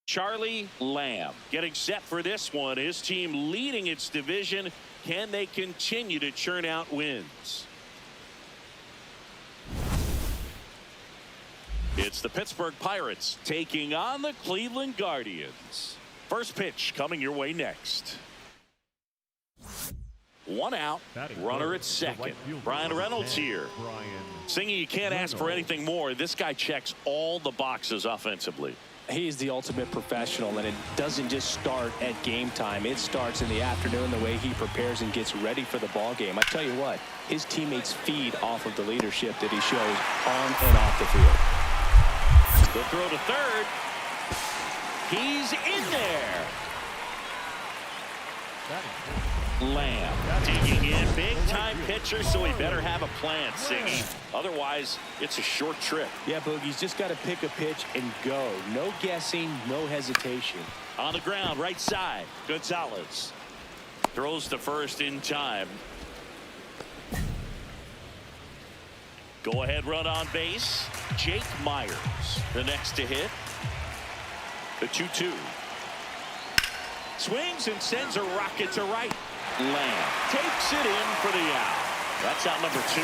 Charlie Lamb getting set for this one. His team leading its division. Can they continue to churn out wins? It's the Pittsburgh Pirates taking on the Cleveland Guardians. First pitch coming your way next. One out, runner at second. Brian Reynolds here. Singy, you can't ask for anything more. This guy checks all the boxes offensively. He's the ultimate professional, and it doesn't just start at game time. It starts in the afternoon, the way he prepares and gets ready for the ball game. I tell you what, his teammates feed off of the leadership that he shows on and off the field. The throw to third. He's in there. Lamb digging in, big time pitcher, so he better have a plan, Singy. Otherwise, it's a short trip. Yeah, Boogie's just got to pick a pitch and go. No guessing, no hesitation. On the ground, right side, Gonzalez throws to first in time. Go ahead run on base. Jake Myers, the next to hit. The 2-2. Swings and sends a rocket to right. Lamb takes it in for the out. That's out number 2.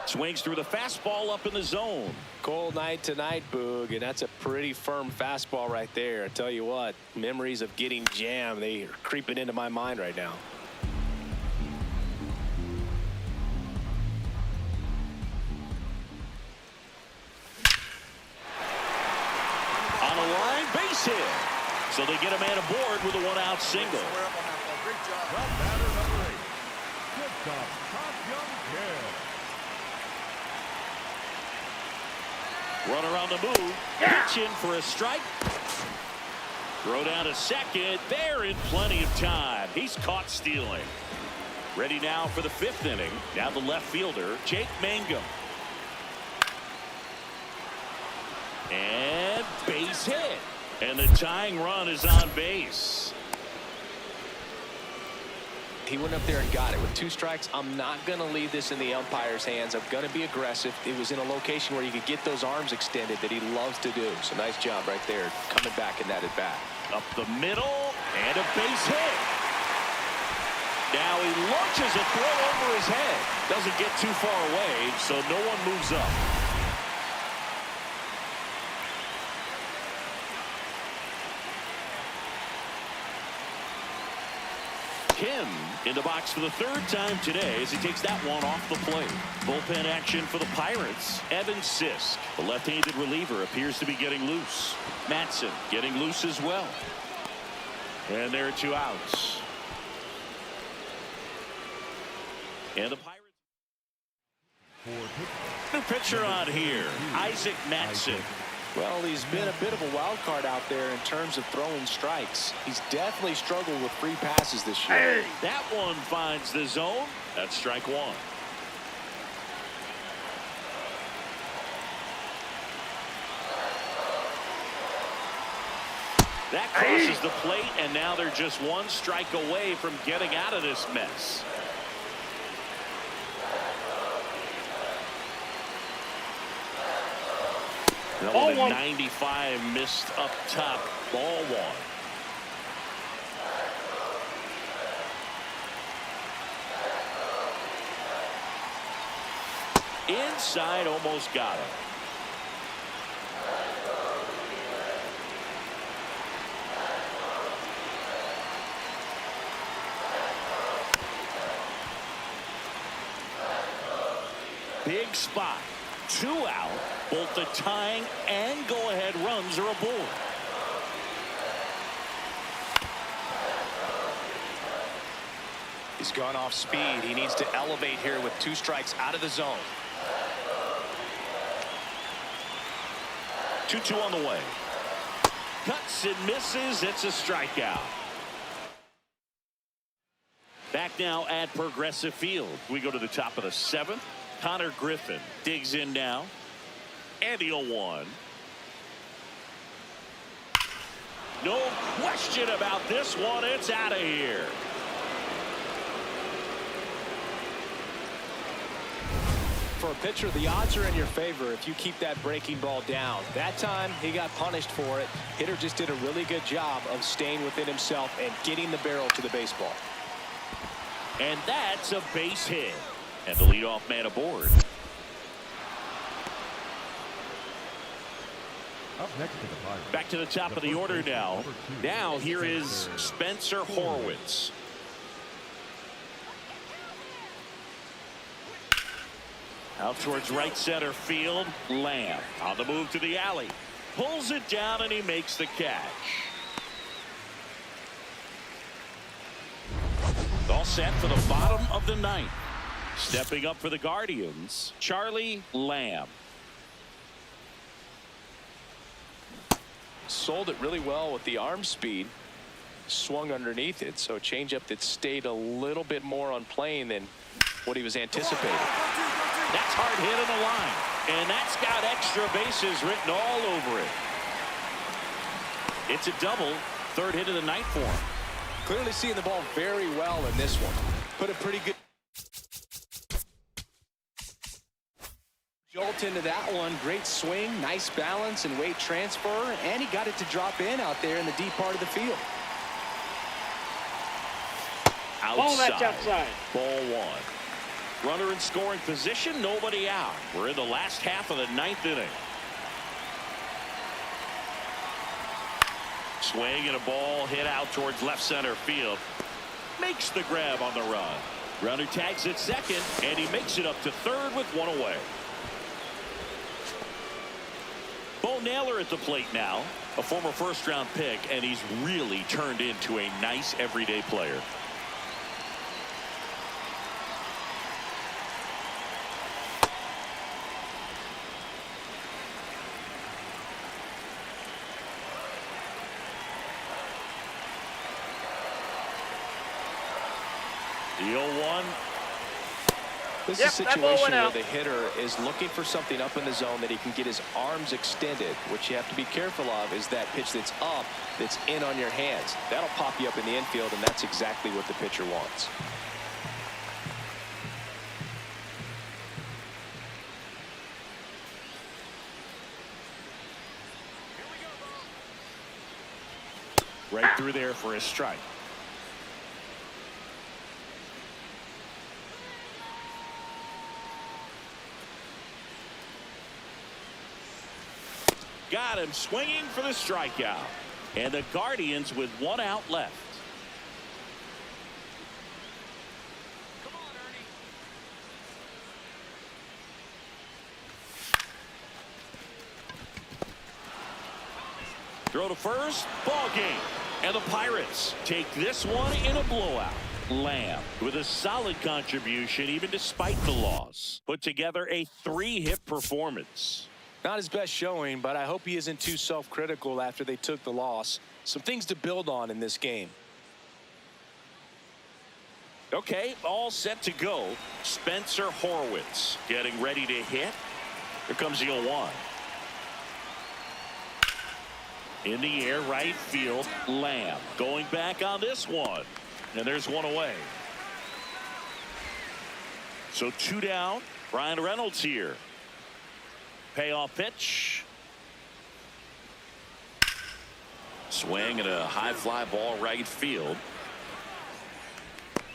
Swings through the fastball up in the zone. Cold night tonight, Boog, and that's a pretty firm fastball right there. I tell you what, memories of getting jammed, they are creeping into my mind right now. On a line, base hit. So they get a man aboard with a one-out single. Great job. Batter number 8. Good job. Top young kid. Runner on the move. Pitch in for a strike. Throw down to second. They're in plenty of time. He's caught stealing. Ready now for the 5th inning. Now the left fielder, Jake Mangum. And base hit. And the tying run is on base. He went up there and got it with 2 strikes. I'm not going to leave this in the umpire's hands. I'm going to be aggressive. It was in a location where you could get those arms extended that he loves to do. So nice job right there coming back in that at bat. Up the middle and a base hit. Now he launches a throw over his head. Doesn't get too far away, so no one moves up. Kim in the box for the 3rd time today as he takes that one off the plate. Bullpen action for the Pirates. Evan Sisk, the left-handed reliever, appears to be getting loose. Matson getting loose as well. And there are 2 outs. And the Pirates. New pitcher on here, Isaac Matson. Well, he's been a bit of a wild card out there in terms of throwing strikes. He's definitely struggled with free passes this year. That one finds the zone. That's strike 1. That crosses the plate, and now they're just 1 strike away from getting out of this mess. Number 95 missed up top. Ball 1. Inside, almost got him. Big spot. 2 out. Both the tying and go-ahead runs are aboard. He's gone off speed. He needs to elevate here with 2 strikes out of the zone. 2-2 on the way. Cuts and misses. It's a strikeout. Back now at Progressive Field. We go to the top of the 7th. Connor Griffin digs in now. And the 0-1. No question about this one. It's out of here. For a pitcher, the odds are in your favor if you keep that breaking ball down. That time, he got punished for it. Hitter just did a really good job of staying within himself and getting the barrel to the baseball. And that's a base hit. And the leadoff man aboard. Up next to the Pirates. Back to the top of the order now. Now here is Spencer Horwitz. Out towards right center field. Lamb on the move to the alley. Pulls it down and he makes the catch. All set for the bottom of the ninth. Stepping up for the Guardians, Charlie Lamb. Sold it really well with the arm speed. Swung underneath it, so a changeup that stayed a little bit more on plane than what he was anticipating. That's hard hit in the line, and that's got extra bases written all over it. It's a double, third hit of the night for him. Clearly seeing the ball very well in this one. Put a pretty good jolt into that one. Great swing, nice balance and weight transfer, and he got it to drop in out there in the deep part of the field. Outside. Oh, that's outside. Ball one. Runner in scoring position, nobody out. We're in the last half of the ninth inning. Swing and a ball hit out towards left center field. Makes the grab on the run. Runner tags at second, and he makes it up to third with one away. Bo Naylor at the plate now, a former first-round pick, and he's really turned into a nice everyday player. The 0-1. This is a situation where the hitter is looking for something up in the zone that he can get his arms extended. What you have to be careful of is that pitch that's up, that's in on your hands. That'll pop you up in the infield, and that's exactly what the pitcher wants. Right through there for a strike. Got him swinging for the strikeout. And the Guardians with one out left. Come on, Ernie. Throw to first, ball game. And the Pirates take this one in a blowout. Lamb with a solid contribution even despite the loss. Put together a 3-hit performance. Not his best showing, but I hope he isn't too self-critical after they took the loss. Some things to build on in this game. Okay, all set to go. Spencer Horwitz getting ready to hit. Here comes the 0-1. In the air, right field, Lamb going back on this one. And there's one away. So 2 down. Brian Reynolds here. Payoff pitch. Swing and a high fly ball right field.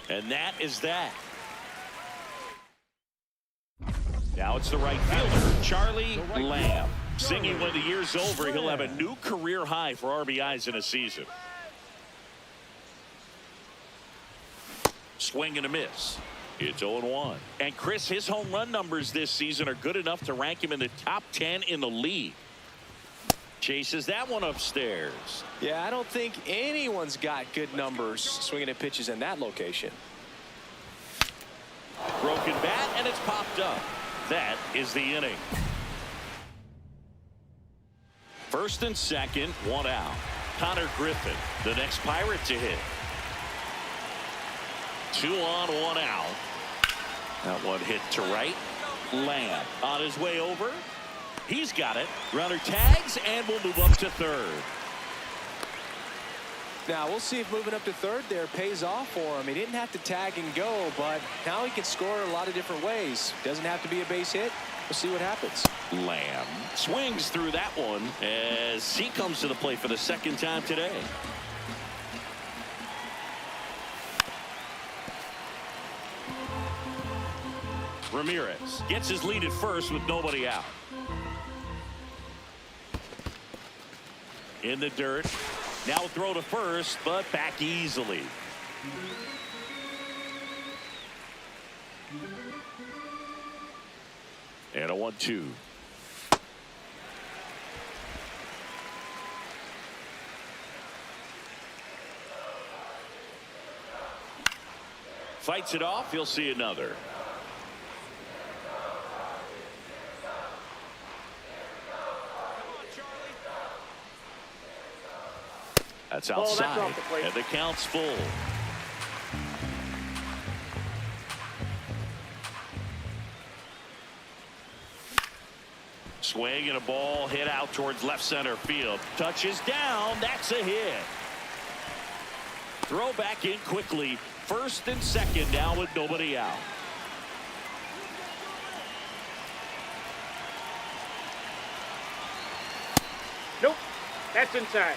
And that is that. Now it's the right fielder, Charlie Lamb. Singing when the year's over, he'll have a new career high for RBIs in a season. Swing and a miss. It's 0-1. And Chris, his home run numbers this season are good enough to rank him in the top 10 in the league. Chases that one upstairs. Yeah, I don't think anyone's got good numbers swinging at pitches in that location. Broken bat, and it's popped up. That is the inning. First and second, one out. Connor Griffin, the next Pirate to hit. 2 on, 1 out. That one hit to right. Lamb on his way over. He's got it. Runner tags and will move up to third. Now we'll see if moving up to third there pays off for him. He didn't have to tag and go, but now he can score a lot of different ways. Doesn't have to be a base hit. We'll see what happens. Lamb swings through that one as he comes to the plate for the second time today. Ramirez gets his lead at first with nobody out. In the dirt. Now throw to first, but back easily. And a 1-2. Fights it off. He'll see another. That's outside, and the count's full. Swing and a ball hit out towards left center field. Touches down. That's a hit. Throw back in quickly. First and second now with nobody out. Nope. That's inside.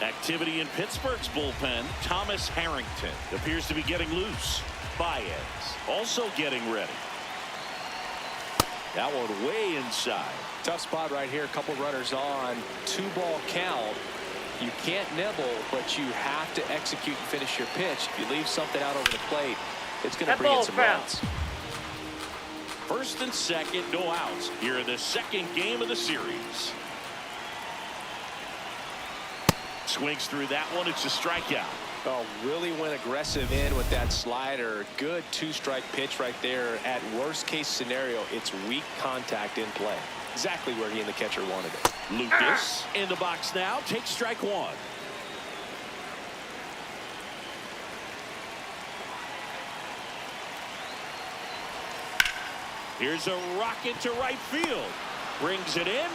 Activity in Pittsburgh's bullpen. Thomas Harrington appears to be getting loose. Baez also getting ready. That one way inside. Tough spot right here. A couple runners on. 2-ball count. You can't nibble, but you have to execute and finish your pitch. If you leave something out over the plate, it's going to bring in some runs. First and second, no outs here in the second game of the series. Swings through that one. It's a strikeout. Oh, really went aggressive in with that slider. Good 2-strike pitch right there. At worst case scenario, it's weak contact in play. Exactly where he and the catcher wanted it. Lucas in the box now. Takes strike one. Here's a rocket to right field. Brings it in.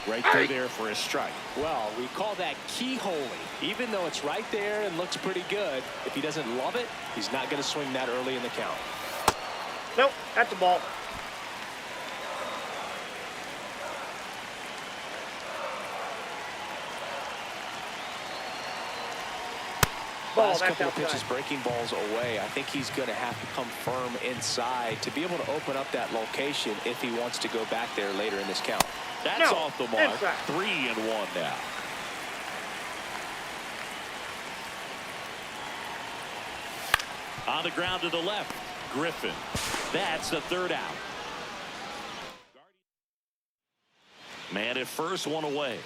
Right through there for a strike. Well, we call that keyholing. Even though it's right there and looks pretty good, if he doesn't love it, he's not going to swing that early in the count. Nope, that's a ball. Last couple of pitches breaking balls away. I think he's going to have to come firm inside to be able to open up that location if he wants to go back there later in this count. That's off the mark. 3-1 now. On the ground to the left. Griffin. That's the third out. Man at first, one away.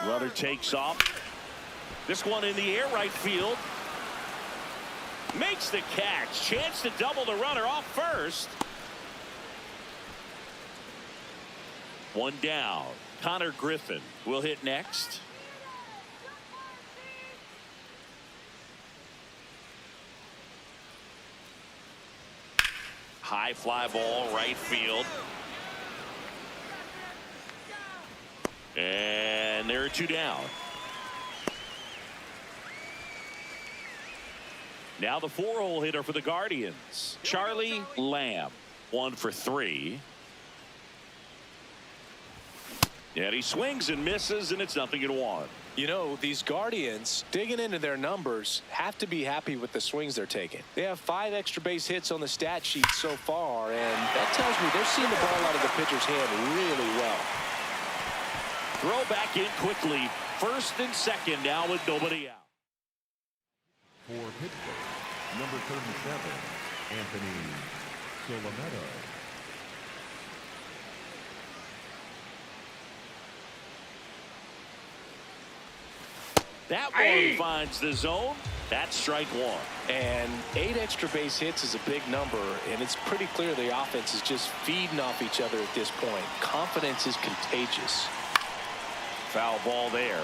Runner takes off. This one in the air, right field. Makes the catch. Chance to double the runner off first. One down. Connor Griffin will hit next. High fly ball, right field. And there are 2 down. Now the 4-hole hitter for the Guardians, Charlie Lamb. 1 for 3. And he swings and misses, and it's 0-1. You know, these Guardians, digging into their numbers, have to be happy with the swings they're taking. They have 5 extra base hits on the stat sheet so far, and that tells me they're seeing the ball out of the pitcher's hand really well. Throw back in quickly. First and second now with nobody out. For Pittsburgh, number 37, Anthony CLEMENT. That one finds the zone. That's strike one. And 8 extra base hits is a big number, and it's pretty clear the offense is just feeding off each other at this point. Confidence is contagious. Foul ball there.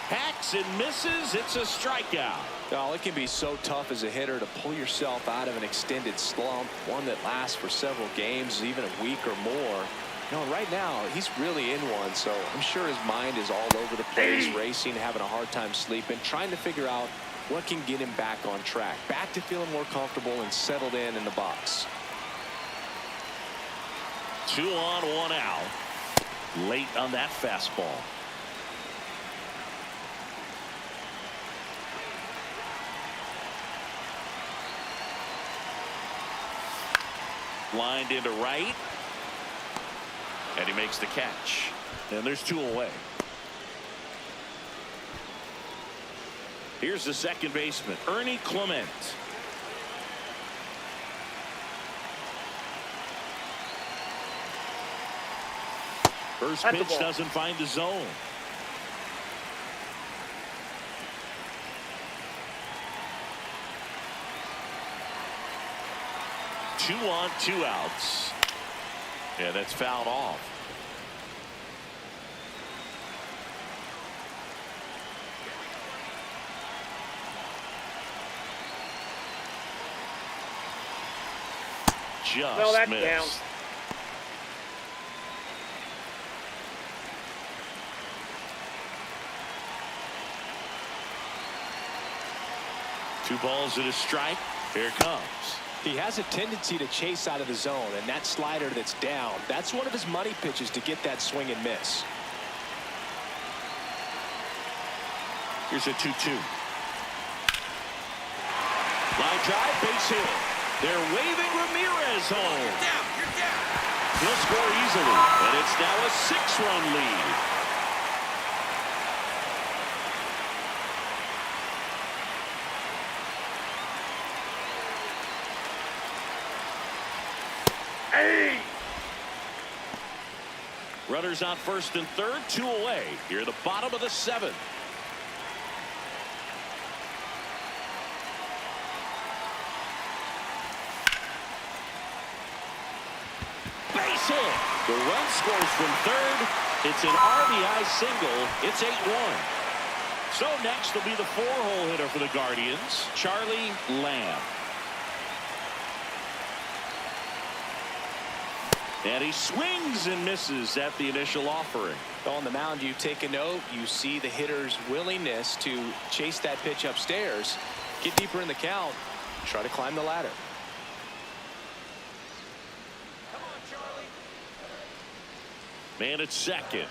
Hacks and misses. It's a strikeout. Oh, it can be so tough as a hitter to pull yourself out of an extended slump, one that lasts for several games, even a week or more. You know, right now, he's really in one, so I'm sure his mind is all over the place, racing, having a hard time sleeping, trying to figure out what can get him back on track, back to feeling more comfortable and settled in the box. 2 on, 1 out. Late on that fastball. Lined into right. And he makes the catch. And there's 2 away. Here's the second baseman, Ernie Clement. First pitch doesn't find the zone. Two on, 2 outs. Yeah, that's fouled off. Just missed. Down. Two balls and a strike. Here it comes. He has a tendency to chase out of the zone, and that slider that's down, that's one of his money pitches to get that swing and miss. Here's a 2-2. Line drive, base hit. They're waving Ramirez home. You're down. He'll score easily, and it's now a 6-run lead. Runners on first and third, 2 away. Here at the bottom of the 7th. Base hit. The run scores from third. It's an RBI single. It's 8-1. So next will be the 4-hole hitter for the Guardians, Charlie Lamb. And he swings and misses at the initial offering. On the mound, you take a note. You see the hitter's willingness to chase that pitch upstairs, get deeper in the count, try to climb the ladder. Come on, Charlie. Man at second.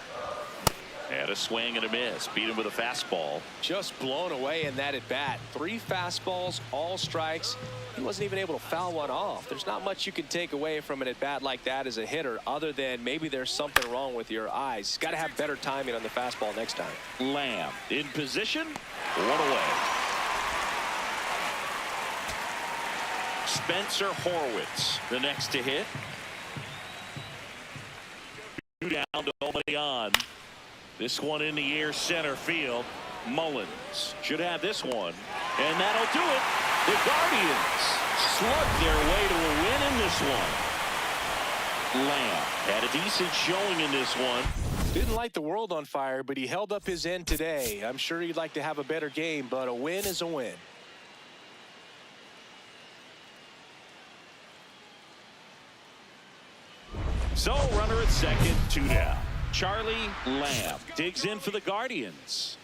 And a swing and a miss. Beat him with a fastball. Just blown away in that at bat. 3 fastballs, all strikes. He wasn't even able to foul one off. There's not much you can take away from an at bat like that as a hitter, other than maybe there's something wrong with your eyes. He's got to have better timing on the fastball next time. Lamb in position. 1 away. Spencer Horwitz, the next to hit. 2 down to nobody on. This one in the air, center field. Mullins should have this one, and that'll do it. The Guardians slug their way to a win in this one. Lamb had a decent showing in this one. Didn't light the world on fire, but he held up his end today. I'm sure he'd like to have a better game, but a win is a win. So runner at second, 2 down. Charlie Lamb digs in for the Guardians.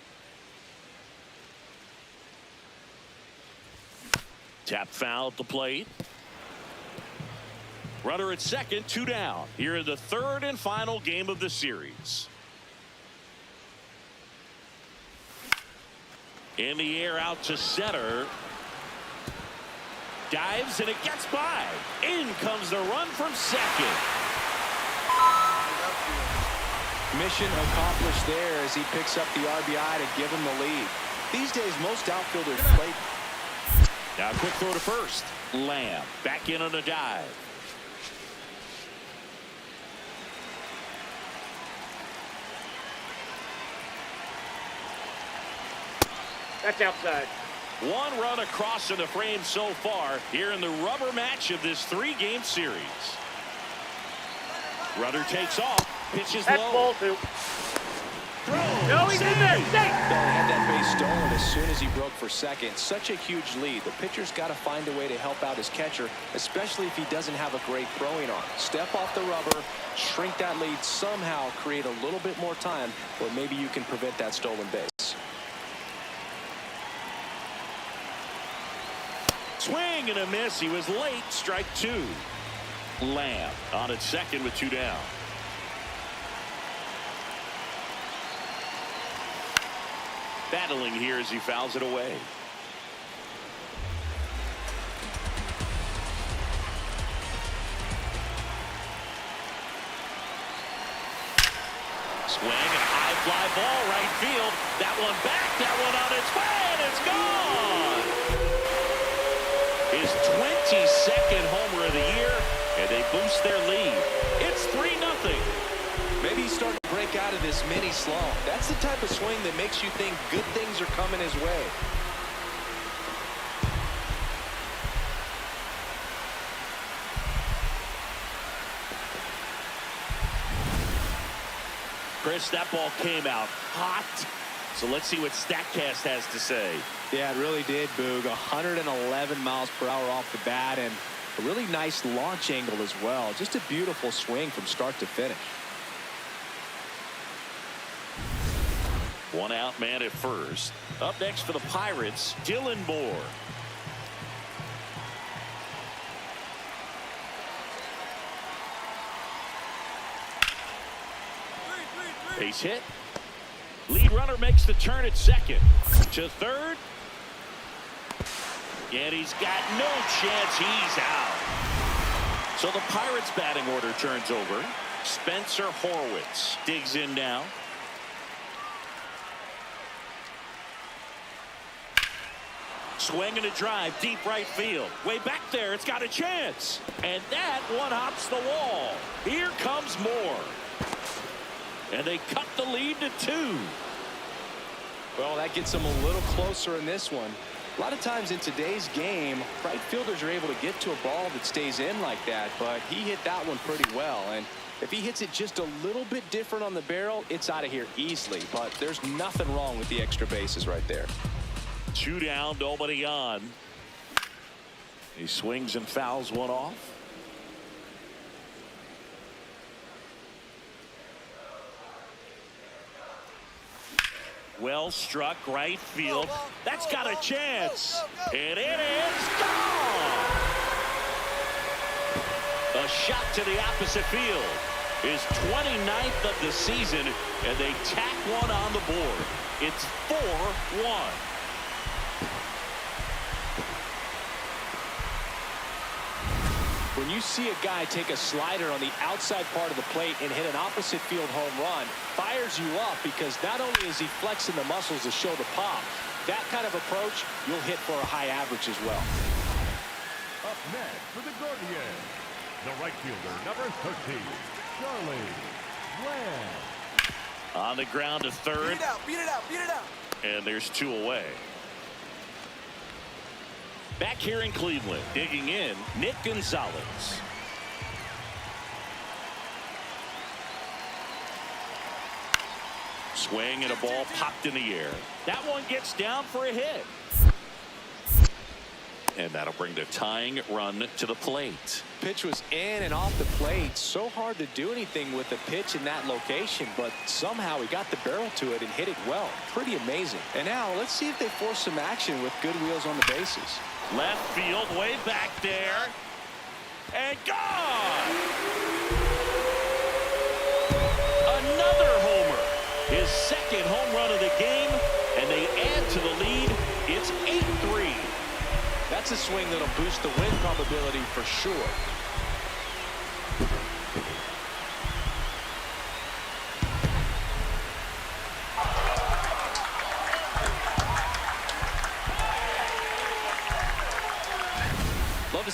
Tap foul at the plate. Runner at second, 2 down. Here in the 3rd and final game of the series. In the air out to center. Dives and it gets by. In comes the run from second. Mission accomplished there as he picks up the RBI to give him the lead. These days, most outfielders play. Now a quick throw to first. Lamb back in on a dive. That's outside. One run across in the frame so far here in the rubber match of this 3-game series. Runner takes off. Pitches That's low. ball two. No, he's in there. Safe. Had that base stolen as soon as he broke for second. Such a huge lead. The pitcher's got to find a way to help out his catcher, especially if he doesn't have a great throwing arm. Step off the rubber, shrink that lead, somehow create a little bit more time, or maybe you can prevent that stolen base. Swing and a miss. He was late. Strike 2. Lamb on at second with 2 down. Battling here as he fouls it away. Swing and a high fly ball right field. That one back. That one on its way, and it's gone. His 22nd homer of the year, and they boost their lead. It's 3-0. Maybe he's starting to break out of this mini slump. That's the type of swing that makes you think good things are coming his way. Chris, that ball came out hot. So let's see what StatCast has to say. Yeah, it really did, Boog. 111 miles per hour off the bat, and a really nice launch angle as well. Just a beautiful swing from start to finish. One out man at first. Up next for the Pirates, Dylan Moore. Base hit. Lead runner makes the turn at second. To third. And he's got no chance. He's out. So the Pirates batting order turns over. Spencer Horwitz digs in now. Swing and a drive, deep right field. Way back there, it's got a chance. And that one hops the wall. Here comes Moore. And they cut the lead to 2. Well, that gets them a little closer in this one. A lot of times in today's game, right fielders are able to get to a ball that stays in like that, but he hit that one pretty well. And if he hits it just a little bit different on the barrel, it's out of here easily. But there's nothing wrong with the extra bases right there. 2 down, nobody on. He swings and fouls one off. Well struck right field. That's got a chance. And it is gone. A shot to the opposite field. His 29th of the season, and they tack one on the board. It's 4-1. When you see a guy take a slider on the outside part of the plate and hit an opposite field home run, fires you up because not only is he flexing the muscles to show the pop, that kind of approach, you'll hit for a high average as well. Up next for the Guardians, the right fielder, number 13, Charlie Lamb. On the ground to third. Beat it out, beat it out, beat it out. And there's 2 away. Back here in Cleveland, digging in, Nick Gonzalez. Swing and a ball popped in the air. That one gets down for a hit. And that'll bring the tying run to the plate. Pitch was in and off the plate. So hard to do anything with the pitch in that location, but somehow he got the barrel to it and hit it well. Pretty amazing. And now let's see if they force some action with good wheels on the bases. Left field, way back there. And gone! Another homer. His 2nd home run of the game, and they add to the lead. It's 8-3. That's a swing that'll boost the win probability for sure.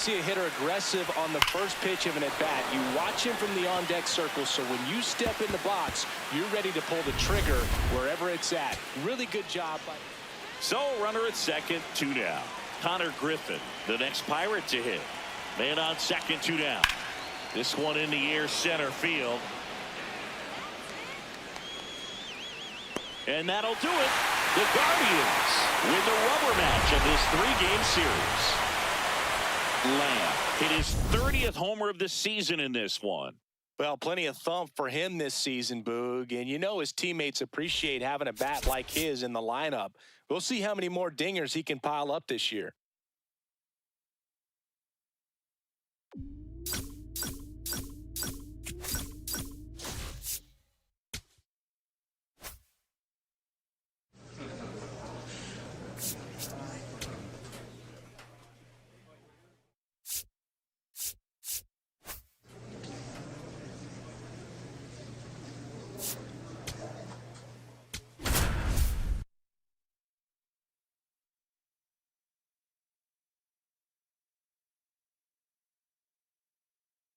see a hitter aggressive on the first pitch of an at-bat, you watch him from the on-deck circle, so when you step in the box, you're ready to pull the trigger wherever it's at. Really good job. So, runner at second, 2 down. Connor Griffin, the next Pirate to hit. Man on second, 2 down. This one in the air, center field. And that'll do it. The Guardians win the rubber match of this 3-game series. Lamb hit his 30th homer of the season in this one. Well, plenty of thump for him this season, Boog. And you know his teammates appreciate having a bat like his in the lineup. We'll see how many more dingers he can pile up this year.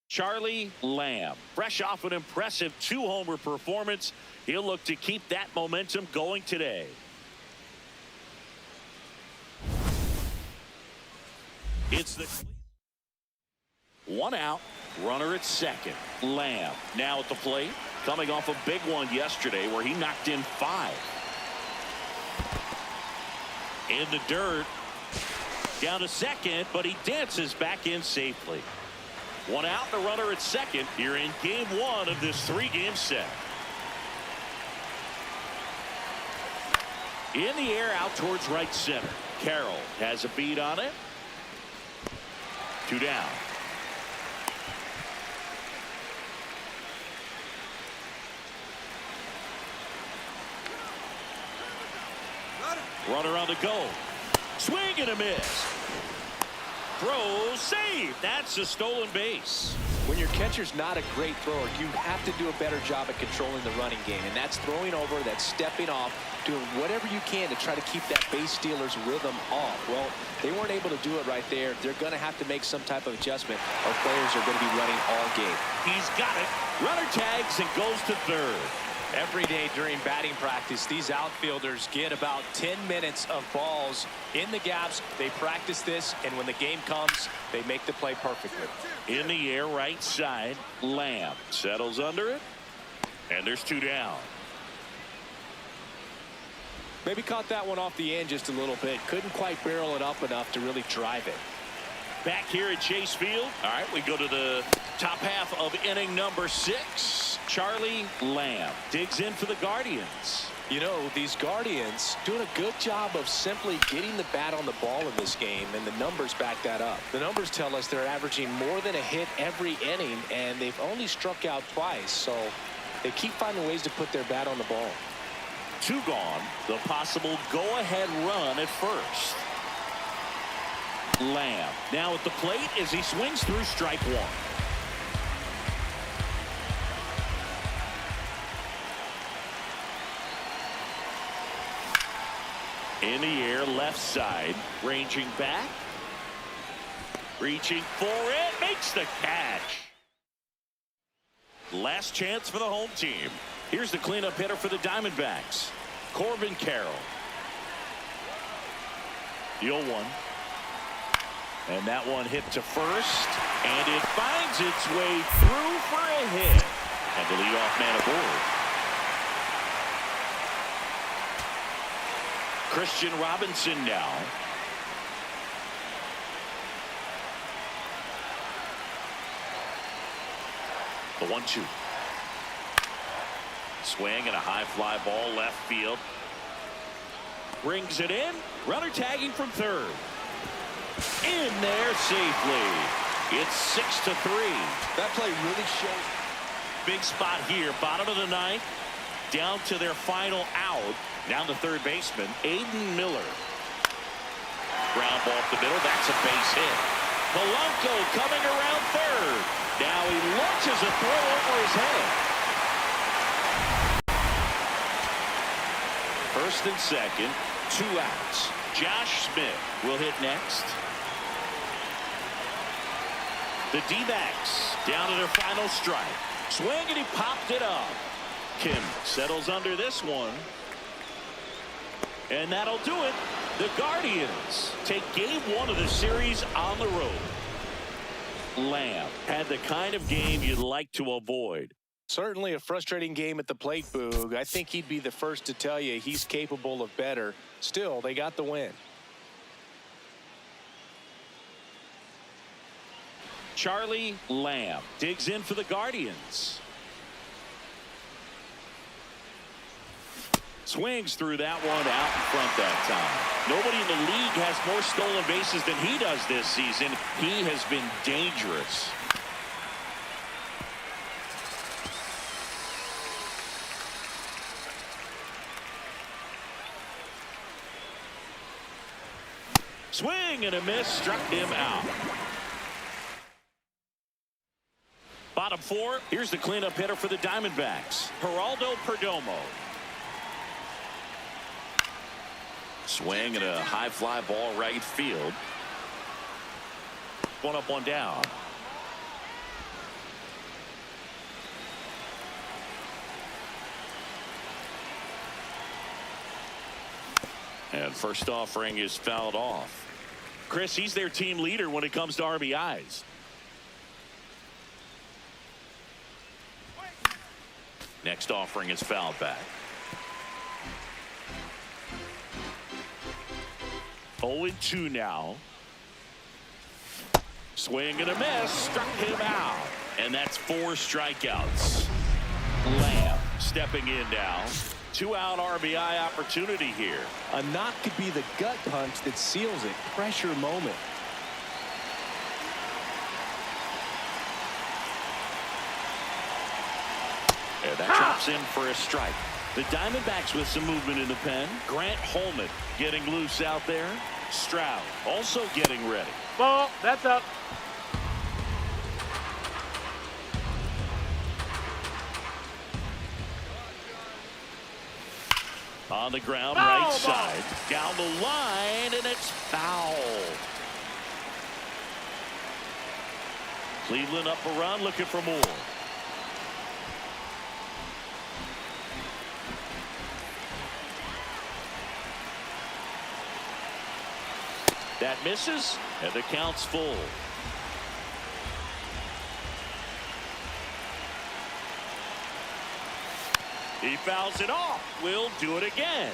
Charlie Lamb, fresh off an impressive 2-homer performance. He'll look to keep that momentum going today. It's the 1 out, runner at second. Lamb now at the plate, coming off a big one yesterday where he knocked in 5. In the dirt, down to second, but he dances back in safely. 1 out, the runner at second here in game 1 of this 3-game set. In the air out towards right center. Carroll has a beat on it. 2 down. Runner on the go. Swing and a miss. Throw, save. That's a stolen base. When your catcher's not a great thrower, you have to do a better job at controlling the running game. And that's throwing over, that's stepping off, doing whatever you can to try to keep that base stealer's rhythm off. Well, they weren't able to do it right there. They're going to have to make some type of adjustment, or players are going to be running all game. He's got it. Runner tags and goes to third. Every day during batting practice, these outfielders get about 10 minutes of balls in the gaps. They practice this, and when the game comes, they make the play perfectly. In the air, right side, Lamb settles under it, and there's 2 down. Maybe caught that one off the end just a little bit. Couldn't quite barrel it up enough to really drive it. Back here at Chase Field. All right, we go to the top half of inning number 6. Charlie Lamb digs in for the Guardians. You know, these Guardians doing a good job of simply getting the bat on the ball in this game, and the numbers back that up. The numbers tell us they're averaging more than a hit every inning, and they've only struck out twice, so they keep finding ways to put their bat on the ball. 2 gone. The possible go-ahead run at first. Lamb now at the plate as he swings through strike 1. In the air, left side, ranging back, reaching for it, makes the catch. Last chance for the home team. Here's the cleanup hitter for the Diamondbacks, Corbin Carroll. The 0-1. And that one hit to first, and it finds its way through for a hit. And the leadoff man aboard. Christian Robinson now. The 1-2. Swing and a high fly ball left field. Brings it in. Runner tagging from third. In there safely. It's 6-3. That play really shows. Big spot here. Bottom of the 9th. Down to their final out. Down to third baseman, Aiden Miller. Ground ball up the middle. That's a base hit. Polanco coming around third. Now he launches a throw over his head. First and second, 2 outs. Josh Smith will hit next. The D-backs down to their final strike. Swing, and he popped it up. Kim settles under this one. And that'll do it. The Guardians take game 1 of the series on the road. Lamb had the kind of game you'd like to avoid. Certainly a frustrating game at the plate, Boog. I think he'd be the first to tell you he's capable of better. Still, they got the win. Charlie Lamb digs in for the Guardians. Swings through that one out in front that time. Nobody in the league has more stolen bases than he does this season. He has been dangerous. Swing and a miss, struck him out. Bottom 4, here's the cleanup hitter for the Diamondbacks, Geraldo Perdomo. Swing and a high fly ball right field. One up, one down. And first offering is fouled off. Chris, he's their team leader when it comes to RBIs. Next offering is fouled back. 0-2 now. Swing and a miss, struck him out. And that's 4 strikeouts. Lamb stepping in now. 2-out RBI opportunity here. A knock could be the gut punch that seals it. Pressure moment. And that drops in for a strike. The Diamondbacks with some movement in the pen. Grant Holman getting loose out there. Stroud also getting ready. Ball, that's up. On the ground, foul right ball. side. Down the line, and it's foul. Cleveland up a run, looking for more. That misses, and the count's full. He fouls it off. We'll do it again.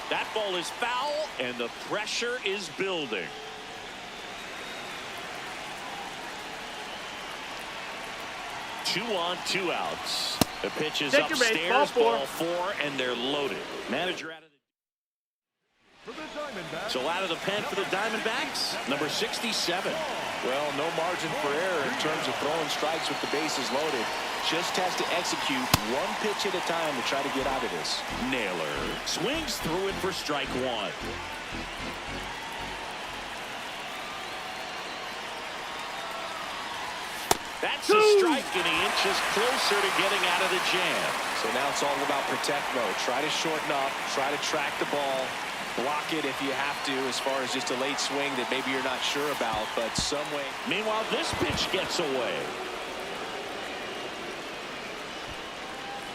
That ball is foul, and the pressure is building. Two on, 2 outs. The pitch is Take your base, upstairs, ball ball 4, and they're loaded. Manager out of For the Diamondbacks. So out of the pen for the Diamondbacks, number 67. Well, no margin for error in terms of throwing strikes with the bases loaded. Just has to execute one pitch at a time to try to get out of this. Naylor swings through it for strike 1. That's a strike, and he inches closer to getting out of the jam. So now it's all about protect mode. Try to shorten up, try to track the ball, block it if you have to, as far as just a late swing that maybe you're not sure about, but some way. Meanwhile, this pitch gets away.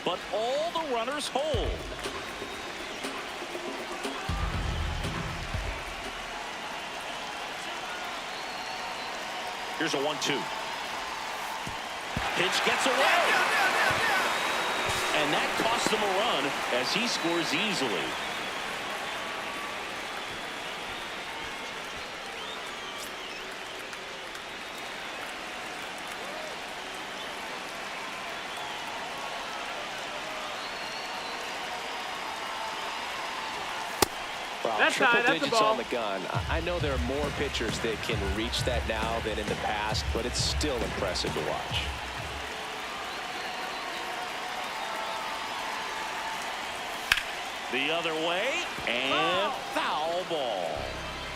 But all the runners hold. Here's a 1-2. Pitch gets away. And that cost them a run as he scores easily. That's triple high, that's digits a ball. on the gun. I know there are more pitchers that can reach that now than in the past, but it's still impressive to watch. The other way, and foul ball.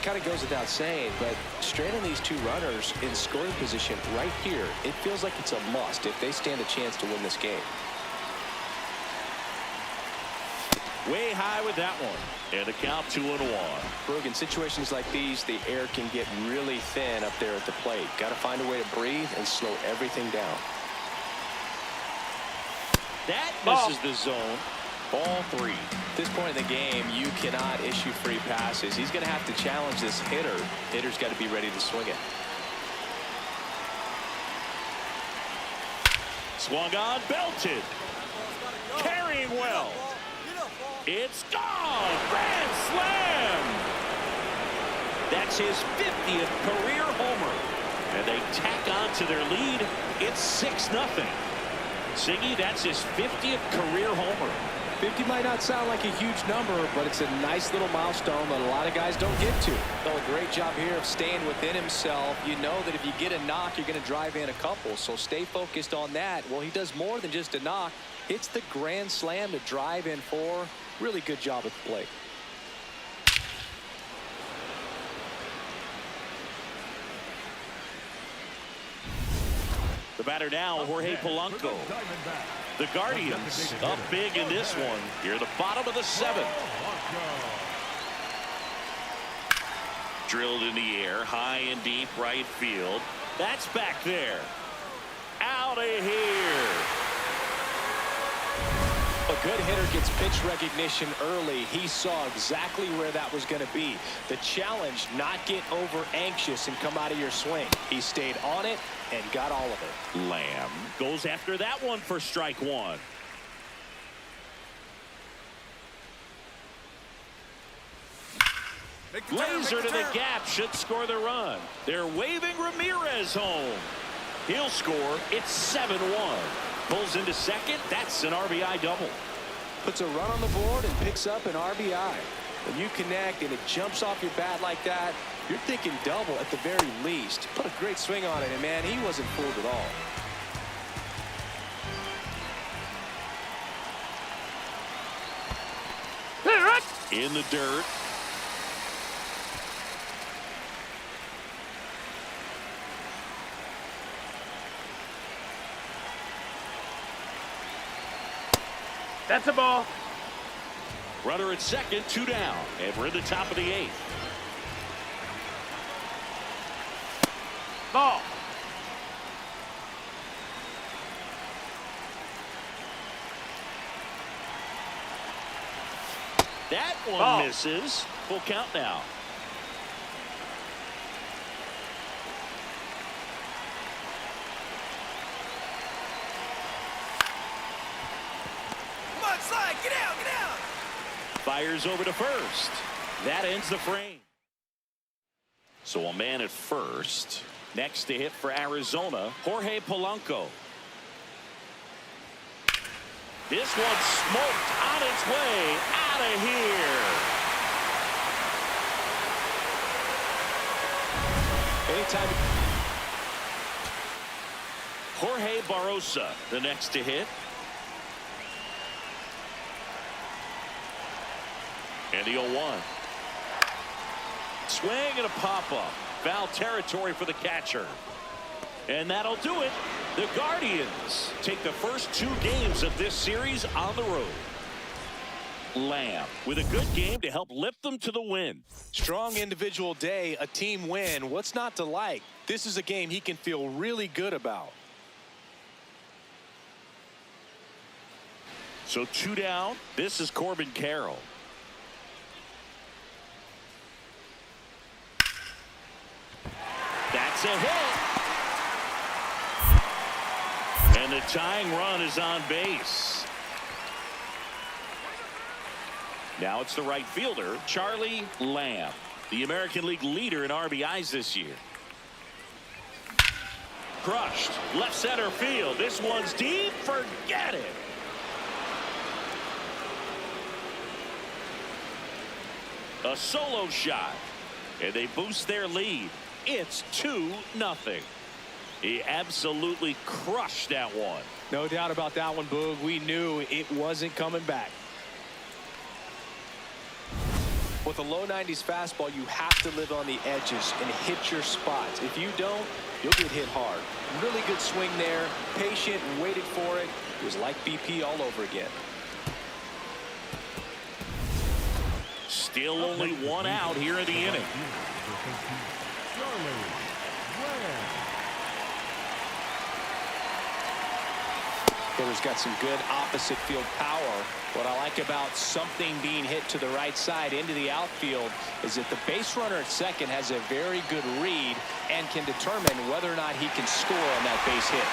Kind of goes without saying, but straight on these 2 runners in scoring position right here, it feels like it's a must if they stand a chance to win this game. Way high with that one. And the count 2-1. Brooke, in situations like these, the air can get really thin up there at the plate. Got to find a way to breathe and slow everything down. That misses the zone. Ball 3. At this point in the game, you cannot issue free passes. He's going to have to challenge this hitter. Hitter's got to be ready to swing it. Swung on, belted. Carrying well. It's gone. Grand slam. That's his 50th career homer. And they tack on to their lead. It's 6-0. Siggy, that's his 50th career homer. 50 might not sound like a huge number, but it's a nice little milestone that a lot of guys don't get to. So a great job here of staying within himself. You know that if you get a knock, you're going to drive in a couple. So stay focused on that. Well, he does more than just a knock. Hits the grand slam to drive in 4. Really good job at the plate. The batter now, Jorge Polanco. The Guardians up big in this one. Here, the bottom of the 7th. Drilled in the air, high and deep right field. That's back there. Out of here. A good hitter gets pitch recognition early. He saw exactly where that was going to be. The challenge, not get over anxious and come out of your swing. He stayed on it and got all of it. Lamb goes after that one for strike 1. Laser to the gap, should score the run. They're waving Ramirez home. He'll score. It's 7-1. Pulls into second. That's an RBI double. Puts a run on the board and picks up an RBI. When you connect and it jumps off your bat like that, you're thinking double at the very least. Put a great swing on it, and man, he wasn't fooled at all. In the dirt. That's a ball. Runner at second, 2 down. And we're in the top of the 8th. Ball. That one Ball. misses. Full count now. Get out, get out. Fires over to first. That ends the frame. So a man at first. Next to hit for Arizona, Jorge Polanco. This one smoked on its way out of here. Anytime. Jorge Barrosa, the next to hit. And the 0-1. Swing and a pop-up. Foul territory for the catcher. And that'll do it. The Guardians take the first 2 games of this series on the road. Lamb with a good game to help lift them to the win. Strong individual day, a team win. What's not to like? This is a game he can feel really good about. So 2 down. This is Corbin Carroll. That's a hit. And the tying run is on base. Now it's the right fielder, Charlie Lamb, the American League leader in RBIs this year. Crushed. Left center field. This one's deep. Forget it. A solo shot. And they boost their lead. It's 2-0. He absolutely crushed that one. No doubt about that one, Boog. We knew it wasn't coming back. With a low 90s fastball, you have to live on the edges and hit your spots. If you don't, you'll get hit hard. Really good swing there. Patient and waited for it. It was like BP all over again. Still only one out here in the inning. Taylor's got some good opposite field power. What I like about something being hit to the right side into the outfield is that the base runner at second has a very good read and can determine whether or not he can score on that base hit.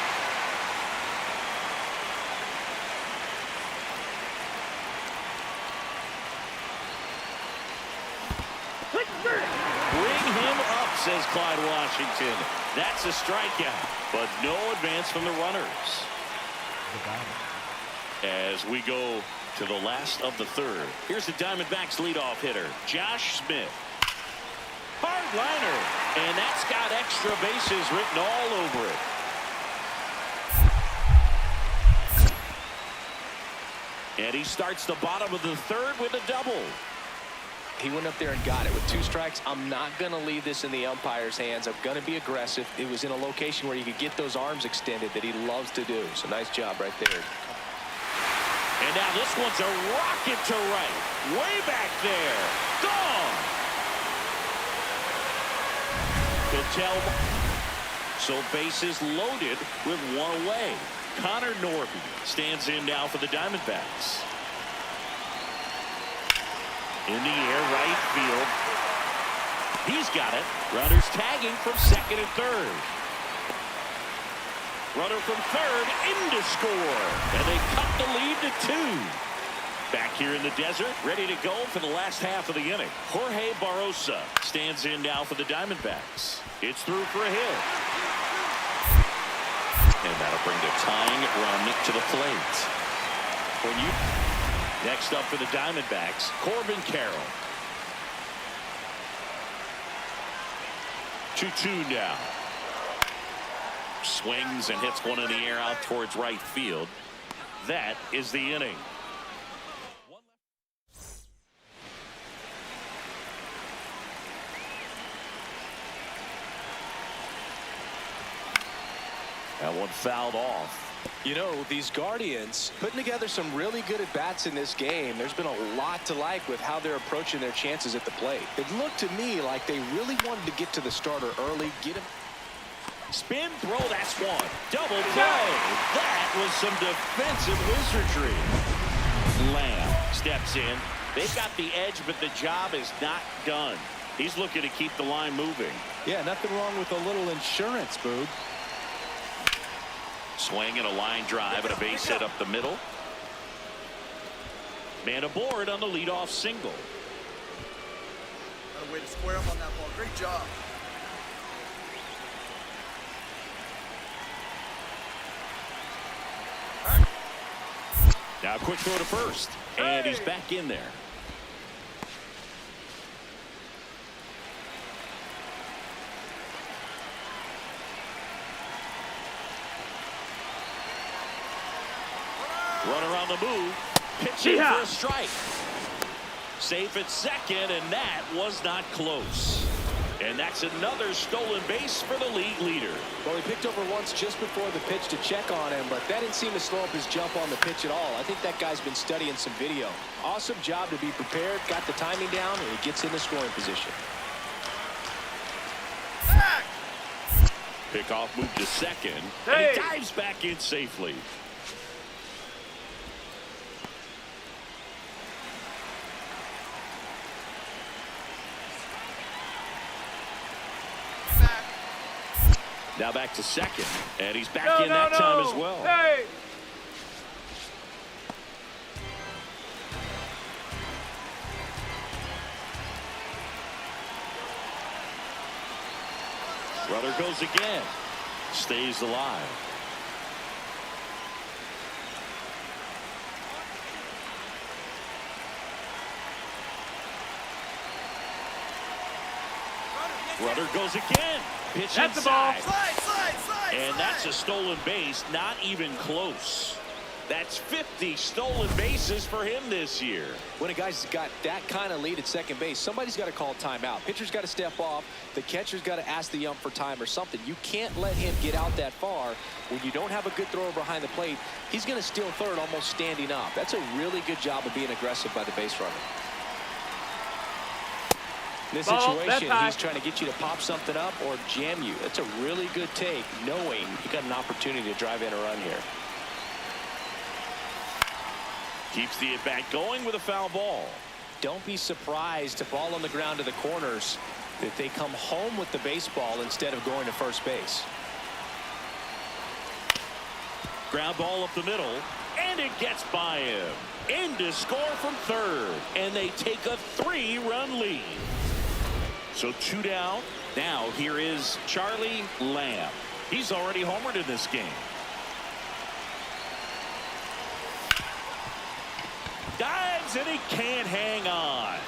Bring him up, says Clyde Washington. That's a strikeout, but no advance from the runners. As we go to the last of the third, here's the Diamondbacks leadoff hitter, Josh Smith. Hard liner, and that's got extra bases written all over it. And he starts the bottom of the third with a double. He went up there and got it with 2 strikes. I'm not going to leave this in the umpire's hands. I'm going to be aggressive. It was in a location where you could get those arms extended that he loves to do. So nice job right there. And now this one's a rocket to right. Way back there. Gone. So bases loaded with 1 away. Connor Norby stands in now for the Diamondbacks. In the air, right field. He's got it. Runners tagging from second and third. Runner from third in to score. And they cut the lead to 2. Back here in the desert, ready to go for the last half of the inning. Jorge Barrosa stands in now for the Diamondbacks. It's through for a hit. And that'll bring the tying run to the plate. Next up for the Diamondbacks, Corbin Carroll. 2-2 now. Swings and hits one in the air out towards right field. That is the inning. That one fouled off. You know, these Guardians putting together some really good at-bats in this game. There's been a lot to like with how they're approaching their chances at the plate. It looked to me like they really wanted to get to the starter early, get him. Spin throw, that's one. Double play. That was some defensive wizardry. Lamb steps in. They've got the edge, but the job is not done. He's looking to keep the line moving. Yeah, nothing wrong with a little insurance, Boog. Swing and a line drive and a base hit up the middle. Man aboard on the leadoff single. Got a way to square up on that ball. Great job. Now a quick throw to first. And he's back in there. Runner on the move. Pitching for a strike. Safe at second, and that was not close. And that's another stolen base for the league leader. Well, he picked over once just before the pitch to check on him, but that didn't seem to slow up his jump on the pitch at all. I think that guy's been studying some video. Awesome job to be prepared, got the timing down, and he gets in the scoring position. Pickoff move to second, and he dives back in safely. Now back to second, and he's back in that time as well. Hey! Runner goes again. Stays alive. Runner goes again. Pitch That's inside. the ball. Slide. And that's a stolen base, not even close. That's 50 stolen bases for him this year. When a guy's got that kind of lead at second base, somebody's got to call timeout. Pitcher's got to step off. The catcher's got to ask the ump for time or something. You can't let him get out that far. When you don't have a good thrower behind the plate, he's going to steal third almost standing up. That's a really good job of being aggressive by the base runner. In this Ball, that's situation, high. he's trying to get you to pop something up or jam you. That's a really good take, knowing you got an opportunity to drive in a run here. Keeps the at-bat going with a foul ball. Don't be surprised to ball on the ground to the corners that they come home with the baseball instead of going to first base. Ground ball up the middle, and it gets by him. In to score from third, and they take a 3-run lead. So 2 down. Now here is Charlie Lamb. He's already homered in this game. Dives, and he can't hang on.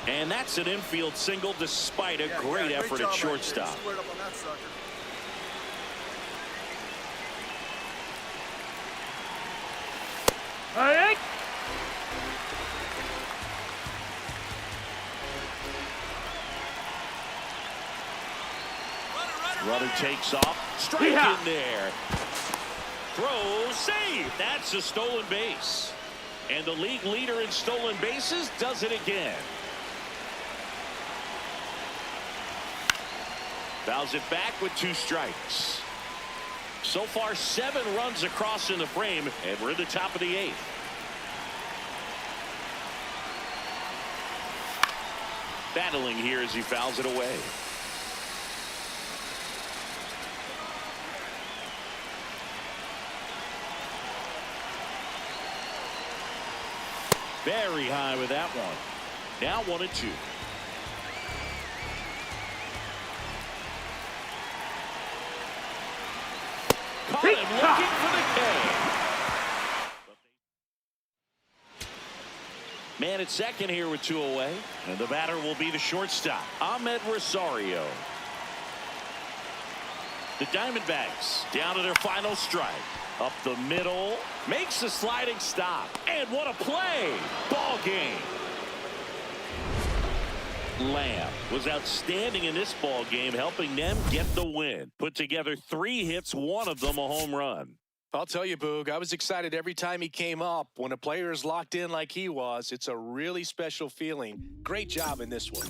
And that's an infield single despite a great effort at shortstop. Squared up on that sucker. All right. Runner takes off. Strike Yeah. in there. Throw, save. That's a stolen base. And the league leader in stolen bases does it again. Fouls it back with 2 strikes. So far 7 runs across in the frame, and we're in the top of the 8th. Battling here as he fouls it away. Very high with that one. Now 1-2. Caught him looking for the K. Man at second here with 2 away. And the batter will be the shortstop, Ahmed Rosario. The Diamondbacks down to their final strike. Up the middle. Makes a sliding stop. And what a play. Ball game. Lamb was outstanding in this ball game, helping them get the win. Put together 3 hits, 1 of them a home run. I'll tell you, Boog, I was excited every time he came up. When a player is locked in like he was, it's a really special feeling. Great job in this one.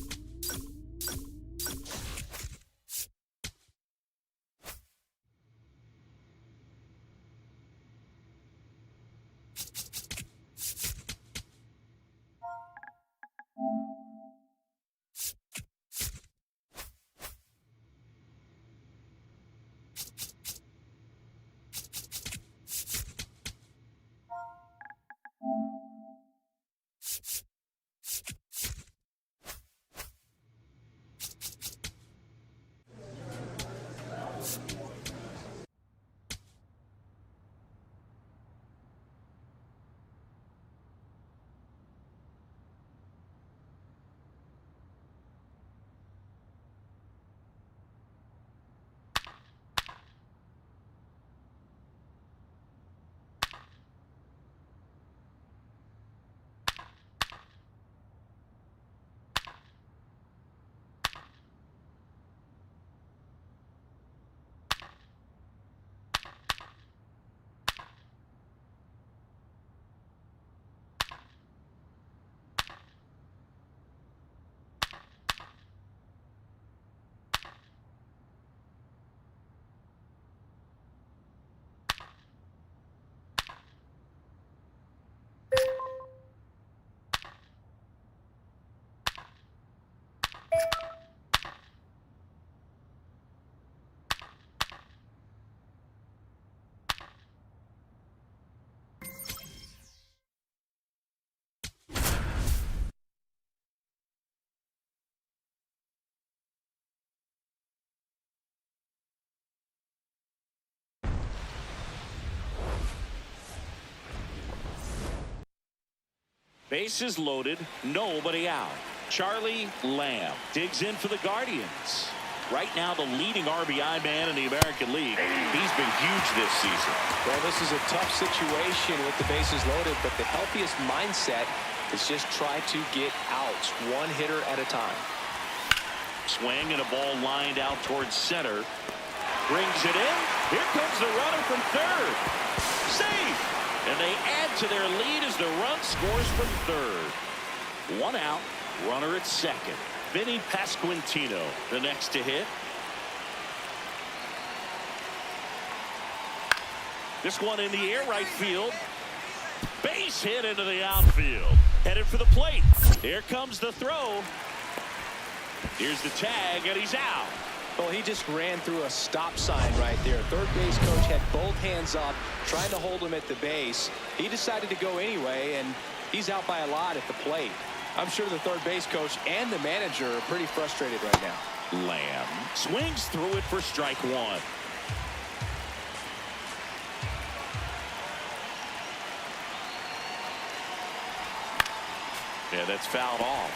Bases loaded, nobody out. Charlie Lamb digs in for the Guardians. Right now the leading RBI man in the American League. He's been huge this season. Well, this is a tough situation with the bases loaded, but the healthiest mindset is just try to get outs, 1 hitter at a time. Swing and a ball lined out towards center. Brings it in. Here comes the runner from third. Safe. And they add to their lead as the run scores from third. 1 out, runner at second. Vinny Pasquantino, the next to hit. This one in the air, right field. Base hit into the outfield. Headed for the plate. Here comes the throw. Here's the tag, and he's out. Well, he just ran through a stop sign right there. Third base coach had both hands up, trying to hold him at the base. He decided to go anyway, and he's out by a lot at the plate. I'm sure the third base coach and the manager are pretty frustrated right now. Lamb swings through it for strike one. Yeah, that's fouled off.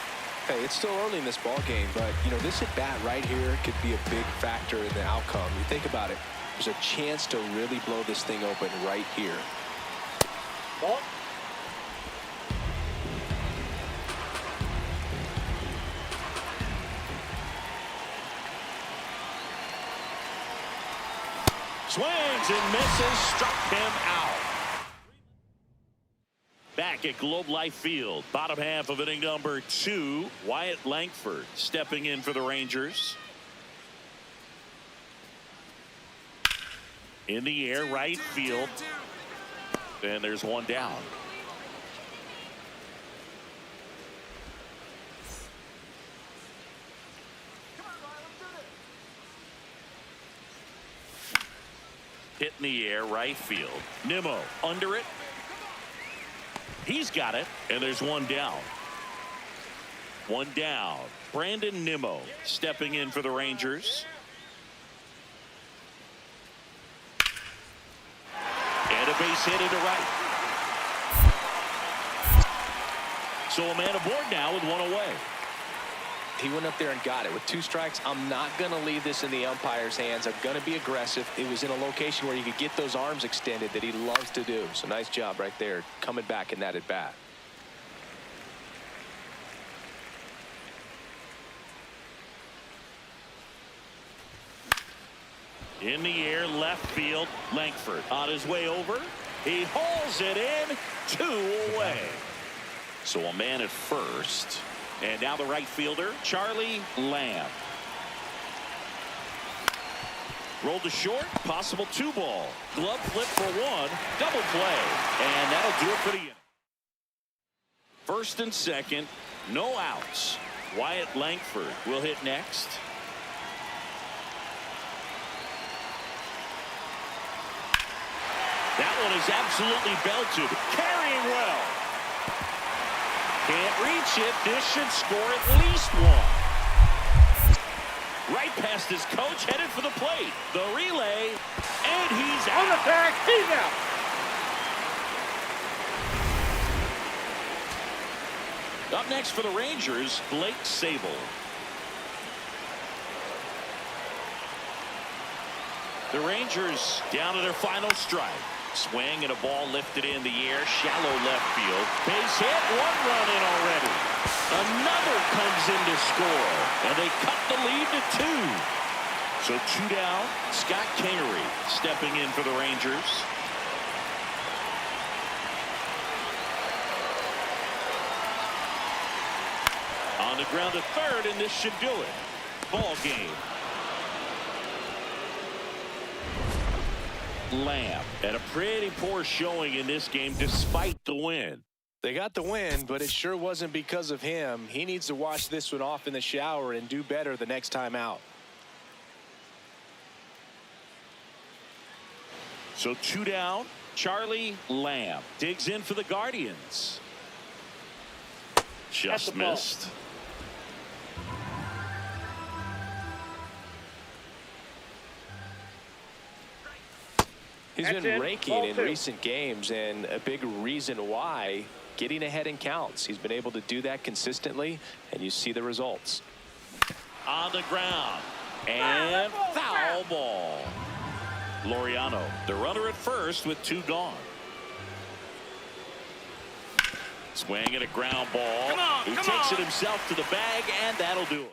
Hey, it's still early in this ball game, but you know, this at bat right here could be a big factor in the outcome. You think about it, there's a chance to really blow this thing open right here. Ball. Swings and misses, struck him out. Back at Globe Life Field, bottom half of inning number 2, Wyatt Langford stepping in for the Rangers. In the air, right field. And there's one down. Hit in the air, right field. Nimmo under it. He's got it, and there's one down. One down. Brandon Nimmo stepping in for the Rangers. And a base hit into right. So a man aboard now with one away. He went up there and got it with 2 strikes. I'm not going to leave this in the umpire's hands. I'm going to be aggressive. It was in a location where you could get those arms extended that he loves to do. So nice job right there, coming back in that at bat. In the air, left field, Langford on his way over. He hauls it in, 2 away. So a man at first. And now the right fielder, Charlie Lamb. Rolled to short, possible 2-ball. Glove flip for 1, double play. And that'll do it for the inning. First and second, no outs. Wyatt Langford will hit next. That one is absolutely belted. Carrying well. Can't reach it. This should score at least 1. Right past his coach, headed for the plate. The relay, and he's out. On the tag, he's out. Up next for the Rangers, Blake Sable. The Rangers down to their final strike. Swing and a ball lifted in the air, shallow left field. Base hit, 1 run in already. Another comes in to score, and they cut the lead to 2. So 2 down. Scott Kingery stepping in for the Rangers. On the ground to third, and this should do it. Ball game. Lamb had a pretty poor showing in this game despite the win. They got the win, but it sure wasn't because of him. He needs to wash this one off in the shower and do better the next time out. So 2 down. Charlie Lamb digs in for the Guardians. Just missed. He's been raking in recent games, and a big reason why, getting ahead in counts. He's been able to do that consistently, and you see the results. On the ground, and foul ball. Laureano, the runner at first with 2 gone. Swing and a ground ball. He takes it himself to the bag, and that'll do it.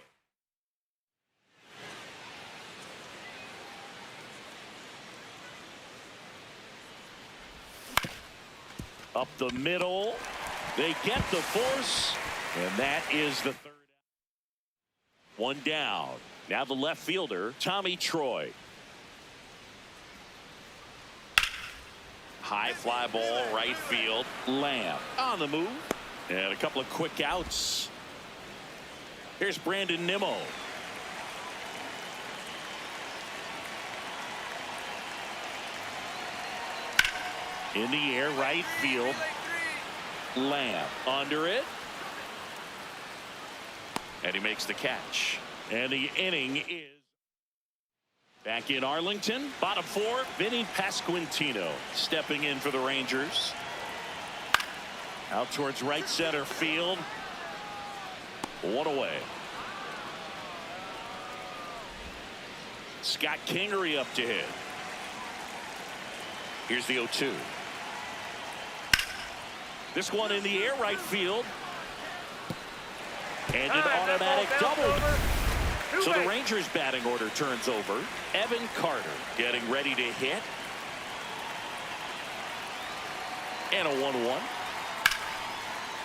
Up the middle. They get the force, and that is the 3rd. One down. Now the left fielder, Tommy Troy. High fly ball, right field. Lamb on the move. And a couple of quick outs. Here's Brandon Nimmo. In the air, right field. Lamb under it. And he makes the catch. And the inning is back in Arlington. Bottom four, Vinny Pasquantino stepping in for the Rangers. Out towards right center field. One away. Scott Kingery up to hit. Here's the 0-2. This one in the air, right field. And an automatic double. So the Rangers batting order turns over. Evan Carter getting ready to hit. And a 1-1.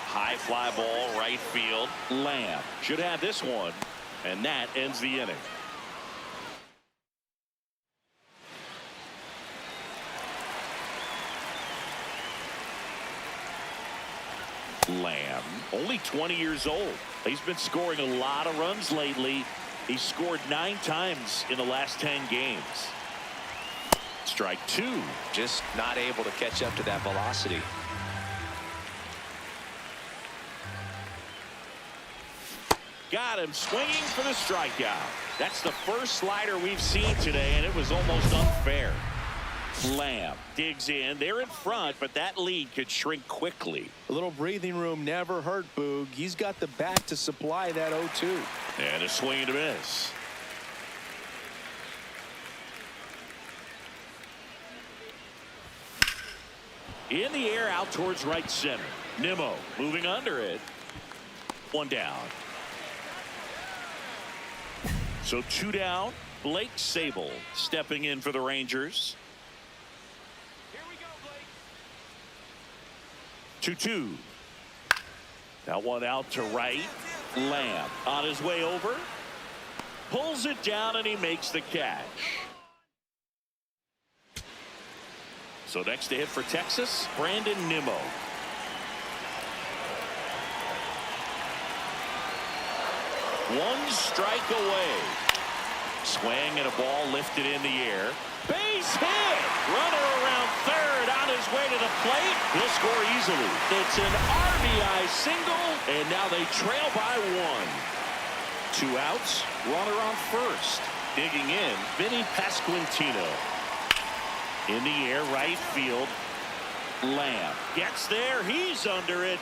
High fly ball, right field. Lamb should have this one. And that ends the inning. Lamb, only 20 years old. He's been scoring a lot of runs lately. He scored 9 times in the last 10 games. Strike 2. Just not able to catch up to that velocity. Got him swinging for the strikeout. That's the first slider we've seen today, and it was almost unfair. Lamb digs in. They're in front, but that lead could shrink quickly. A little breathing room never hurt Boog. He's got the bat to supply that 0-2. And a swing and a miss. In the air, out towards right center. Nimmo moving under it. One down. So 2 down. Blake Sable stepping in for the Rangers. 2-2. That one out to right. Lamb on his way over. Pulls it down and he makes the catch. So next to hit for Texas, Brandon Nimmo. One strike away. Swing and a ball lifted in the air. Base hit. Runner around third on his way to the plate. He'll score easily. It's an RBI single, and now they trail by 1. 2 outs. Runner on first. Digging in, Vinny Pasquantino. In the air, right field. Lamb gets there. He's under it.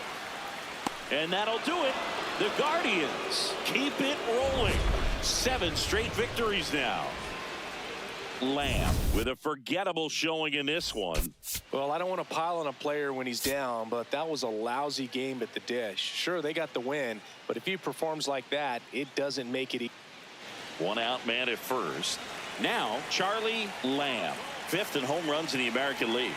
And that'll do it. The Guardians keep it rolling. 7 straight victories now. Lamb with a forgettable showing in this one. Well, I don't want to pile on a player when he's down, but that was a lousy game at the dish. Sure, they got the win, but if he performs like that, it doesn't make it easy. 1 out man at first. Now, Charlie Lamb, 5th in home runs in the American League.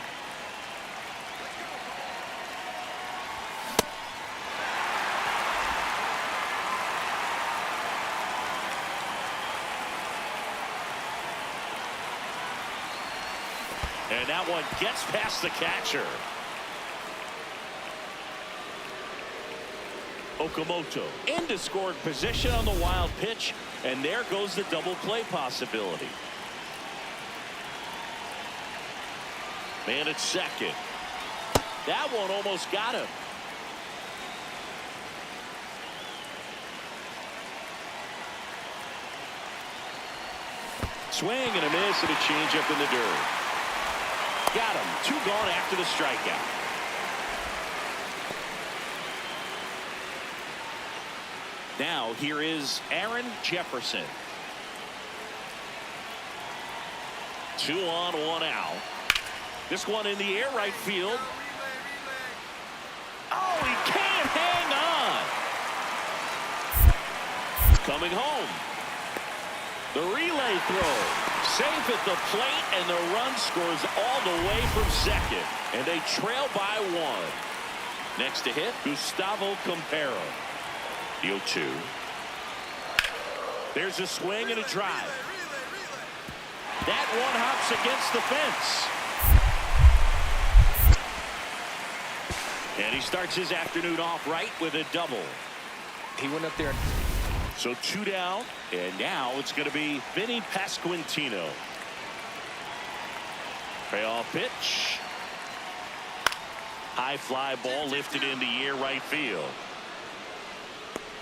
And that one gets past the catcher. Okamoto into scoring position on the wild pitch, and there goes the double play possibility. Man at second. That one almost got him. Swing and a miss and a changeup in the dirt. Got him. 2 gone after the strikeout. Now here is Aaron Jefferson. 2 on, 1 out. This one in the air, right field. Oh, he can't hang on. Coming home. The relay throw. Safe at the plate, and the run scores all the way from second. And they trail by 1. Next to hit, Gustavo Campero. The 0-2. There's a swing and a drive. That one hops against the fence. And he starts his afternoon off right with a double. He went up there. So 2 down, and now it's going to be Vinny Pasquantino. Payoff pitch. High fly ball lifted in the air right field.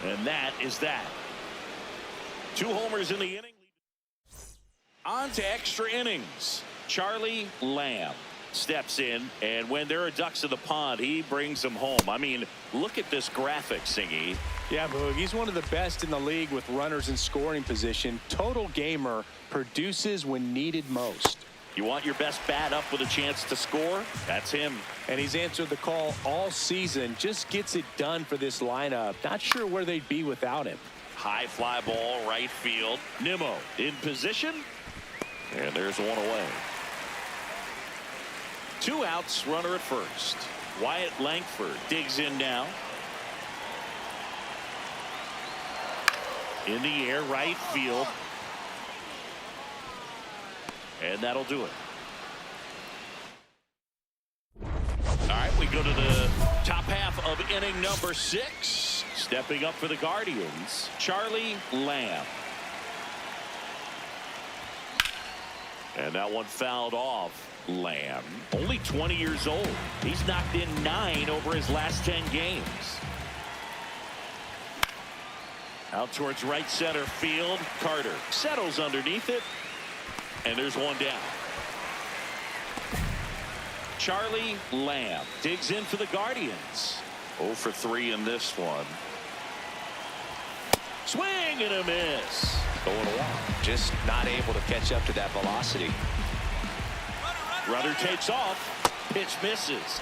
And that is that. 2 homers in the inning. On to extra innings. Charlie Lamb steps in, and when there are ducks in the pond, he brings them home. I mean, look at this graphic, Singy. Yeah, Boog, he's one of the best in the league with runners in scoring position. Total gamer, produces when needed most. You want your best bat up with a chance to score? That's him. And he's answered the call all season. Just gets it done for this lineup. Not sure where they'd be without him. High fly ball, right field. Nimmo in position. And there's one away. 2 outs, runner at first. Wyatt Langford digs in now. In the air, right field. And that'll do it. All right, we go to the top half of inning number 6. Stepping up for the Guardians, Charlie Lamb. And that one fouled off. Lamb, only 20 years old. He's knocked in 9 over his last 10 games. Out towards right center field. Carter settles underneath it. And there's one down. Charlie Lamb digs in for the Guardians. 0 for 3 in this one. Swing and a miss. Going along. Just not able to catch up to that velocity. Runner takes off. Pitch misses.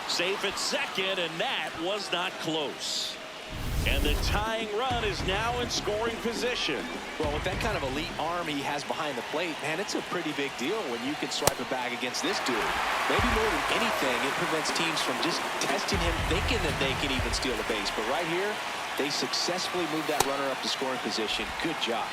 Safe at second, and that was not close. And the tying run is now in scoring position. Well, with that kind of elite arm he has behind the plate, man, it's a pretty big deal when you can swipe a bag against this dude. Maybe more than anything, it prevents teams from just testing him, thinking that they can even steal a base. But right here, they successfully moved that runner up to scoring position. Good job.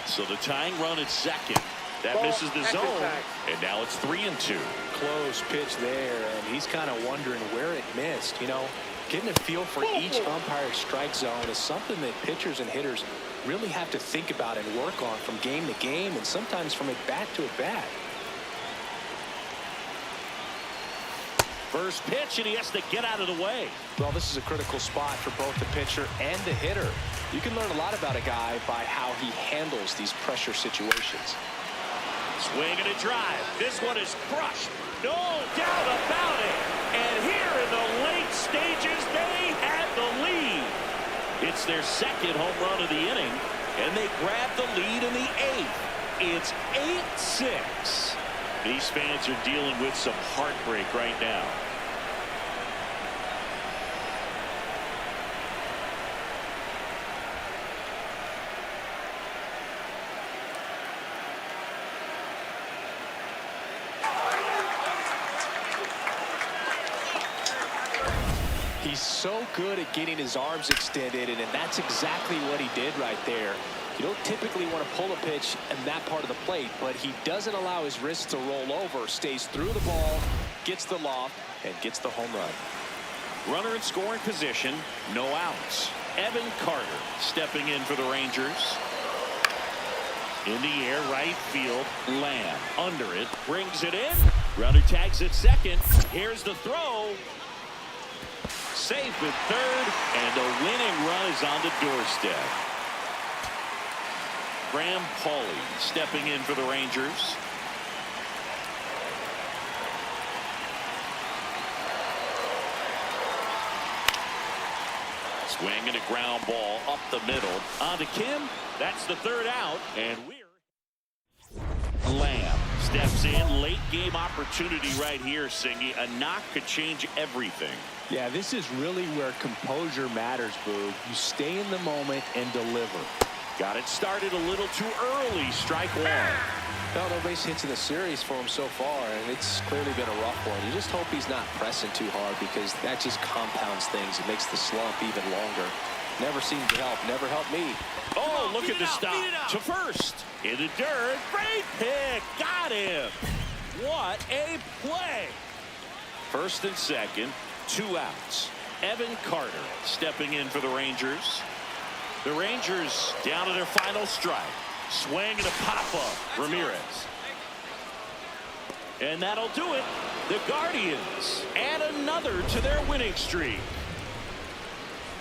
So the tying run at second. That misses the zone. And now it's 3-2. Close pitch there, and he's kind of wondering where it missed. You know, getting a feel for each umpire's strike zone is something that pitchers and hitters really have to think about and work on from game to game, and sometimes from at bat to at bat. First pitch, and he has to get out of the way. Well, this is a critical spot for both the pitcher and the hitter. You can learn a lot about a guy by how he handles these pressure situations. Swing and a drive. This one is crushed. No doubt about it. And here in the late stages, they had the lead. It's their second home run of the inning, and they grab the lead in the 8th. It's 8-6. These fans are dealing with some heartbreak right now. He's so good at getting his arms extended, and that's exactly what he did right there. You don't typically want to pull a pitch in that part of the plate, but he doesn't allow his wrists to roll over, stays through the ball, gets the loft, and gets the home run. Runner in scoring position, no outs. Evan Carter stepping in for the Rangers. In the air, right field, Lamb under it, brings it in. Runner tags at second. Here's the throw. Safe at third, and the winning run is on the doorstep. Graham Pauley stepping in for the Rangers. Swing and a ground ball up the middle. On to Kim. That's the third out, and Lamb steps in. Late game opportunity right here, Singy. A knock could change everything. Yeah, this is really where composure matters, Boog. You stay in the moment and deliver. Got it started a little too early. Strike one. Well, no base hits in the series for him so far, and it's clearly been a rough one. You just hope he's not pressing too hard because that just compounds things. It makes the slump even longer. Never seemed to help. Never helped me. Oh, look at the stop. To first. In the dirt. Great pick. Got him. What a play. First and second. 2 outs. Evan Carter stepping in for the Rangers. The Rangers down to their final strike. Swing and a pop-up. Ramirez. And that'll do it. The Guardians add another to their winning streak.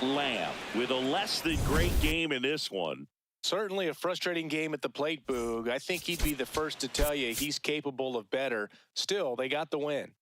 Lamb with a less than great game in this one. Certainly a frustrating game at the plate, Boog. I think he'd be the first to tell you he's capable of better. Still, they got the win.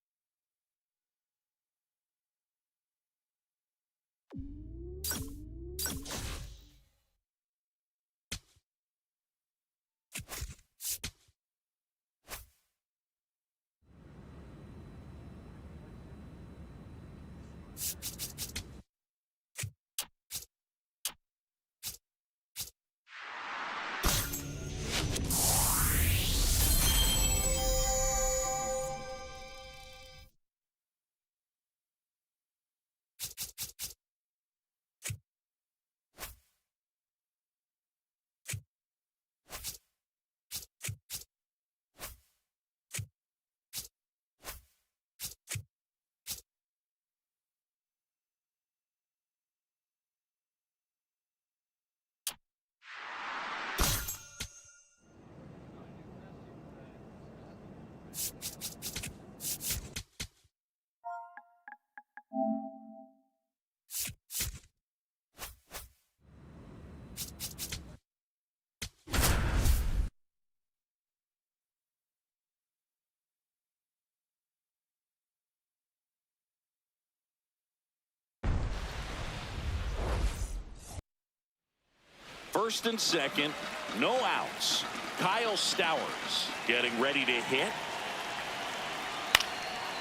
First and second, no outs. Kyle Stowers getting ready to hit.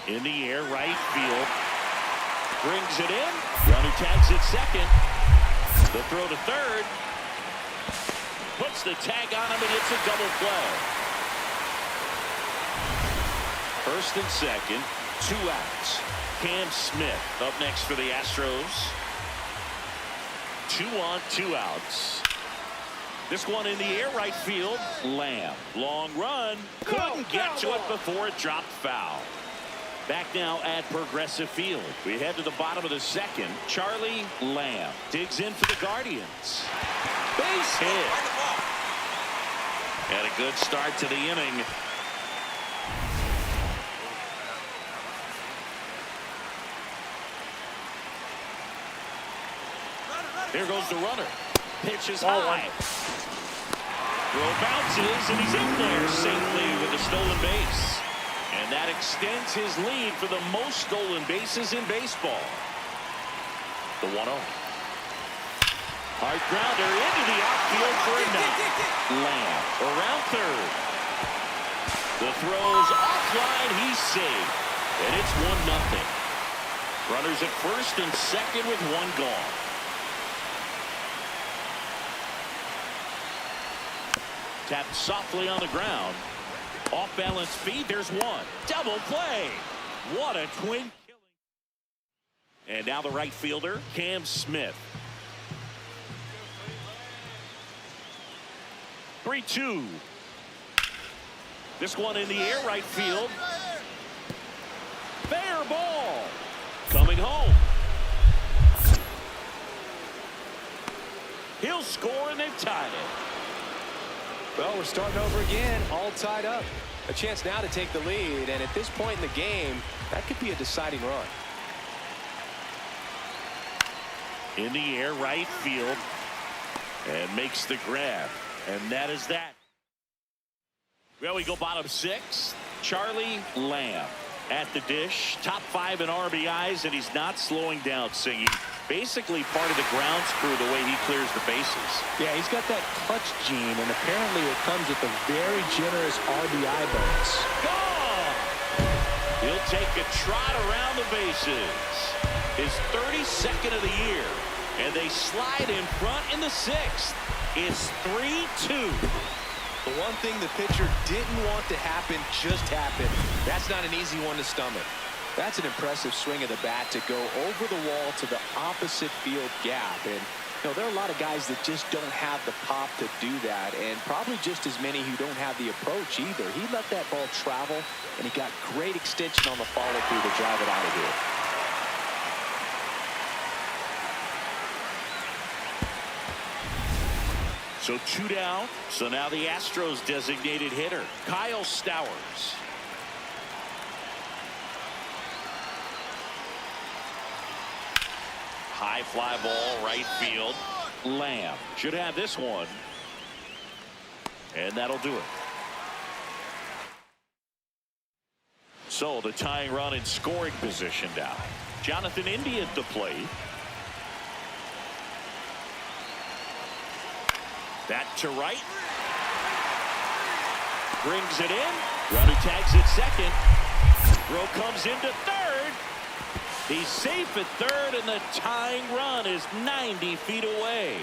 In the air, right field. Brings it in. Runner tags it second. The throw to third. Puts the tag on him, and it's a double play. First and second, 2 outs. Cam Smith up next for the Astros. 2 on, 2 outs. This one in the air, right field. Lamb. Long run. Couldn't get to it before it dropped foul. Back now at Progressive Field. We head to the bottom of the second. Charlie Lamb digs in for the Guardians. Base hit. And a good start to the inning. Here goes the runner. Pitch is high. Throw bounces, and he's in there safely with a stolen base. And that extends his lead for the most stolen bases in baseball. The 1-0. Hard grounder into the outfield for a knock. Lamb around third. The throw's offline. He's safe. And it's 1-0. Runners at first and second with 1 gone. Tapped softly on the ground. Off balance feed. There's 1. Double play. What a twin killing. And now the right fielder, Cam Smith. 3-2. This one in the air, right field. Fair ball. Coming home. He'll score, and they've tied it. Well, we're starting over again, all tied up. A chance now to take the lead, and at this point in the game, that could be a deciding run. In the air, right field, and makes the grab, and that is that. Well, we go bottom 6. Charlie Lamb at the dish, top 5 in RBIs, and he's not slowing down, singing. Basically part of the grounds crew the way he clears the bases. Yeah, he's got that clutch gene, and apparently it comes with a very generous RBI bonus. Gone! He'll take a trot around the bases. His 32nd of the year, and they slide in front in the 6th. It's 3-2. The one thing the pitcher didn't want to happen just happened. That's not an easy one to stomach. That's an impressive swing of the bat to go over the wall to the opposite field gap. And there are a lot of guys that just don't have the pop to do that, and probably just as many who don't have the approach either. He let that ball travel, and he got great extension on the follow-through to drive it out of here. So 2 down. So now the Astros designated hitter, Kyle Stowers. High fly ball, right field. Lamb should have this one. And that'll do it. So the tying run in scoring position now. Jonathan India at the plate. That to right. Brings it in. Runner tags at second. Throw comes into third. He's safe at third, and the tying run is 90 feet away.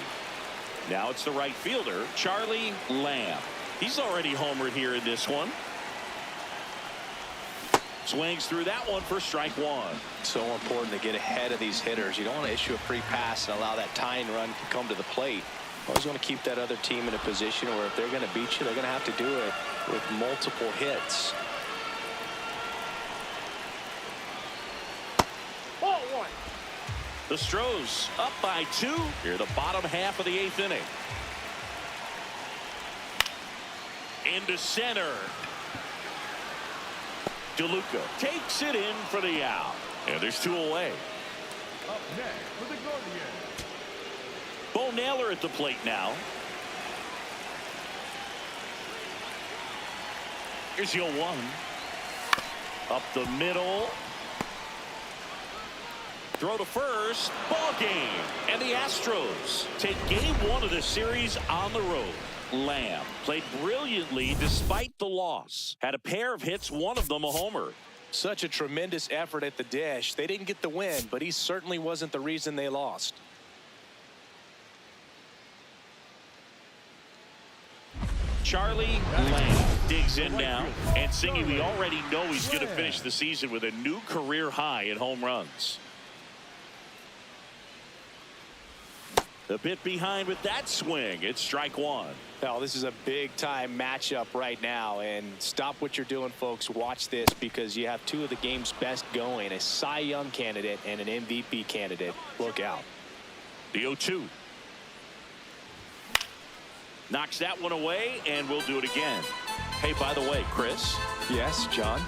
Now it's the right fielder, Charlie Lamb. He's already homered here in this one. Swings through that one for strike one. So important to get ahead of these hitters. You don't want to issue a free pass and allow that tying run to come to the plate. Always want to keep that other team in a position where if they're going to beat you, they're going to have to do it with multiple hits. Ball one. The Stros up by 2 here, the bottom half of the 8th inning. Into center. DeLuca takes it in for the out. And there's 2 away. Up next for the Guardians. Bo Naylor at the plate now. Here's your 1. Up the middle. Throw to first. Ball game. And the Astros take game 1 of the series on the road. Lamb played brilliantly despite the loss. Had a pair of hits, one of them a homer. Such a tremendous effort at the dish. They didn't get the win, but he certainly wasn't the reason they lost. Charlie Lamb digs in now, and Singy, we already know he's going to finish the season with a new career high in home runs. A bit behind with that swing. It's strike one. Now, this is a big-time matchup right now, and stop what you're doing, folks. Watch this, because you have 2 of the game's best going, a Cy Young candidate and an MVP candidate. Look out. The 0-2. Knocks that one away, and we'll do it again. Hey, by the way, Chris. Yes, John?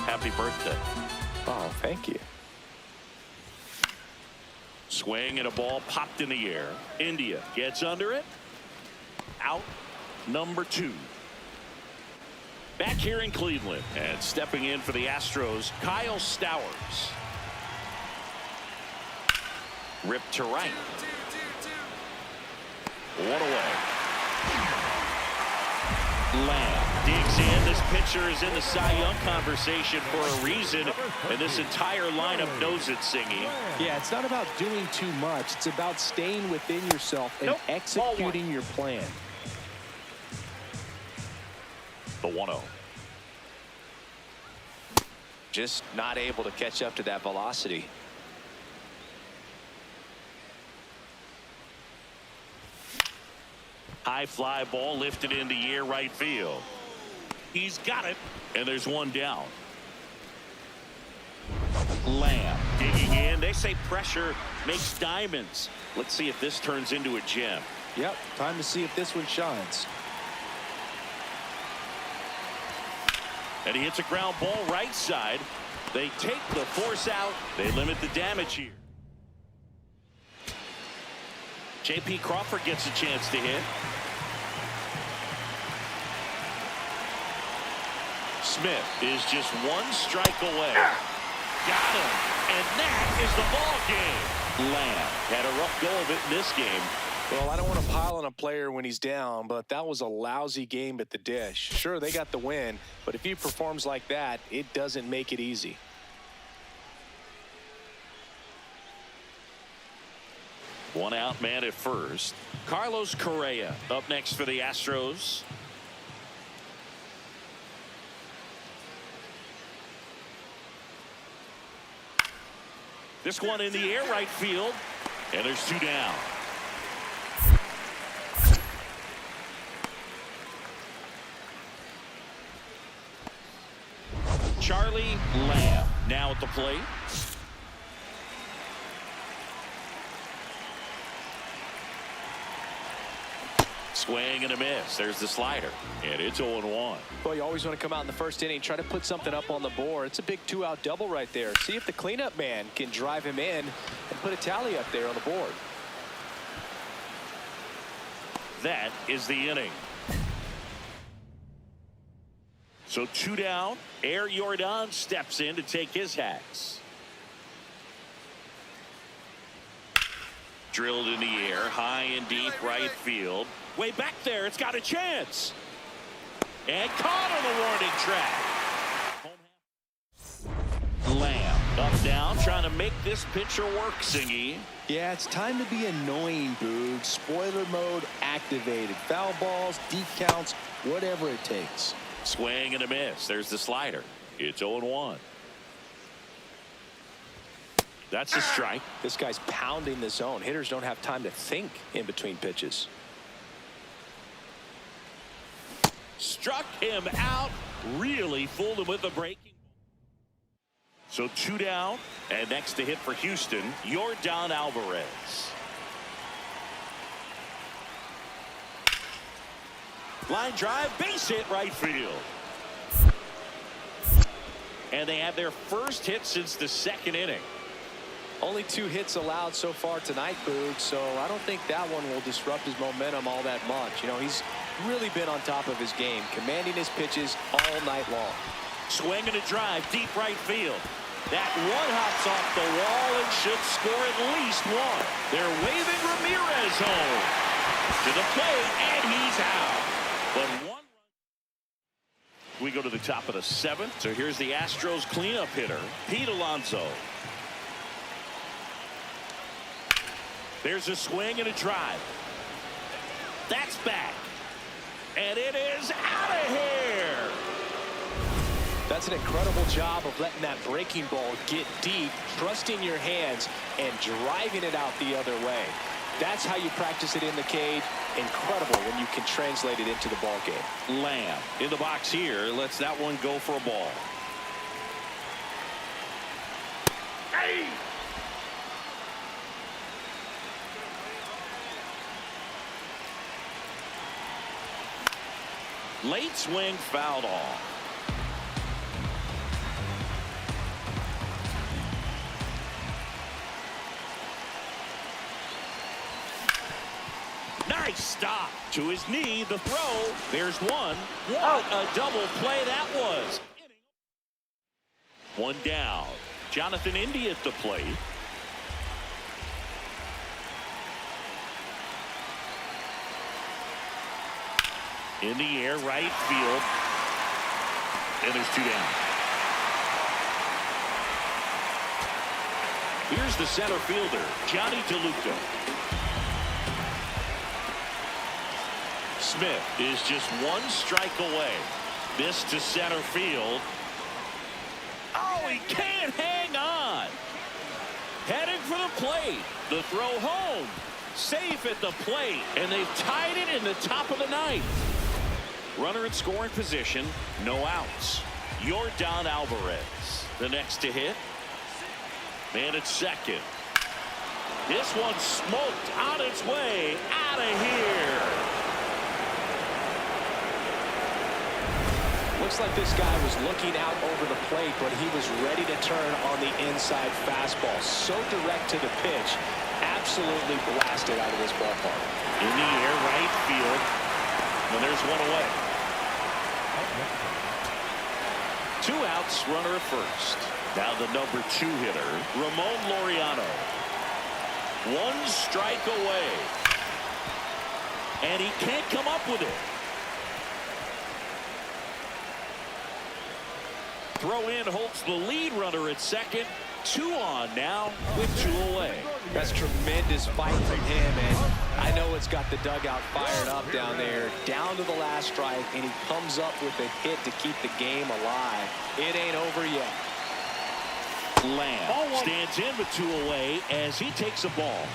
Happy birthday. Oh, thank you. Swing and a ball popped in the air. India gets under it. Out number 2. Back here in Cleveland, and stepping in for the Astros, Kyle Stowers. Ripped to right. One away. Lamb digs in. This pitcher is in the Cy Young conversation for a reason, and this entire lineup knows it, Singy. Yeah, it's not about doing too much. It's about staying within yourself and executing your plan. The 1-0. Just not able to catch up to that velocity. High fly ball lifted in the air, right field. He's got it, and there's one down. Lamb digging in. They say pressure makes diamonds. Let's see if this turns into a gem. Yep, time to see if this one shines. And he hits a ground ball right side. They take the force out. They limit the damage here. J.P. Crawford gets a chance to hit. Smith is just 1 strike away. Got him. And that is the ball game. Lamb had a rough go of it in this game. Well, I don't want to pile on a player when he's down, but that was a lousy game at the dish. Sure, they got the win, but if he performs like that, it doesn't make it easy. One out man at first. Carlos Correa up next for the Astros. This one in the air right field. And there's 2 down. Charlie Lamb now at the plate. Swing and a miss. There's the slider. And it's 0-1. Well, you always want to come out in the first inning, try to put something up on the board. It's a big 2-out double right there. See if the cleanup man can drive him in and put a tally up there on the board. That is the inning. So 2 down. Air Jordan steps in to take his hacks. Drilled in the air, high and deep right field. Way back there, it's got a chance. And caught on the warning track. Lamb up down, trying to make this pitcher work, Singy. Yeah, it's time to be annoying, Boog. Spoiler mode activated. Foul balls, deep counts, whatever it takes. Swing and a miss. There's the slider. It's 0-1. That's a strike. This guy's pounding the zone. Hitters don't have time to think in between pitches. Struck him out. Really fooled him with the breaking. So 2 down. And next to hit for Houston, Jordan Alvarez. Line drive, base hit right field. And they have their first hit since the 2nd inning. Only 2 hits allowed so far tonight, Boog, so I don't think that one will disrupt his momentum all that much. You know, he's really been on top of his game, commanding his pitches all night long. Swing and a drive, deep right field. That one hops off the wall and should score at least 1. They're waving Ramirez home to the plate, and he's out. But 1 run. We go to the top of the 7th. So here's the Astros cleanup hitter, Pete Alonso. There's a swing and a drive. That's back. And it is out of here. That's an incredible job of letting that breaking ball get deep, trusting your hands, and driving it out the other way. That's how you practice it in the cage. Incredible when you can translate it into the ball game. Lamb in the box here. Lets that one go for a ball. Hey! Late swing fouled off. Nice stop to his knee. The throw. There's one. What a double play that was. 1 down. Jonathan Indy at the plate. In the air, right field. And there's 2 down. Here's the center fielder, Johnny DeLuca. Smith is just 1 strike away. This to center field. Oh, he can't hang on. Heading for the plate. The throw home. Safe at the plate. And they've tied it in the top of the 9th. Runner in scoring position. No outs. Jordan Alvarez. The next to hit. Man at second. This one smoked on its way out of here. Looks like this guy was looking out over the plate, but he was ready to turn on the inside fastball. So direct to the pitch. Absolutely blasted out of this ballpark. In the air, right field. And there's 1 away. 2 outs, runner at first. Now the number 2 hitter, Ramon Laureano. 1 strike away. And he can't come up with it. Throw in holds the lead runner at second. 2 on now with 2 away. That's tremendous fight from him, and I know it's got the dugout fired up down there. Down to the last strike, and he comes up with a hit to keep the game alive. It ain't over yet. Lamb stands in with 2 away as he takes a ball.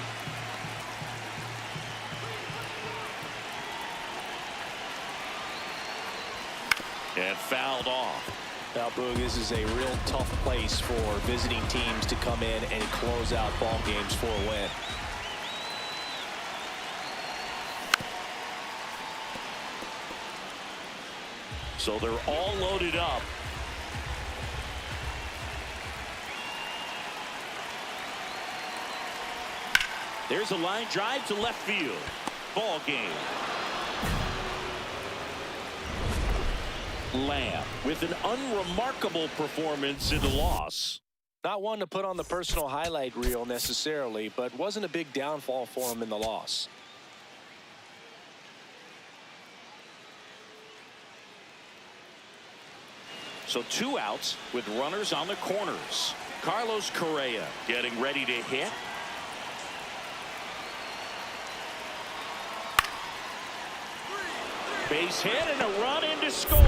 And fouled off. Now, Boog, this is a real tough place for visiting teams to come in and close out ball games for a win. So they're all loaded up. There's a line drive to left field. Ball game. Lamb with an unremarkable performance in the loss. Not one to put on the personal highlight reel necessarily, but wasn't a big downfall for him in the loss. So 2 outs with runners on the corners. Carlos Correa getting ready to hit. Base hit and a run in to score.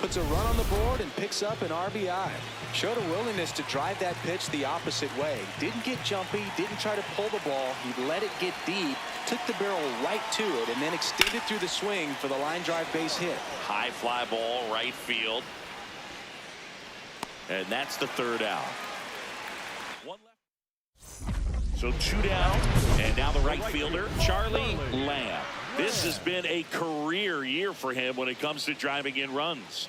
Puts a run on the board and picks up an RBI. Showed a willingness to drive that pitch the opposite way. Didn't get jumpy, didn't try to pull the ball. He let it get deep, took the barrel right to it, and then extended through the swing for the line drive base hit. High fly ball right field. And that's the 3rd out. 1 left. So 2 down, and now the right fielder, Charlie Lamb. This has been a career year for him when it comes to driving in runs.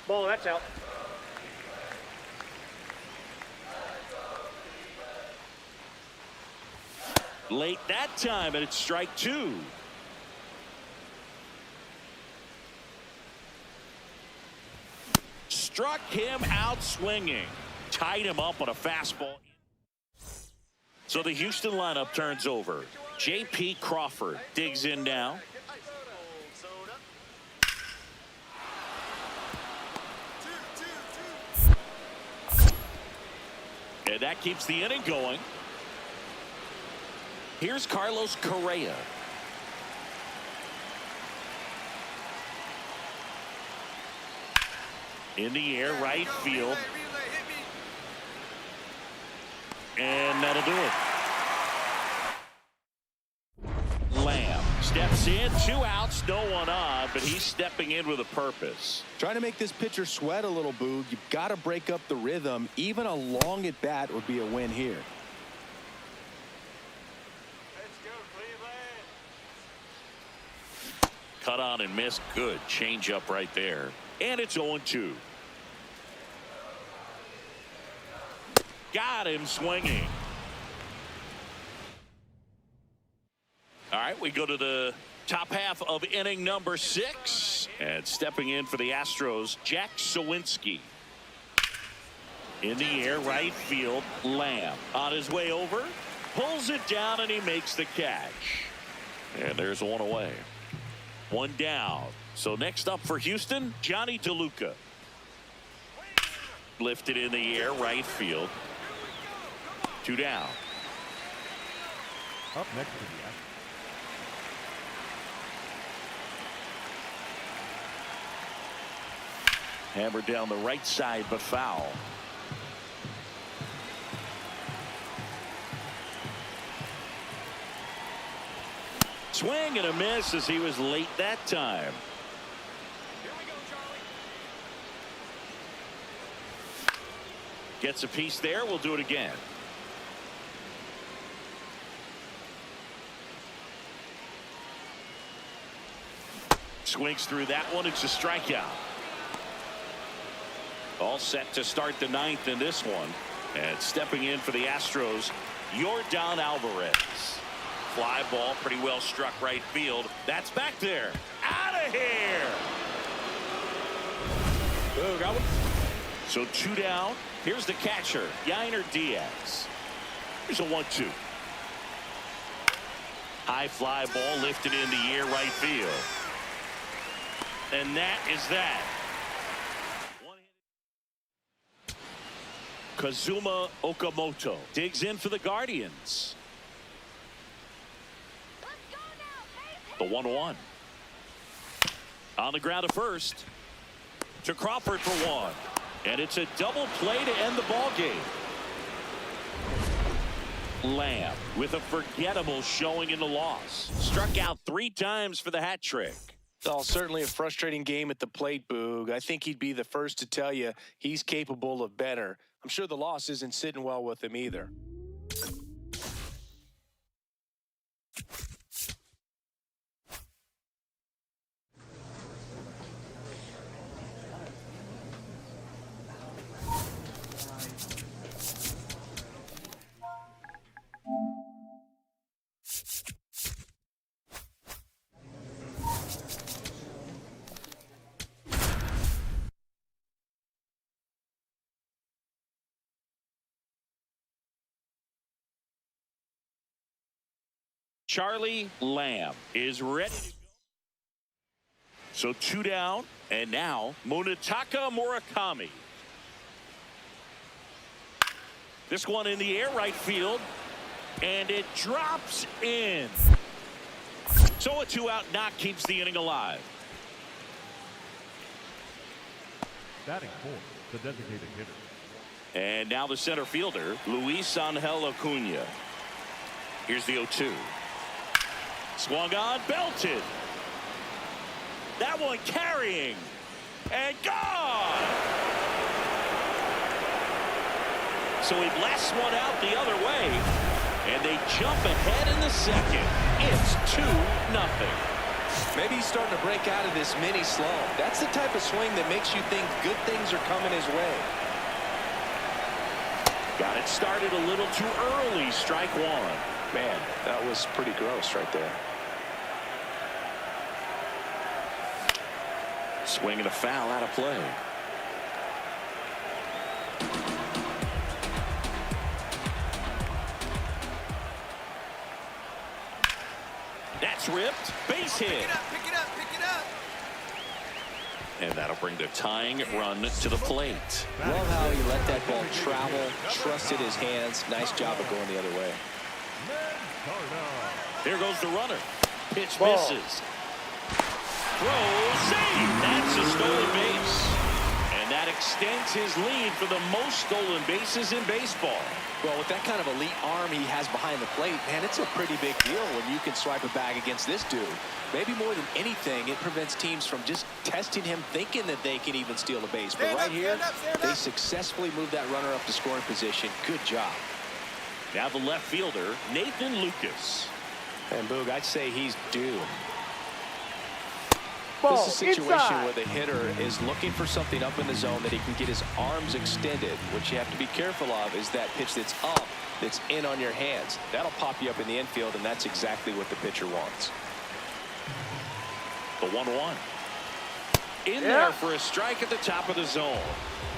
Ball, that's out. Late that time, and it's strike 2. Struck him out swinging. Tied him up on a fastball. So the Houston lineup turns over. J.P. Crawford digs in now. And that keeps the inning going. Here's Carlos Correa. In the air, right field. And that'll do it. Lamb steps in, 2 outs, no one on, but he's stepping in with a purpose. Trying to make this pitcher sweat a little, Boog. You've got to break up the rhythm. Even a long at bat would be a win here. Cut on and missed. Good changeup right there. And it's 0-2. Got him swinging. All right, we go to the top half of inning number 6. And stepping in for the Astros, Jack Sawinski. In the air, right field, Lamb. On his way over, pulls it down, and he makes the catch. And there's 1 away. 1 down. So next up for Houston, Johnny DeLuca. Lifted in the air, right field. 2 down. Up next to the Hammered down the right side, but foul. Swing and a miss as he was late that time. Gets a piece there. We'll do it again. Swings through that one. It's a strikeout. All set to start the 9th in this one. And stepping in for the Astros, Yordan Alvarez. Fly ball pretty well struck right field. That's back there. Out of here. So 2 down. Here's the catcher, Yainer Diaz. Here's a 1-2. High fly ball lifted in the air, right field. And that is that. Kazuma Okamoto digs in for the Guardians. The 1-1. On the ground at first. To Crawford for one. And it's a double play to end the ball game. Lamb with a forgettable showing in the loss. Struck out 3 times for the hat trick. Well, certainly a frustrating game at the plate, Boog. I think he'd be the first to tell you he's capable of better. I'm sure the loss isn't sitting well with him either. Charlie Lamb is ready to go. So 2 down, and now Munetaka Murakami. This one in the air right field, and it drops in. So a 2-out knock keeps the inning alive. Batting fourth, the designated hitter. And now the center fielder, Luis Angel Acuna. Here's the 0-2. Swung on, belted. That one carrying. And gone. So he blasts one out the other way. And they jump ahead in the second. It's 2-0. Maybe he's starting to break out of this mini slump. That's the type of swing that makes you think good things are coming his way. Got it started a little too early. Strike one. Man, that was pretty gross right there. Swing and a foul out of play. That's ripped. Base hit. Pick it up, pick it up, pick it up. And that'll bring the tying run to the plate. Love how he let that ball travel, trusted his hands. Nice job of going the other way. There goes the runner. Pitch Ball. misses. Throw, save. That's a stolen base. And that extends his lead for the most stolen bases in baseball. Well, with that kind of elite arm he has behind the plate, man, it's a pretty big deal when you can swipe a bag against this dude. Maybe more than anything, it prevents teams from just testing him, thinking that they can even steal a base. But right here, they successfully moved that runner up to scoring position. Good job. Now the left fielder, Nathan Lucas. And Boog, I'd say he's due. Ball, This is a situation inside. where the hitter is looking for something up in the zone that he can get his arms extended. What you have to be careful of is that pitch that's up, that's in on your hands. That'll pop you up in the infield, and that's exactly what the pitcher wants. The 1-1. In there for a strike at the top of the zone.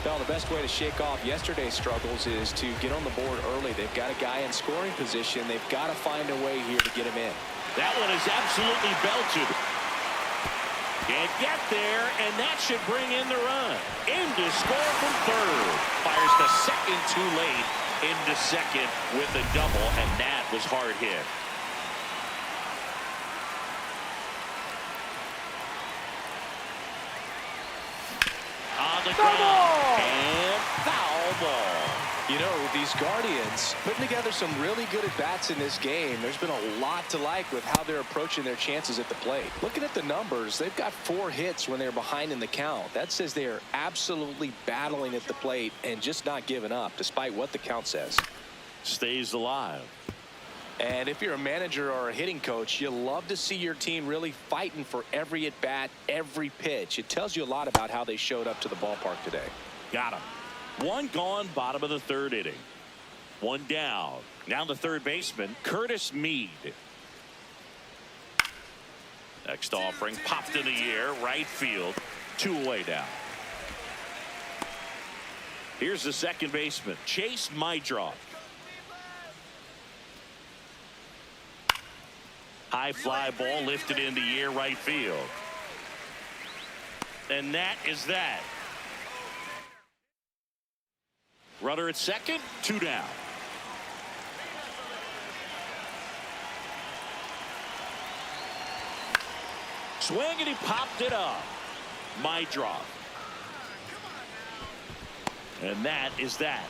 Well, the best way to shake off yesterday's struggles is to get on the board early. They've got a guy in scoring position. They've got to find a way here to get him in. That one is absolutely belted. Can't get there, and that should bring in the run. In to score from third. Fires the second too late. Into second with a double, and that was hard hit. On the ground, and foul ball. You know, these Guardians putting together some really good at-bats in this game. There's been a lot to like with how they're approaching their chances at the plate. Looking at the numbers, they've got 4 hits when they're behind in the count. That says they are absolutely battling at the plate and just not giving up, despite what the count says. Stays alive. And if you're a manager or a hitting coach, you love to see your team really fighting for every at-bat, every pitch. It tells you a lot about how they showed up to the ballpark today. Got him. 1 gone, bottom of the 3rd inning. 1 down. Now the third baseman, Curtis Mead. Next offering, popped in the air, right field. 2 away now. Here's the second baseman, Chase Mydroff. High fly ball lifted in the air, right field. And that is that. Runner at second, 2 down. Swing, and he popped it up. My drop. And that is that.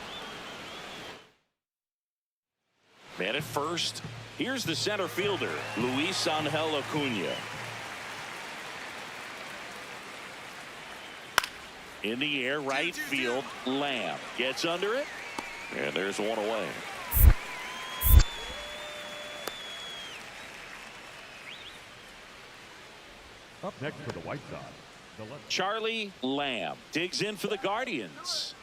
Man at first. Here's the center fielder, Luis Angel Acuna. In the air, right field, Lamb gets under it, and there's one away. Up next for the White Sox, the left. Charlie Lamb digs in for the Guardians.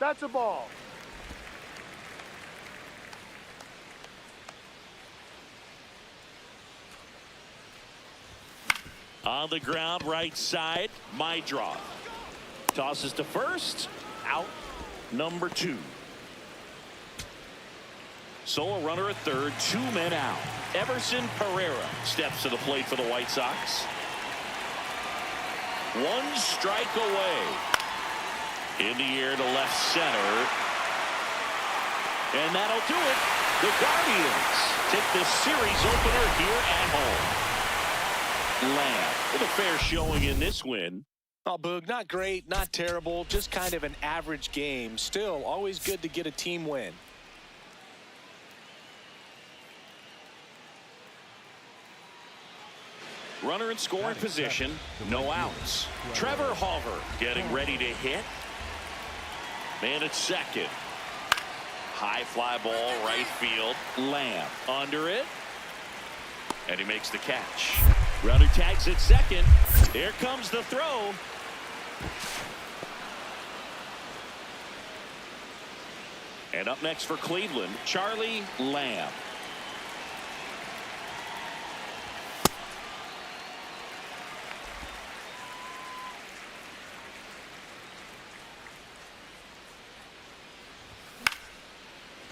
That's a ball. On the ground, right side, my draw. Tosses to first, out, number 2. So a runner at third, 2 men out. Everson Pereira steps to the plate for the White Sox. 1 strike away. In the air to left center. And that'll do it. The Guardians take the series opener here at home. Lamb with a fair showing in this win. Oh, Boog, not great, not terrible, just kind of an average game. Still, always good to get a team win. Runner in scoring position, no outs. Trevor Hauver getting ready to hit. Man at second. High fly ball, right field. Lamb under it. And he makes the catch. Runner tags at second. Here comes the throw. And up next for Cleveland, Charlie Lamb.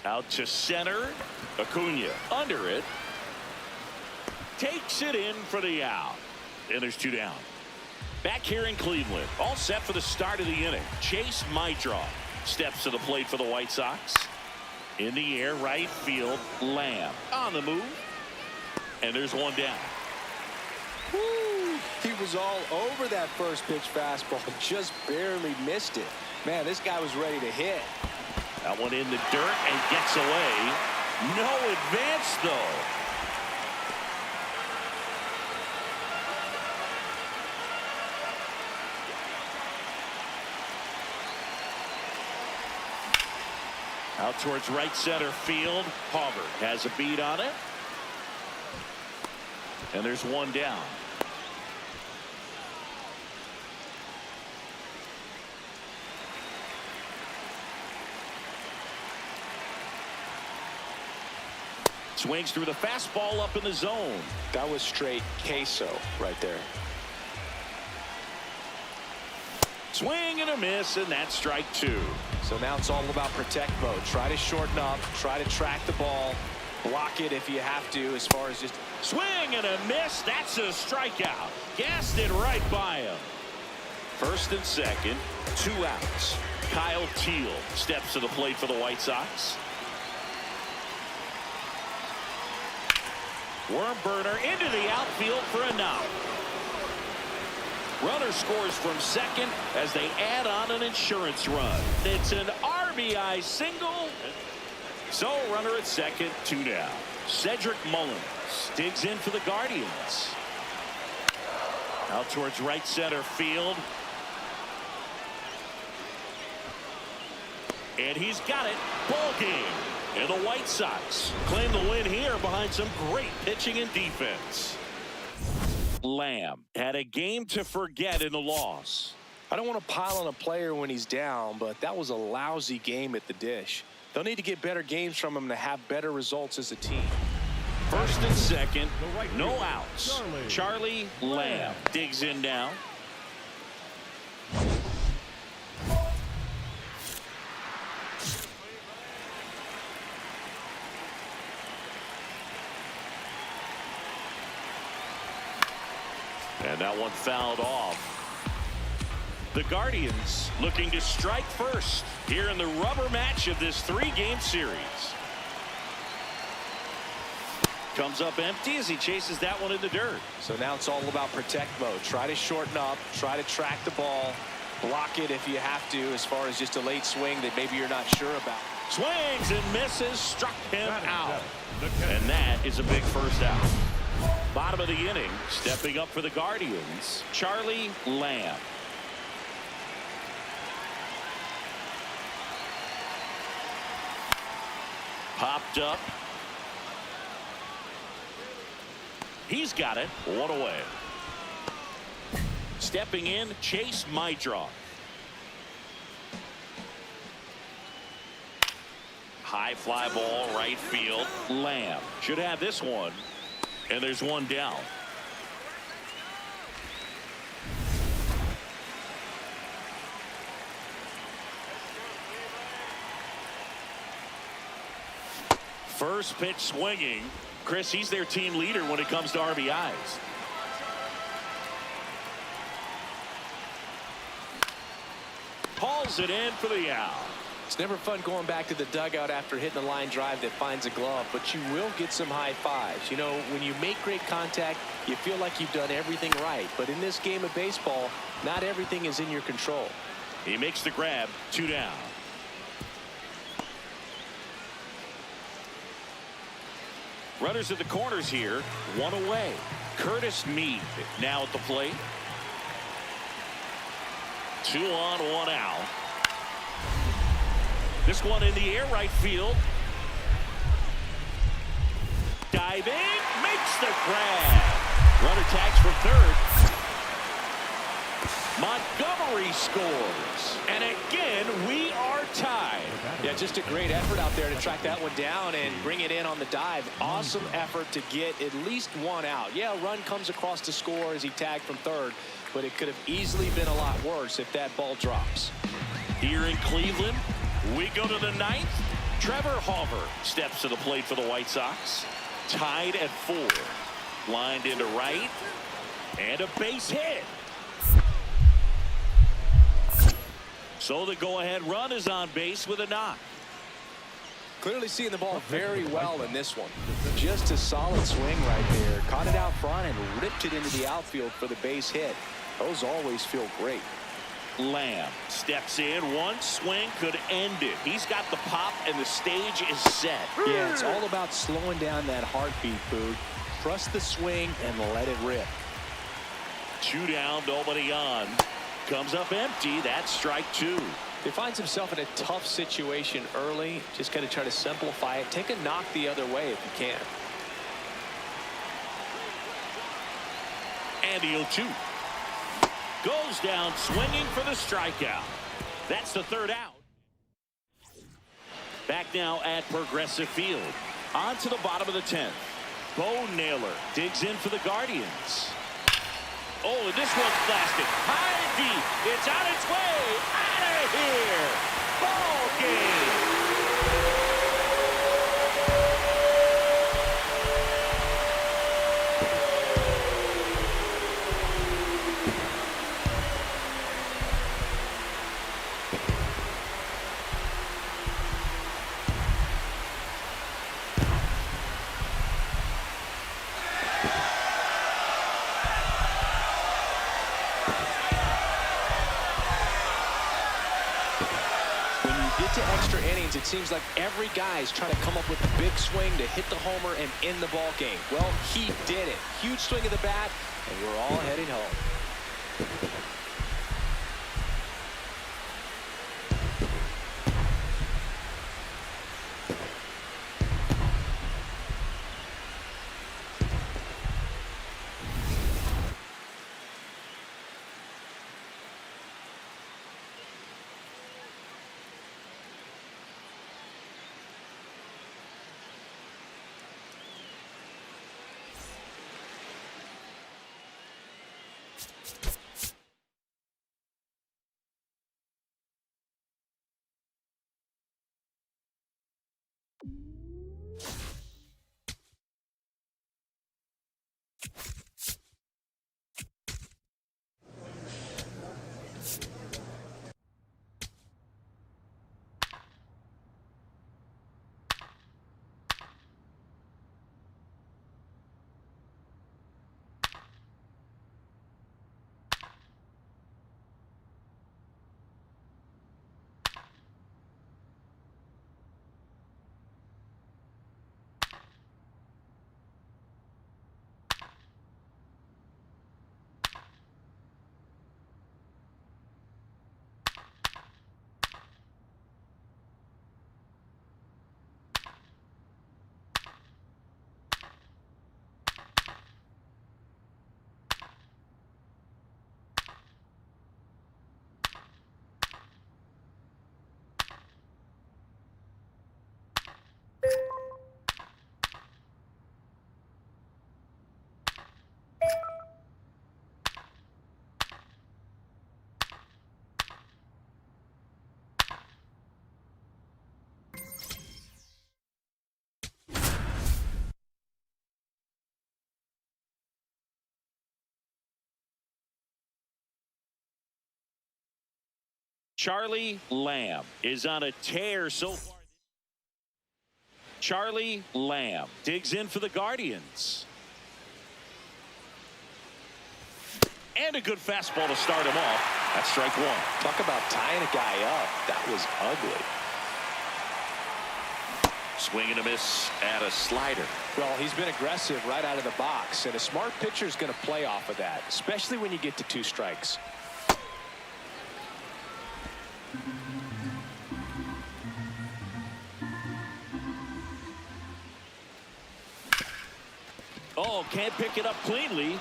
Out to center. Acuna under it. Takes it in for the out. And there's 2 down. Back here in Cleveland. All set for the start of the inning. Chase Mitra steps to the plate for the White Sox. In the air, right field. Lamb on the move. And there's 1 down. Woo! He was all over that first pitch fastball. Just barely missed it. Man, this guy was ready to hit. That one in the dirt and gets away. No advance, though. Out towards right center field. Hauver has a beat on it. And there's 1 down. Swings through the fastball up in the zone. That was straight queso right there. Swing and a miss, and that's strike 2. So now it's all about protect mode. Try to shorten up, try to track the ball, block it if you have to, as far as just swing and a miss. That's a strikeout. Gassed it right by him. First and second, 2 outs. Kyle Teal steps to the plate for the White Sox. Worm burner into the outfield for a knock. Runner scores from second as they add on an insurance run. It's an RBI single. So runner at second, 2 down. Cedric Mullins digs in for the Guardians. Out towards right center field. And he's got it. Ball game. And the White Sox claim the win here behind some great pitching and defense. Lamb had a game to forget in the loss. I don't want to pile on a player when he's down, but that was a lousy game at the dish. They'll need to get better games from him to have better results as a team. First and second, no outs. Charlie Lamb digs in now. And that one fouled off. The Guardians looking to strike first here in the rubber match of this 3-game series. Comes up empty as he chases that one in the dirt. So now it's all about protect mode. Try to shorten up, try to track the ball, block it if you have to, as far as just a late swing that maybe you're not sure about. Swings and misses, struck him out. The And that is a big first out. Bottom of the inning, stepping up for the Guardians, Charlie Lamb. Popped up. He's got it. One away. Stepping in, Chase Mydroff. High fly ball, right field. Lamb should have this one. And there's one down. First pitch swinging. Chris, he's their team leader when it comes to RBIs. Hauls it in for the out. It's never fun going back to the dugout after hitting a line drive that finds a glove, but you will get some high fives. You know, when you make great contact, you feel like you've done everything right. But in this game of baseball, not everything is in your control. He makes the grab, 2 down. Runners at the corners here, 1 away. Curtis Mead now at the plate. 2 on, 1 out. This one in the air, right field. Diving, makes the grab. Runner tags from third. Montgomery scores. And again, we are tied. Yeah, just a great effort out there to track that one down and bring it in on the dive. Awesome effort to get at least 1 out. Yeah, a run comes across to score as he tagged from third, but it could have easily been a lot worse if that ball drops. Here in Cleveland, we go to the 9th. Trevor Hauver steps to the plate for the White Sox. Tied at 4. Lined into right. And a base hit. So the go-ahead run is on base with a knock. Clearly seeing the ball very well in this one. Just a solid swing right there. Caught it out front and ripped it into the outfield for the base hit. Those always feel great. Lamb steps in. One swing could end it. He's got the pop and the stage is set. Yeah, it's all about slowing down that heartbeat, Boog. Trust the swing and let it rip. 2 down, nobody on. Comes up empty. That's strike 2. He finds himself in a tough situation early. Just got to try to simplify it. Take a knock the other way if you can. And the 0-2. Goes down swinging for the strikeout. That's the 3rd out. Back now at Progressive Field. On to the bottom of the 10th. Bo Naylor digs in for the Guardians. Oh, and this one's blasted. High and deep. It's on its way. Out of here. Ball game. To extra innings, it seems like every guy is trying to come up with a big swing to hit the homer and end the ball game. Well, he did it. Huge swing of the bat, and we're all heading home. Charlie Lamb is on a tear so far. Charlie Lamb digs in for the Guardians. And a good fastball to start him off. That's strike one. Talk about tying a guy up. That was ugly. Swing and a miss at a slider. Well, he's been aggressive right out of the box, and a smart pitcher is going to play off of that, especially when you get to 2 strikes. Oh, can't pick it up cleanly.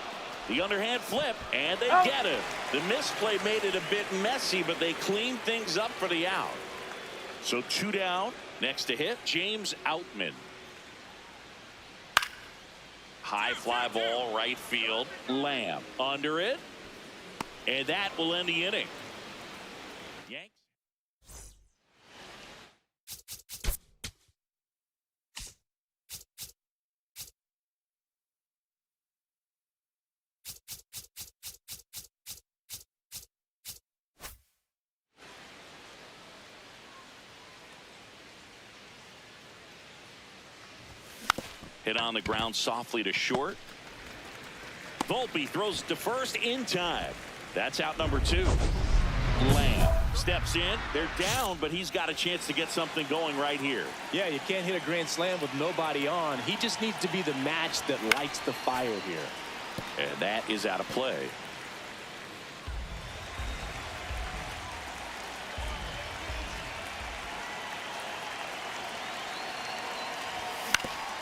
The underhand flip, and they get it. The misplay made it a bit messy, but they cleaned things up for the out. So 2 down. Next to hit, James Outman. High fly ball, right field. Lamb under it. And that will end the inning. Yanks. Hit on the ground softly to short. Volpe throws to first in time. That's out number 2. Lamb steps in. They're down, but he's got a chance to get something going right here. Yeah, you can't hit a grand slam with nobody on. He just needs to be the match that lights the fire here. And that is out of play.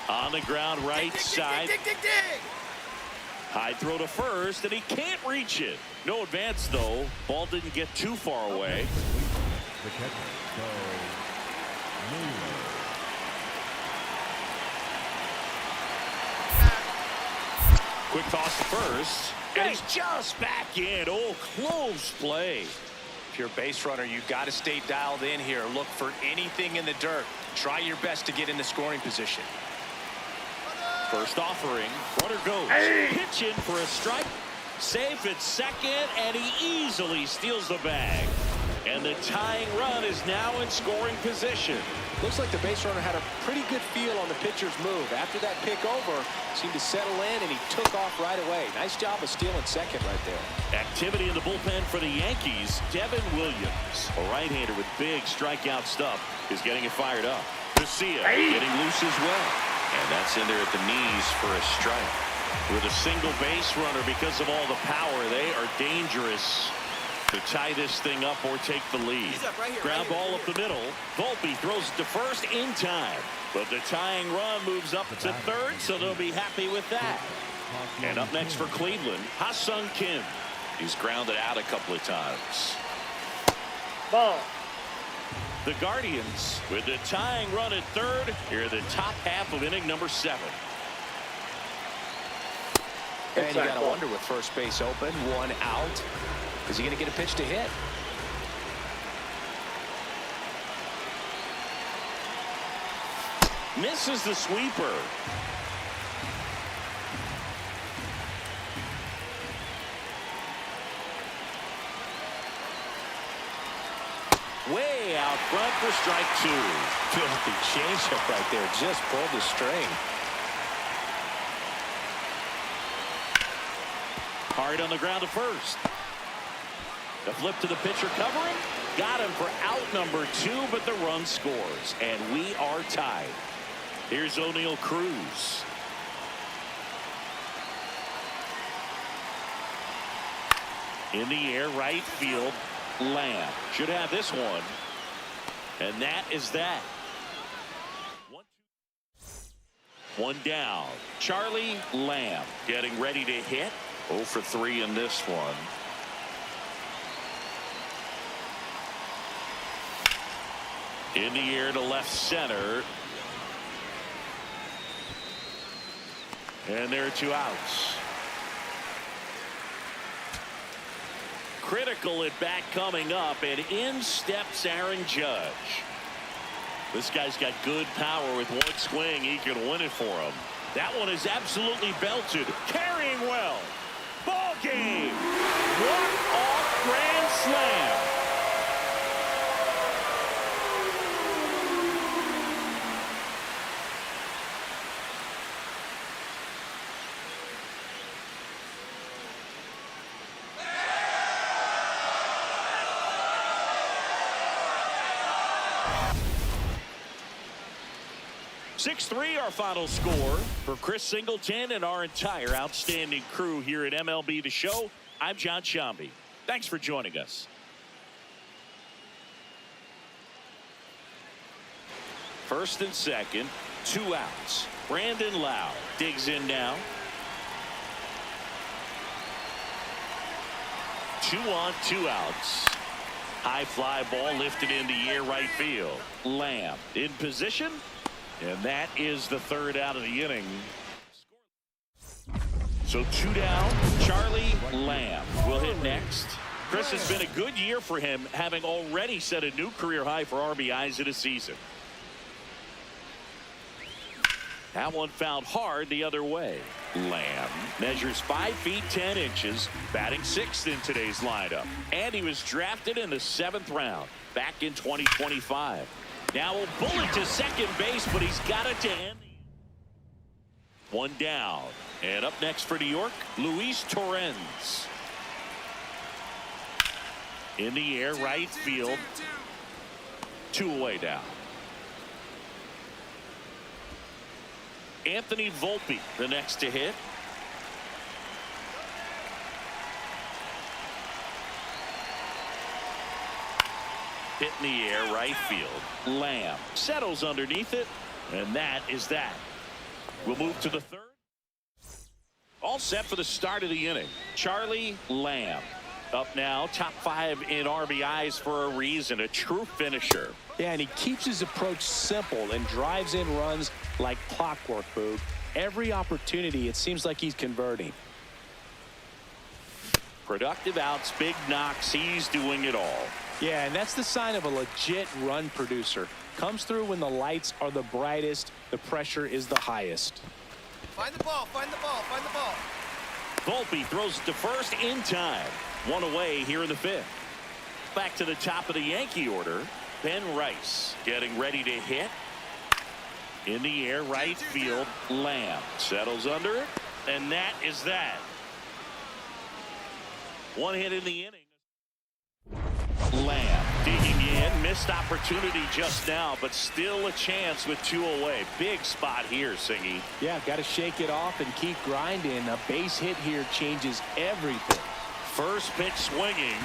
On the ground, right side. Dig. High throw to first, and he can't reach it. No advance, though. Ball didn't get too far away. The catcher, NAYLOR. Quick toss to first, and he's just back in. Oh, close play. If you're a base runner, you've got to stay dialed in here. Look for anything in the dirt. Try your best to get in the scoring position. First offering, runner goes. Pitch in for a strike. Safe at second, and he easily steals the bag. And the tying run is now in scoring position. Looks like the base runner had a pretty good feel on the pitcher's move. After that pick over, seemed to settle in, and he took off right away. Nice job of stealing second right there. Activity in the bullpen for the Yankees. Devin Williams, a right-hander with big strikeout stuff, is getting it fired up. Garcia getting loose as well. And that's in there at the knees for a strike. With a single base runner, because of all the power, they are dangerous to tie this thing up or take the lead. Ground ball up the middle. Volpe throws it to first in time. But the tying run moves up to third, so they'll be happy with that. And up next for Cleveland, Ha-Sung Kim. He's grounded out a couple of times. Ball. The Guardians, with the tying run at third, here are the top half of inning number 7. And you got to wonder with first base open, 1 out. Is he going to get a pitch to hit? Misses the sweeper. Way out front for strike 2. Filthy changeup right there. Just pulled the string. Hard on the ground to first. The flip to the pitcher covering. Got him for out number 2, but the run scores. And we are tied. Here's O'Neal Cruz. In the air, right field. Lamb should have this one. And that is that. 1 down. Charlie Lamb getting ready to hit. 0 for 3 in this one. In the air to left center. And there are 2 outs. Critical at bat coming up, and in steps Aaron Judge. This guy's got good power. With 1 swing, he can win it for him. That one is absolutely belted. Carrying well. Ball game. Walk-off grand slam. 6-3 our final score. For Chris Singleton and our entire outstanding crew here at MLB The Show, I'm John Shambi. Thanks for joining us. First and second, 2 outs. Brandon Lowe digs in now. 2 on, 2 outs. High fly ball lifted in the air right field. Lamb in position. And that is the 3rd out of the inning. So 2 down. Charlie Lamb will hit next. Chris, has been a good year for him, having already set a new career high for RBIs in a season. That one fouled hard the other way. Lamb measures 5 feet 10 inches, batting 6th in today's lineup. And he was drafted in the 7th round back in 2025. Now a bullet to second base, but he's got it to end. 1 down. And up next for New York, Luis Torrens. In the air, right field. 2 away now. Anthony Volpe, the next to hit. Hit in the air, right field. Lamb settles underneath it, and that is that. We'll move to the 3rd. All set for the start of the inning. Charlie Lamb up now, top 5 in RBIs for a reason, a true finisher. Yeah, and he keeps his approach simple and drives in runs like clockwork, Boog. Every opportunity, it seems like he's converting. Productive outs, big knocks, he's doing it all. Yeah, and that's the sign of a legit run producer. Comes through when the lights are the brightest, the pressure is the highest. Find the ball, find the ball, find the ball. Volpe throws it to first in time. 1 away here in the 5th. Back to the top of the Yankee order. Ben Rice getting ready to hit. In the air, right field. Lamb settles under it, and that is that. 1 hit in the inning. Lamb digging in, missed opportunity just now, but still a chance with 2 away. Big spot here, Singy. Yeah, got to shake it off and keep grinding. A base hit here changes everything. First pitch swinging.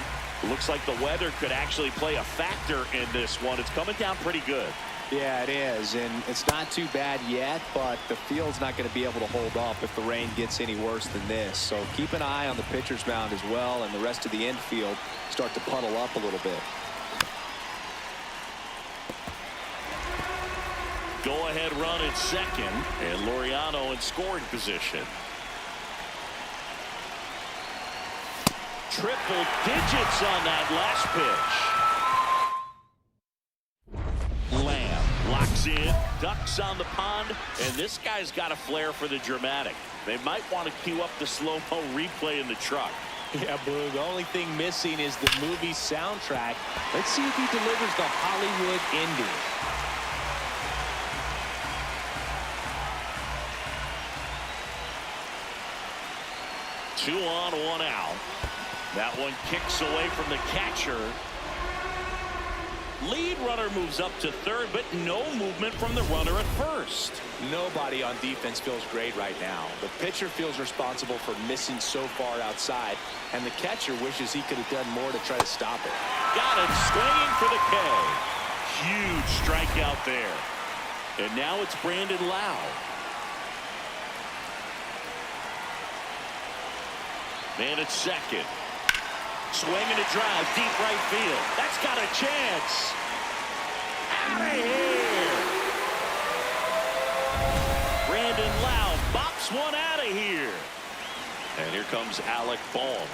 Looks like the weather could actually play a factor in this one. It's coming down pretty good. Yeah, it is, and it's not too bad yet, but the field's not going to be able to hold up if the rain gets any worse than this. So keep an eye on the pitcher's mound as well, and the rest of the infield start to puddle up a little bit. Go-ahead run at second, and Laureano in scoring position. Triple digits on that last pitch. Lamb locks in, ducks on the pond, and this guy's got a flair for the dramatic. They might want to cue up the slow-mo replay in the truck. Yeah, Boo, the only thing missing is the movie soundtrack. Let's see if he delivers the Hollywood ending. Two on, 1 out. That one kicks away from the catcher. Lead runner moves up to 3rd, but no movement from the runner at 1st. Nobody on defense feels great right now. The pitcher feels responsible for missing so far outside, and the catcher wishes he could have done more to try to stop it. Got it, swinging for the K. Huge strikeout there. And now it's Brandon Lowe. Man at second. Swinging a drive, deep right field. That's got a chance. Out of here. Brandon Lowe bops one out of here. And here comes Alec Bohm.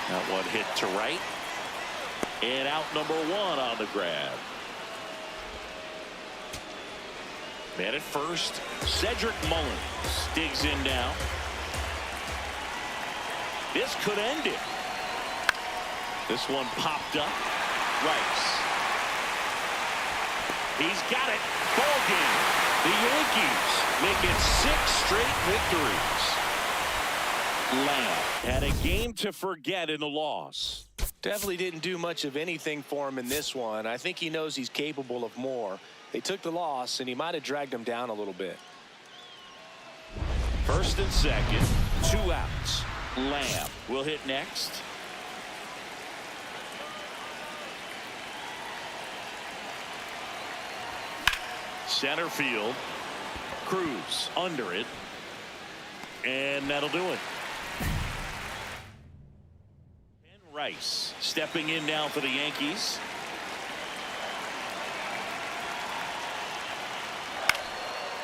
That one hit to right. And out number 1 on the grab. Man at first, Cedric Mullins digs in now. This could end it. This one popped up. Rice. He's got it. Ball game. The Yankees make it 6 straight victories. Lamb had a game to forget in the loss. Definitely didn't do much of anything for him in this one. I think he knows he's capable of more. They took the loss, and he might have dragged him down a little bit. First and second, 2 outs. Lamb will hit next. Center field. Cruz under it. And that'll do it. And Rice stepping in now for the Yankees.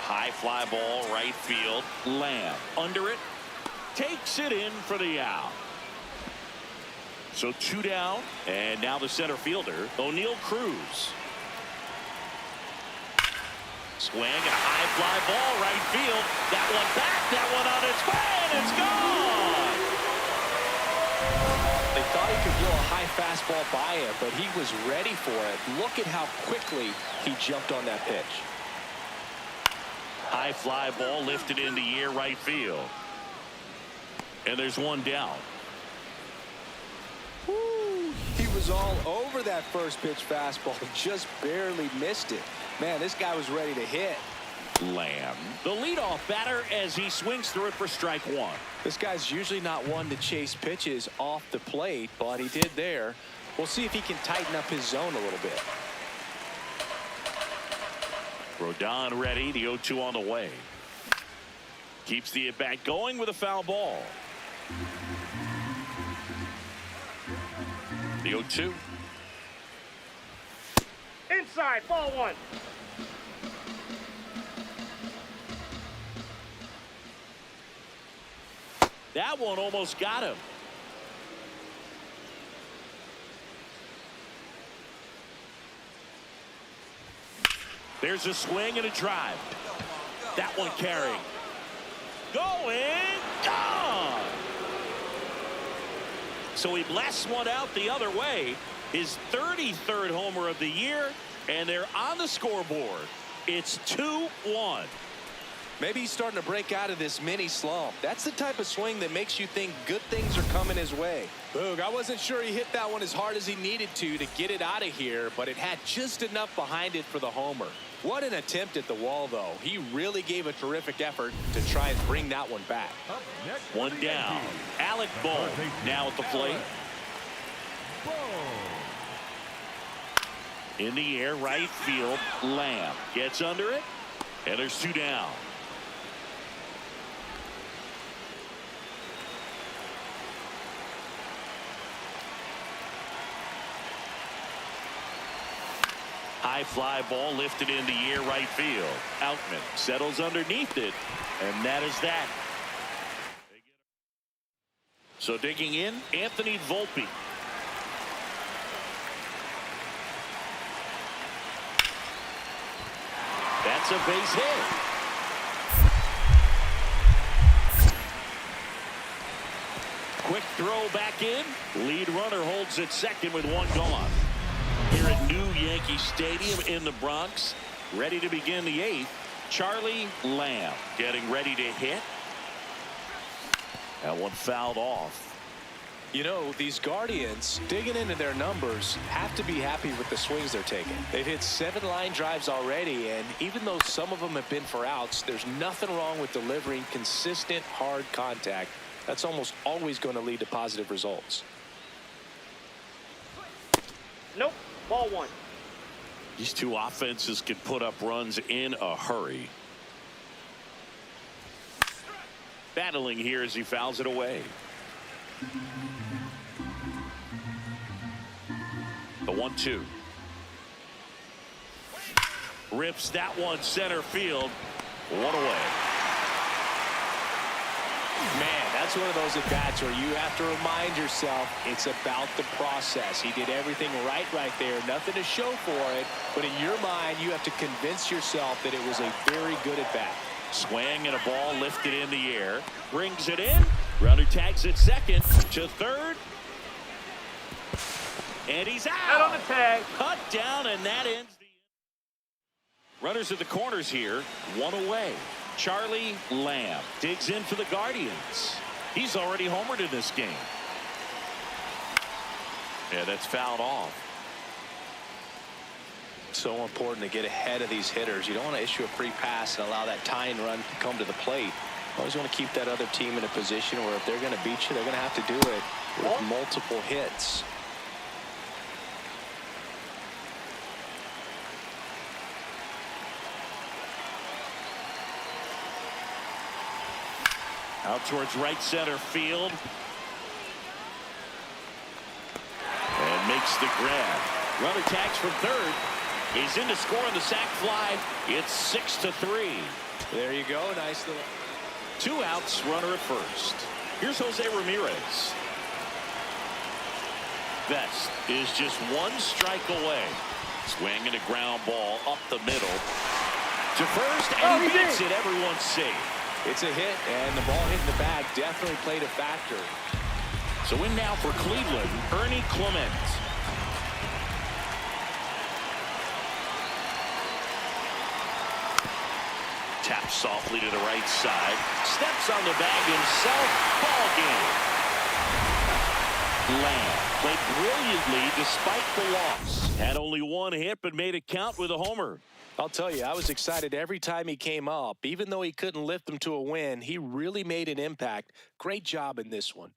High fly ball, right field. Lamb under it. Takes it in for the out. So 2 down. And now the center fielder, O'Neal Cruz. Swing and a high fly ball, right field. That one back, that one on its way, and it's gone. They thought he could blow a high fastball by him, but he was ready for it. Look at how quickly he jumped on that pitch. High fly ball lifted in the air, right field. And there's 1 down. Woo, he was all over that first pitch fastball, just barely missed it. Man, this guy was ready to hit. Lamb, the leadoff batter, as he swings through it for strike 1. This guy's usually not one to chase pitches off the plate, but he did there. We'll see if he can tighten up his zone a little bit. Rodon ready, the 0-2 on the way. Keeps the at-bat going with a foul ball. The 0-2. Inside, ball 1. That one almost got him. There's a swing and a drive. That one carrying. Going, gone. So he blasts one out the other way. His 33rd homer of the year, and they're on the scoreboard. It's 2-1. Maybe he's starting to break out of this mini slump. That's the type of swing that makes you think good things are coming his way. Boog, I wasn't sure he hit that one as hard as he needed to get it out of here, but it had just enough behind it for the homer. What an attempt at the wall, though. He really gave a terrific effort to try and bring that one back. Up next, 1 down. Alec Bohm now at the plate. In the air, right field. Lamb gets under it, and there's 2 down. High fly ball lifted in the air, right field. Outman settles underneath it, and that is that. So digging in, Anthony Volpe. That's a base hit. Quick throw back in. Lead runner holds at second with 1 gone. Here at New Yankee Stadium in the Bronx, ready to begin the 8th. Charlie Lamb getting ready to hit. That one fouled off. You know, these Guardians, digging into their numbers, have to be happy with the swings they're taking. They've hit 7 line drives already, and even though some of them have been for outs, there's nothing wrong with delivering consistent, hard contact. That's almost always going to lead to positive results. Nope, ball 1. These 2 offenses can put up runs in a hurry. Battling here as he fouls it away. The 1-2. Rips that one center field. One away. Man, that's one of those at-bats where you have to remind yourself it's about the process. He did everything right there. Nothing to show for it. But in your mind, you have to convince yourself that it was a very good at-bat. Swing and a ball lifted in the air. Brings it in. Runner tags at second to third. And he's out. Out on the tag. Cut down, and that ends the runners at the corners here. 1 away. Charlie Lamb digs in for the Guardians. He's already homered in this game. Yeah, that's fouled off. So important to get ahead of these hitters. You don't want to issue a free pass and allow that tying run to come to the plate. You always want to keep that other team in a position where if they're going to beat you, they're going to have to do it with multiple hits. Out towards right center field. And makes the grab. Runner tags from third. He's in to score on the sac fly. It's 6-3. There you go. Nice little. 2 outs, runner at first. Here's Jose Ramirez. Best is just 1 strike away. Swing and a ground ball up the middle. To first, and he beats it. Everyone's safe. It's a hit, and the ball hitting the bag definitely played a factor. So in now for Cleveland, Ernie Clement. Taps softly to the right side. Steps on the bag himself. Ball game. Lamb played brilliantly despite the loss. Had only 1 hit, but made it count with a homer. I'll tell you, I was excited every time he came up. Even though he couldn't lift them to a win, he really made an impact. Great job in this one.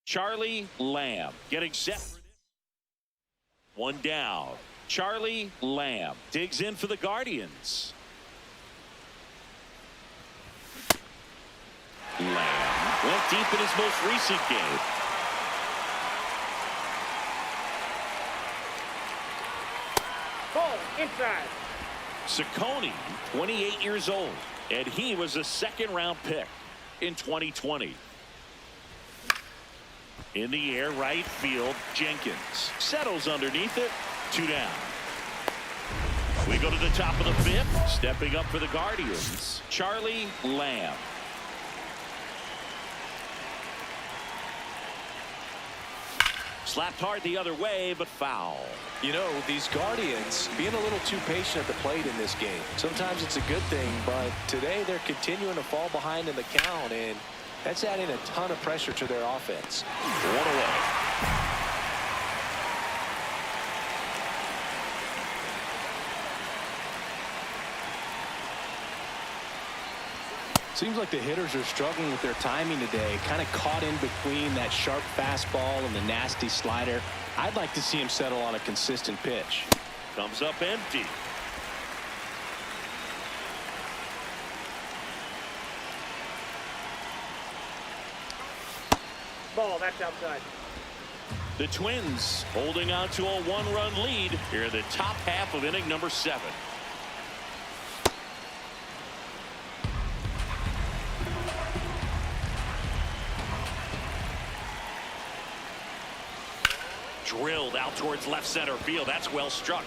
Charlie Lamb getting set for this. 1 down. Charlie Lamb digs in for the Guardians. Lamb went deep in his most recent game. Ball inside. Ciccone, 28 years old, and he was a 2nd-round pick in 2020. In the air, right field, Jenkins settles underneath it. 2 down. We go to the top of the 5th. Stepping up for the Guardians, Charlie Lamb. Slapped hard the other way, but foul. You know, these Guardians being a little too patient at the plate in this game. Sometimes it's a good thing, but today they're continuing to fall behind in the count, and that's adding a ton of pressure to their offense. 1 away. Seems like the hitters are struggling with their timing today. Kind of caught in between that sharp fastball and the nasty slider. I'd like to see him settle on a consistent pitch. Comes up empty. Ball, that's outside. The Twins holding on to a 1-run lead here in the top half of inning number 7. Drilled out towards left center field. That's well struck.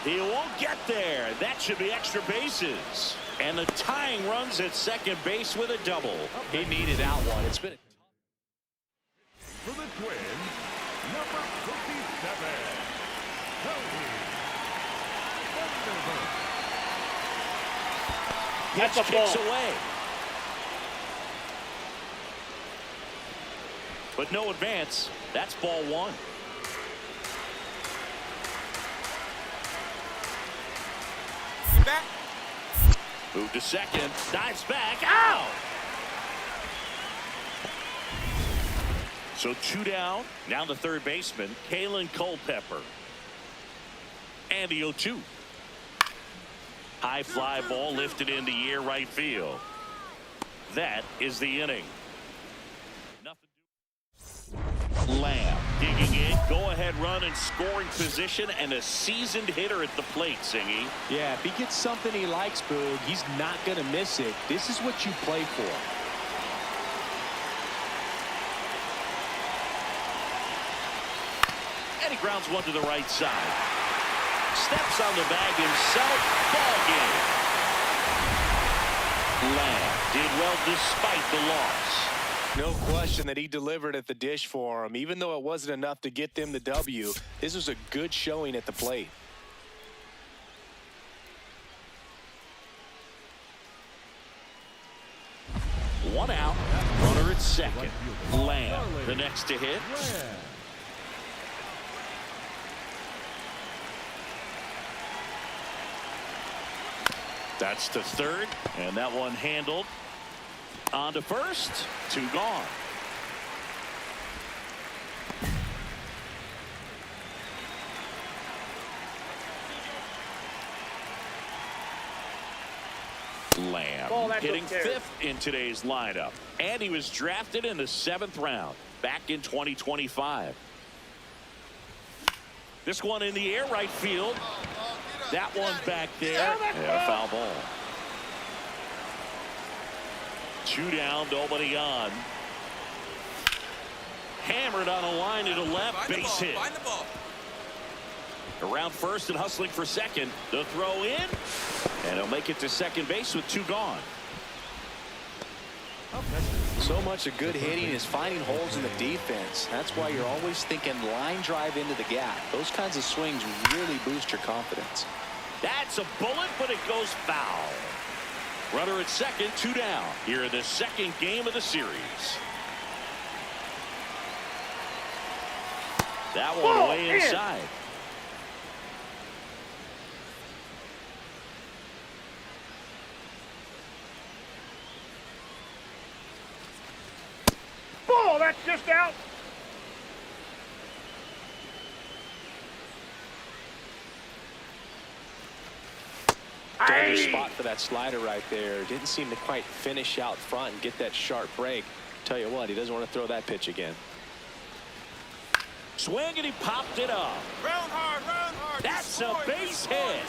He won't get there. That should be extra bases. And the tying runs at second base with a double. He needed out one. It's been For the Twins, number 57, Cody Vanderbilt. That's a Kicks ball. away. But no advance. That's ball 1. Back. Move to second. Dives back. Out. So 2 down. Now the third baseman, Kalen Culpepper. And the 0-2. High fly ball lifted in the air right field. That is the inning. Lamb digging in, go-ahead run in scoring position, and a seasoned hitter at the plate, Singy. Yeah, if he gets something he likes, Boog, he's not going to miss it. This is what you play for. And he grounds one to the right side. Steps on the bag himself. Ball game. Lamb did well despite the loss. No question that he delivered at the dish for him. Even though it wasn't enough to get them the W, this was a good showing at the plate. One out. Runner at second. Lamb, the next to hit. That's to third, and that one handled. On to first. 2 gone. Lamb hitting 5th in today's lineup. And he was drafted in the 7th round back in 2025. This one in the air right field. That one back there. And a foul ball. 2 down, nobody on. Hammered on a line to the left, base hit. Find the ball. Around first and hustling for second. The throw in, and he'll make it to second base with 2 gone. So much of good hitting is finding holes in the defense. That's why you're always thinking line drive into the gap. Those kinds of swings really boost your confidence. That's a bullet, but it goes foul. Runner at second, 2 down. Here in the second game of the series. That one way inside. Ball, that's just out. Dirty spot for that slider right there. Didn't seem to quite finish out front and get that sharp break. Tell you what, he doesn't want to throw that pitch again. Swing, and he popped it up. Round hard. That's a base hit.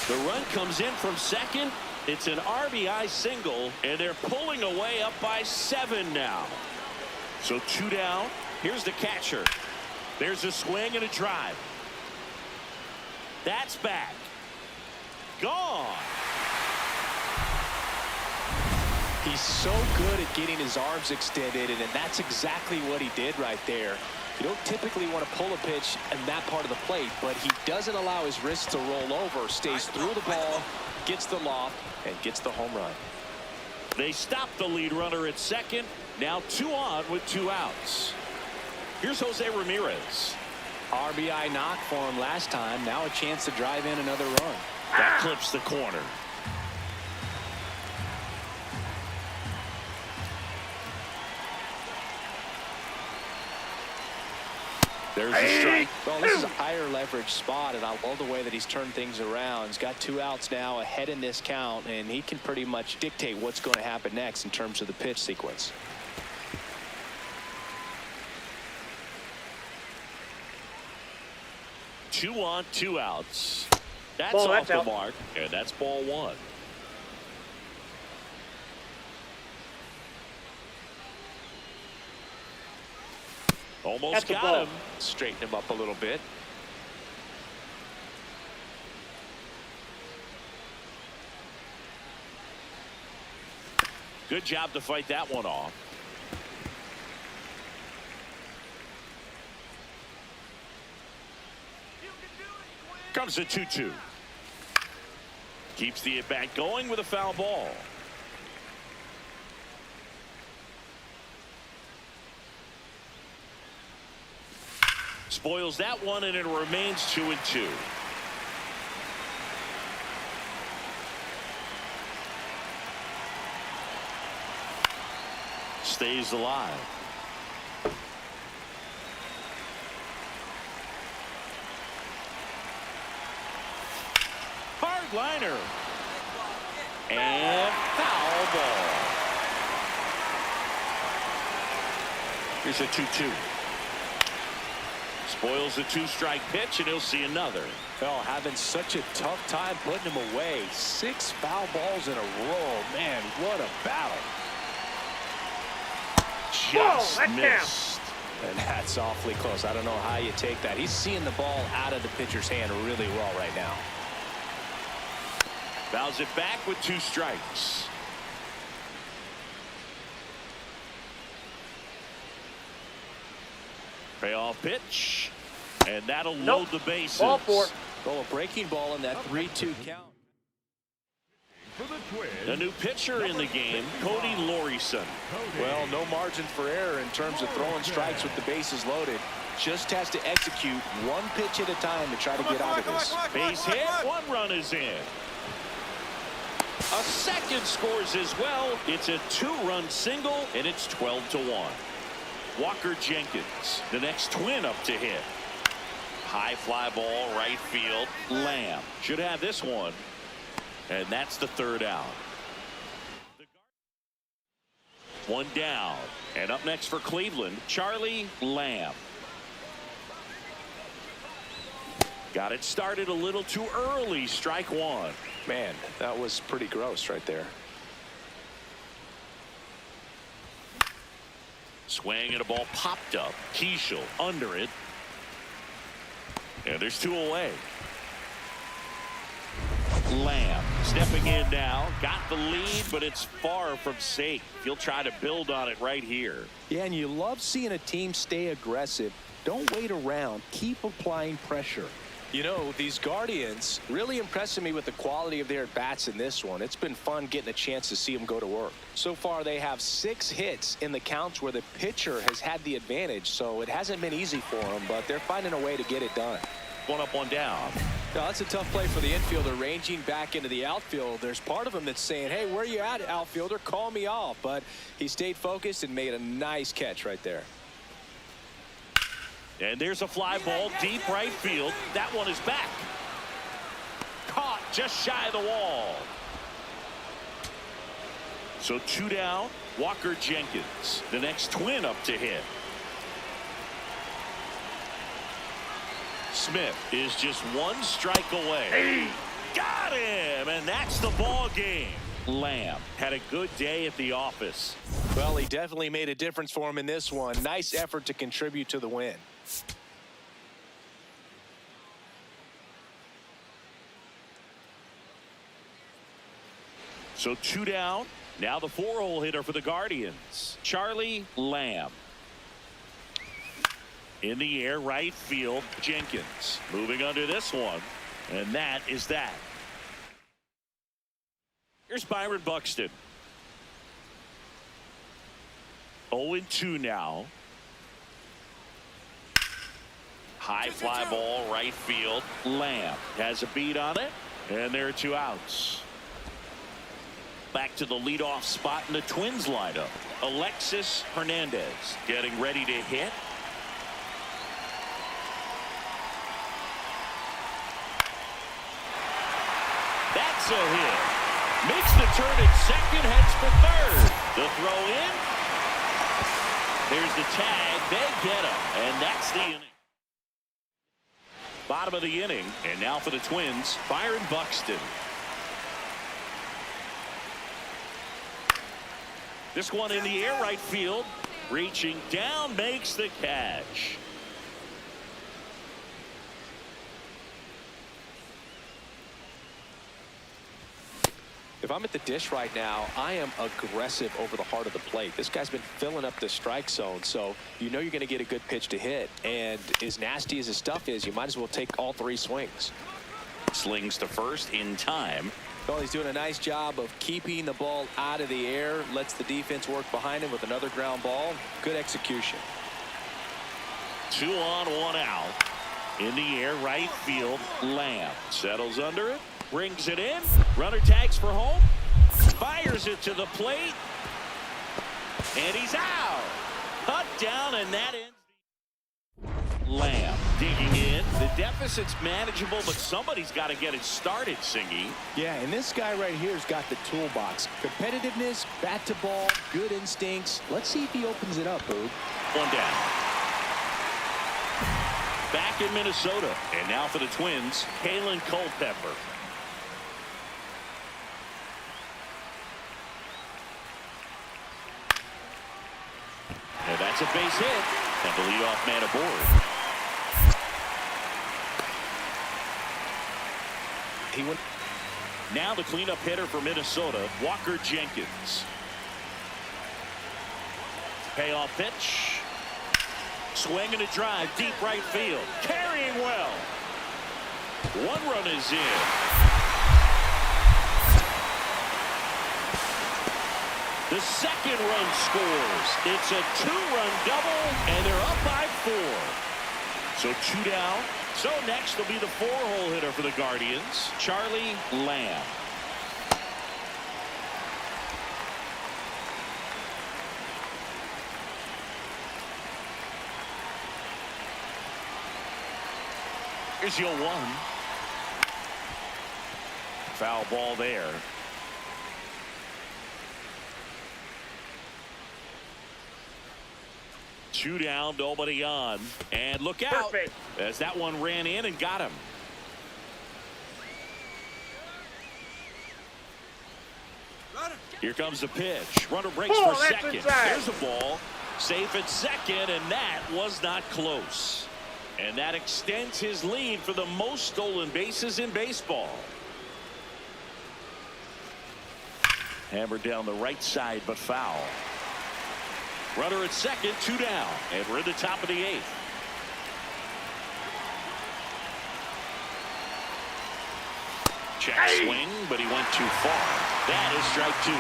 The run comes in from second. It's an RBI single, and they're pulling away up by 7 now. So 2 down. Here's the catcher. There's a swing and a drive. That's back. Gone. He's so good at getting his arms extended, and that's exactly what he did right there. You don't typically want to pull a pitch in that part of the plate, but he doesn't allow his wrist to roll over, stays through the ball, gets the loft, and gets the home run. They stop the lead runner at second. Now 2 on with 2 outs. Here's Jose Ramirez. RBI knock for him last time. Now a chance to drive in another run. That clips the corner. There's a strike. Well, this is a higher leverage spot, and I love the way that he's turned things around. He's got 2 outs now ahead in this count, and he can pretty much dictate what's going to happen next in terms of the pitch sequence. Two on, 2 outs. That's Ball, off that's the out. mark, and that's ball 1. Almost That's a got ball. him. Straighten him up a little bit. Good job to fight that one off. Comes the 2-2. Keeps the at-bat going with a foul ball. Spoils that one, and it remains 2-2. Stays alive. Hard liner. And foul ball. Here's a 2-2. Spoils the 2-strike pitch, and he'll see another. Oh, having such a tough time putting him away. 6 foul balls in a row. Man, what a battle. Just that's missed. And that's awfully close. I don't know how you take that. He's seeing the ball out of the pitcher's hand really well right now. Fouls it back with 2 strikes. Payoff pitch. And that'll load the bases. Ball 4. Oh, a breaking ball in that 3-2 count. For the Twins, The new pitcher in the game, Cody Lorison. Well, no margin for error in terms of throwing strikes with the bases loaded. Just has to execute one pitch at a time to try to get out of this. Base hit, 1 run is in. A second scores as well. It's a 2-run single, and it's 12-1. Walker Jenkins, the next Twin up to hit. High fly ball, right field. Lamb should have this one. And that's the 3rd out. 1 down. And up next for Cleveland, Charlie Lamb. Got it started a little too early. Strike 1. Man, that was pretty gross right there. Swing and a ball popped up. Keishel under it. And there's 2 away. Lamb stepping in now. Got the lead, but it's far from safe. He'll try to build on it right here. Yeah, and you love seeing a team stay aggressive. Don't wait around. Keep applying pressure. You know, these Guardians really impressing me with the quality of their at-bats in this one. It's been fun getting a chance to see them go to work. So far, they have 6 hits in the counts where the pitcher has had the advantage, so it hasn't been easy for them, but they're finding a way to get it done. 1 up, 1 down. Now, that's a tough play for the infielder ranging back into the outfield. There's part of him that's saying, hey, where you at, outfielder? Call me off. But he stayed focused and made a nice catch right there. And there's a fly ball deep right field. That one is back. Caught just shy of the wall. So 2 down. Walker Jenkins, the next Twin up to hit. Smith is just 1 strike away. Got him, and that's the ball game. Lamb had a good day at the office. Well, he definitely made a difference for him in this one. Nice effort to contribute to the win. So 2 down. Now the 4-hole hitter for the Guardians, Charlie Lamb. In the air, right field, Jenkins moving under this one, and that is that. Here's Byron Buxton. 0-2 now. High fly ball, right field. Lamb has a beat on it, and there are 2 outs. Back to the leadoff spot in the Twins lineup. Alexis Hernandez getting ready to hit. That's a hit. Makes the turn at second, heads for 3rd. The throw in. There's the tag. They get him, and that's the inning. Bottom of the inning, and now for the Twins, Byron Buxton. This one in the air, right field. Reaching down, makes the catch. If I'm at the dish right now, I am aggressive over the heart of the plate. This guy's been filling up the strike zone, so you know you're going to get a good pitch to hit. And as nasty as his stuff is, you might as well take all 3 swings. Slings to first in time. Well, he's doing a nice job of keeping the ball out of the air, lets the defense work behind him with another ground ball. Good execution. 2 on, 1 out. In the air, right field, Lamb settles under it, brings it in. Runner tags for home, fires it to the plate, and he's out. Cut down, and that ends. Lamb digging in. The deficit's manageable, but somebody's got to get it started, Singy. Yeah, and this guy right here's got the toolbox. Competitiveness, bat to ball, good instincts. Let's see if he opens it up, Boog. 1 down. Back in Minnesota, and now for the Twins, Kalen Culpepper. And that's a base hit. And the leadoff man aboard. Now the cleanup hitter for Minnesota, Walker Jenkins. Payoff pitch. Swing and a drive, deep right field. Carrying well. One run is in. The second run scores. It's a two-run double, and they're up by 4. So 2 down. So next will be the 4-hole hitter for the Guardians, Charlie Lamb. Here's your 1. Foul ball there. Two down, nobody on. And look out. Perfect. As that one ran in and got him. Here comes the pitch. Runner breaks Ball, for that's second. inside. There's a ball. Safe at second, and that was not close. And that extends his lead for the most stolen bases in baseball. Hammered down the right side, but foul. Runner at second, 2 down, and we're in the top of the 8th. Check swing, but he went too far. That is strike 2.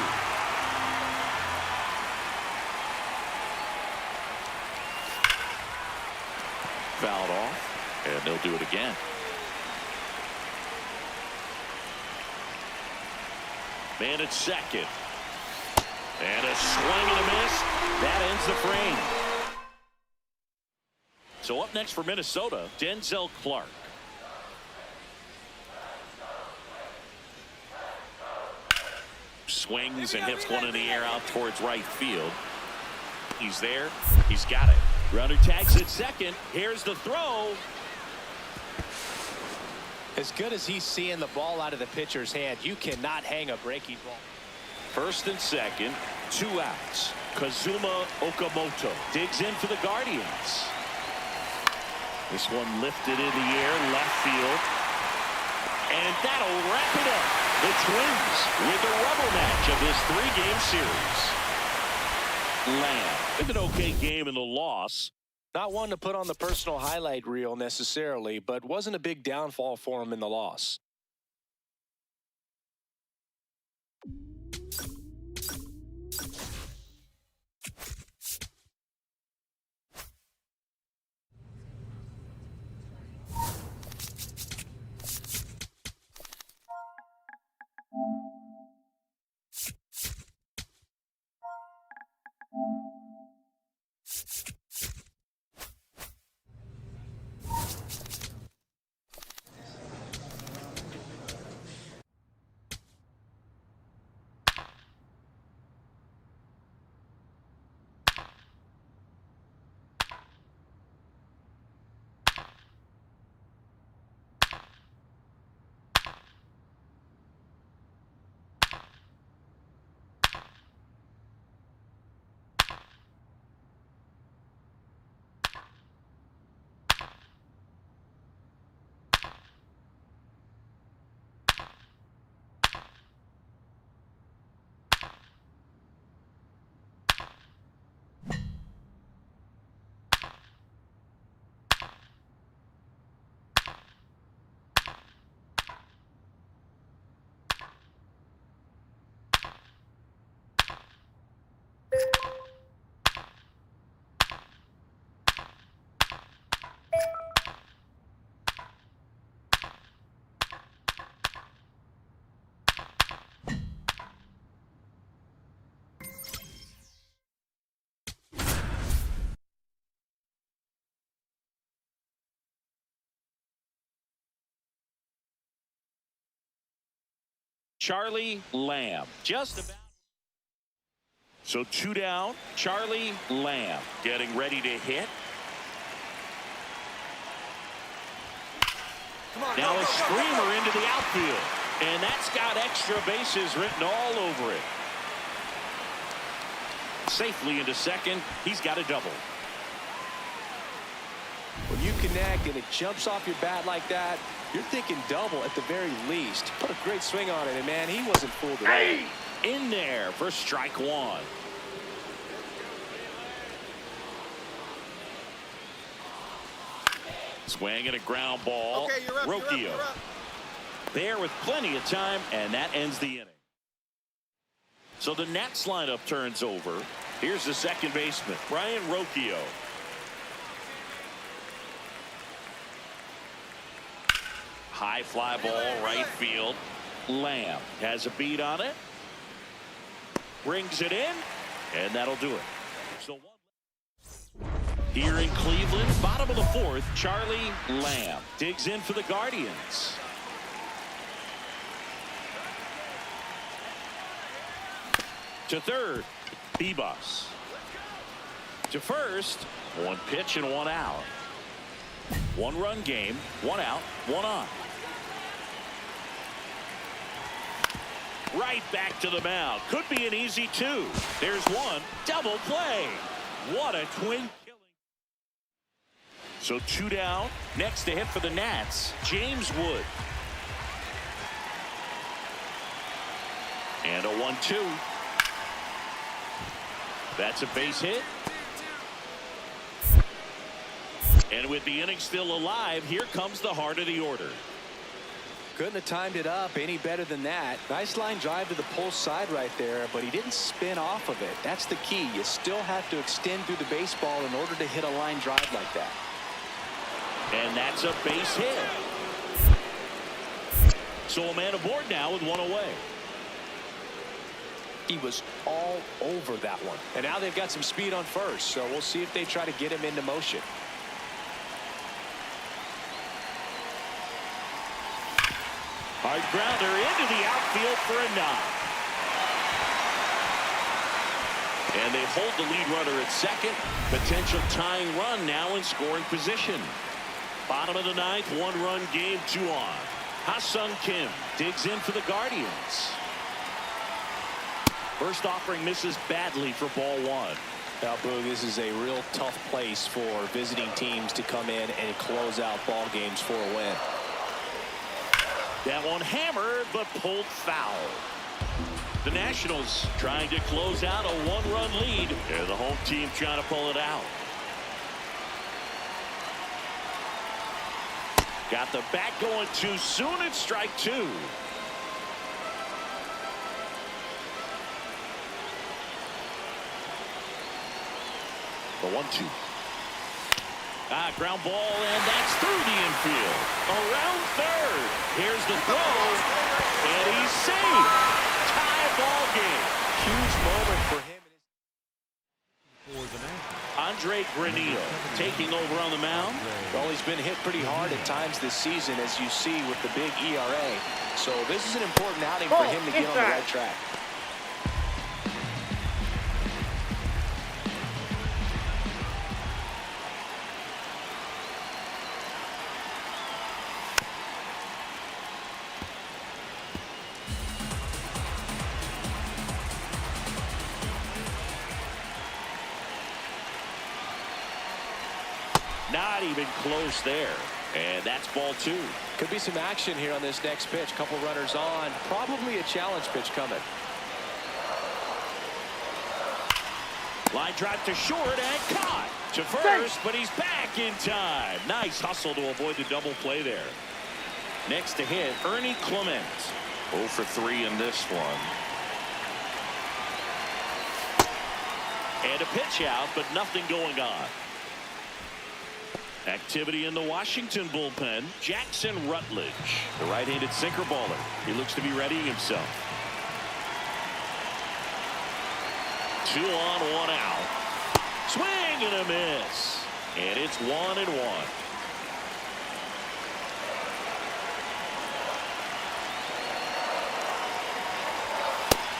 Fouled off, and they'll do it again. Man at second. And a swing and a miss. That ends the frame. So up next for Minnesota, Denzel Clark. Swings and hits one in the air out towards right field. He's there. He's got it. Runner tags at second. Here's the throw. As good as he's seeing the ball out of the pitcher's hand, you cannot hang a breaking ball. First and second, 2 outs. Kazuma Okamoto digs in for the Guardians. This one lifted in the air, left field. And that'll wrap it up. The Twins with the rubber match of this 3-game series. Lamb with an okay game in the loss. Not one to put on the personal highlight reel necessarily, but wasn't a big downfall for him in the loss. Charlie Lamb. Just about. So 2 down. Charlie Lamb getting ready to hit. Now a screamer into the outfield. And that's got extra bases written all over it. Safely into second. He's got a double. When you connect and it jumps off your bat like that, you're thinking double at the very least. Put a great swing on it, and man, he wasn't fooled at all. In there for strike one. Swing and a ground ball. Okay, you're up, Rocchio. you're up. There with plenty of time, and that ends the inning. So the Nats lineup turns over. Here's the second baseman, Brian Rocchio. High fly ball, right field. Lamb has a beat on it. Brings it in, and that'll do it. So here in Cleveland, bottom of the fourth, Charlie Lamb digs in for the Guardians. To third, Bebas. To first, one pitch and one out. One run game, one out, one on. Right back to the mound. Could be an easy two. There's one. Double play. What a twin killing. So two down. Next to hit for the Nats, James Wood. And a 1-2. That's a base hit. And with the inning still alive, here comes the heart of the order. Couldn't have timed it up any better than that. Nice line drive to the pull side right there, but he didn't spin off of it. That's the key. You still have to extend through the baseball in order to hit a line drive like that. And that's a base hit. So a man aboard now with one away. He was all over that one. And now they've got some speed on first, so we'll see if they try to get him into motion. Hard grounder into the outfield for a knock. And they hold the lead runner at second. Potential tying run now in scoring position. Bottom of the ninth, one-run game, 2 on. Ha-Sung Kim digs in for the Guardians. First offering misses badly for ball one. Now, Boog, this is a real tough place for visiting teams to come in and close out ball games for a win. That one hammered, but pulled foul. The Nationals trying to close out a one-run lead. And the home team trying to pull it out. Got the bat going too soon. It's strike two. The 1-2. Ground ball, and that's through the infield. Around third. Here's the throw, and he's safe. Tie ball game. Huge moment for him. Andre Granillo taking over on the mound. Well, he's been hit pretty hard at times this season, as you see with the big ERA. So this is an important outing for him to get on the right track. Not even close there. And that's ball two. Could be some action here on this next pitch. Couple runners on. Probably a challenge pitch coming. Line drive to short and caught. To first, but he's back in time. Nice hustle to avoid the double play there. Next to hit, Ernie Clement. 0 for 3 in this one. And a pitch out, but nothing going on. Activity in the Washington bullpen. Jackson Rutledge, the right-handed sinker baller. He looks to be readying himself. 2 on, 1 out. Swing and a miss. And it's 1-1.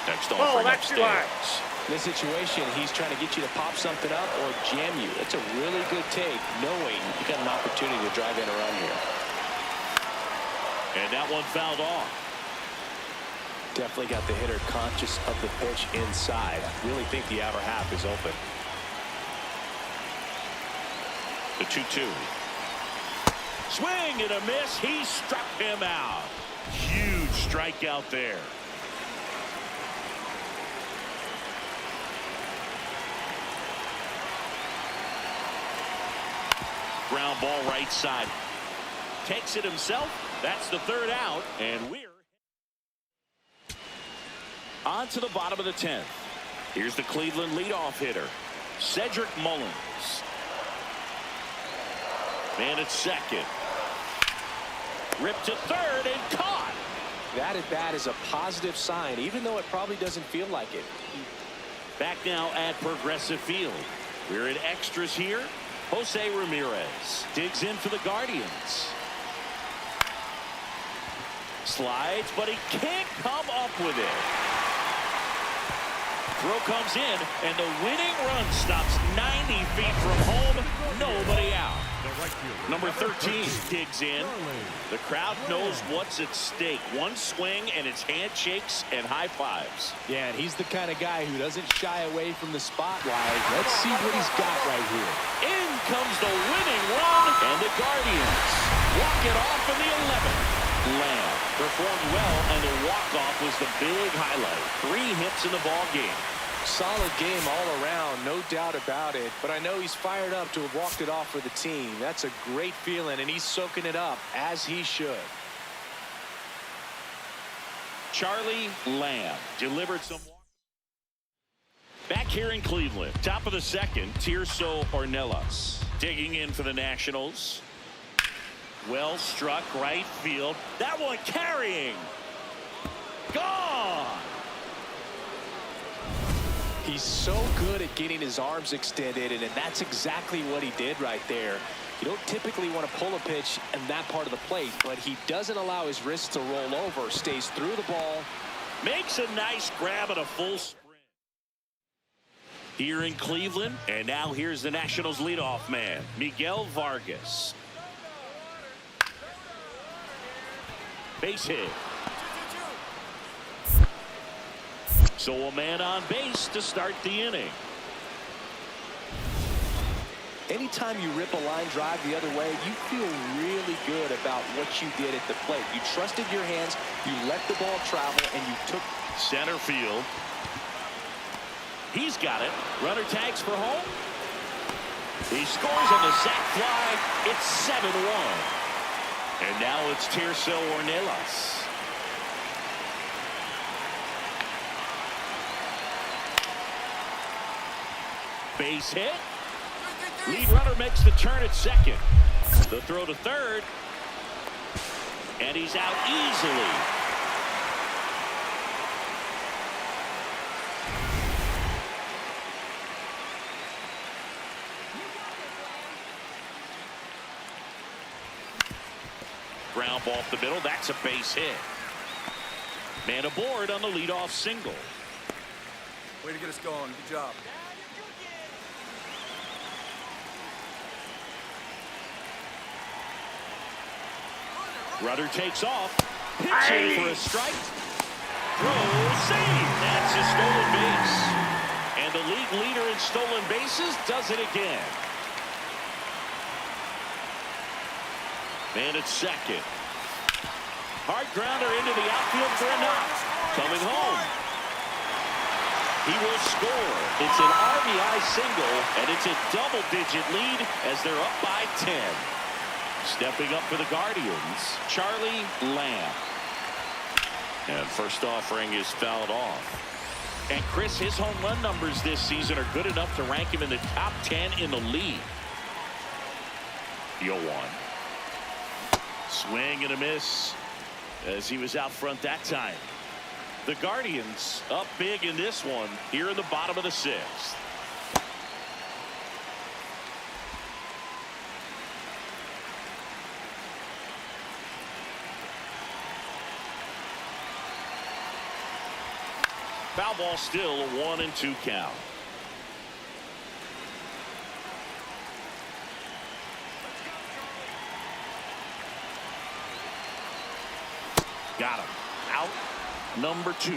Next offering upstairs. In this situation, he's trying to get you to pop something up or jam you. It's a really good take, knowing you got an opportunity to drive in a run here. And that one fouled off. Definitely got the hitter conscious of the pitch inside. Really think the outer half is open. The 2-2. Swing and a miss. He struck him out. Huge strikeout there. Ground ball right side. Takes it himself. That's the third out. And we're on to the bottom of the 10th. Here's the Cleveland leadoff hitter, Cedric Mullins. Man at second. Ripped to third and caught. That at bat is a positive sign, even though it probably doesn't feel like it. Back now at Progressive Field. We're in extras here. Jose Ramirez digs in for the Guardians. Slides, but he can't come up with it. Throw comes in, and the winning run stops 90 feet from home. Nobody out. Number 13 digs in. The crowd knows what's at stake. One swing, and it's handshakes and high fives. Yeah, and he's the kind of guy who doesn't shy away from the spotlight. Let's see what he's got right here. In comes the winning run, and the Guardians walk it off in the 11th. Lamb performed well, and the walk-off was the big highlight. 3 hits in the ball game. Solid game all around, no doubt about it. But I know he's fired up to have walked it off for the team. That's a great feeling, and he's soaking it up, as he should. Charlie Lamb delivered some. Back here in Cleveland, top of the 2nd, Tirso Ornelas digging in for the Nationals. Well struck right field. That one carrying. Gone. He's so good at getting his arms extended, and that's exactly what he did right there. You don't typically want to pull a pitch in that part of the plate, but he doesn't allow his wrist to roll over. Stays through the ball. Makes a nice grab and a full sprint. Here in Cleveland, and now here's the Nationals leadoff man, Miguel Vargas. Base hit. So a man on base to start the inning. Anytime you rip a line drive the other way, you feel really good about what you did at the plate. You trusted your hands, you let the ball travel, and you took center field. He's got it. Runner tags for home. He scores on the sac fly. It's 7-1. And now it's Tirso Ornelas. Base hit. Lead runner makes the turn at second. The throw to third. And he's out easily. Ground ball up the middle. That's a base hit. Man aboard on the leadoff single. Way to get us going. Good job. Rudder takes off. Pitching for a strike. Throw, save. That's a stolen base. And the league leader in stolen bases does it again. Man at second. Hard grounder into the outfield for a knock. Coming home. He will score. It's an RBI single, and it's a double-digit lead as they're up by 10. Stepping up for the Guardians, Charlie Lamb. And first offering is fouled off. And Chris, his home run numbers this season are good enough to rank him in the top 10 in the league. 0-1. Swing and a miss as he was out front that time. The Guardians up big in this one here in the bottom of the 6th. Foul ball still, a 1-2 count. Got him. Out number 2.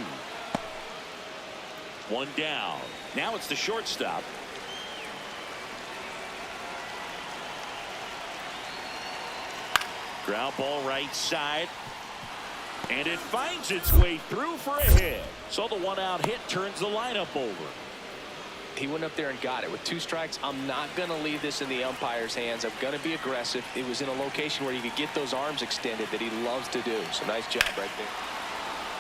1 down. Now it's the shortstop. Ground ball right side. And it finds its way through for a hit. So the one-out hit turns the lineup over. He went up there and got it with 2 strikes. I'm not going to leave this in the umpire's hands. I'm going to be aggressive. It was in a location where he could get those arms extended that he loves to do. So nice job right there.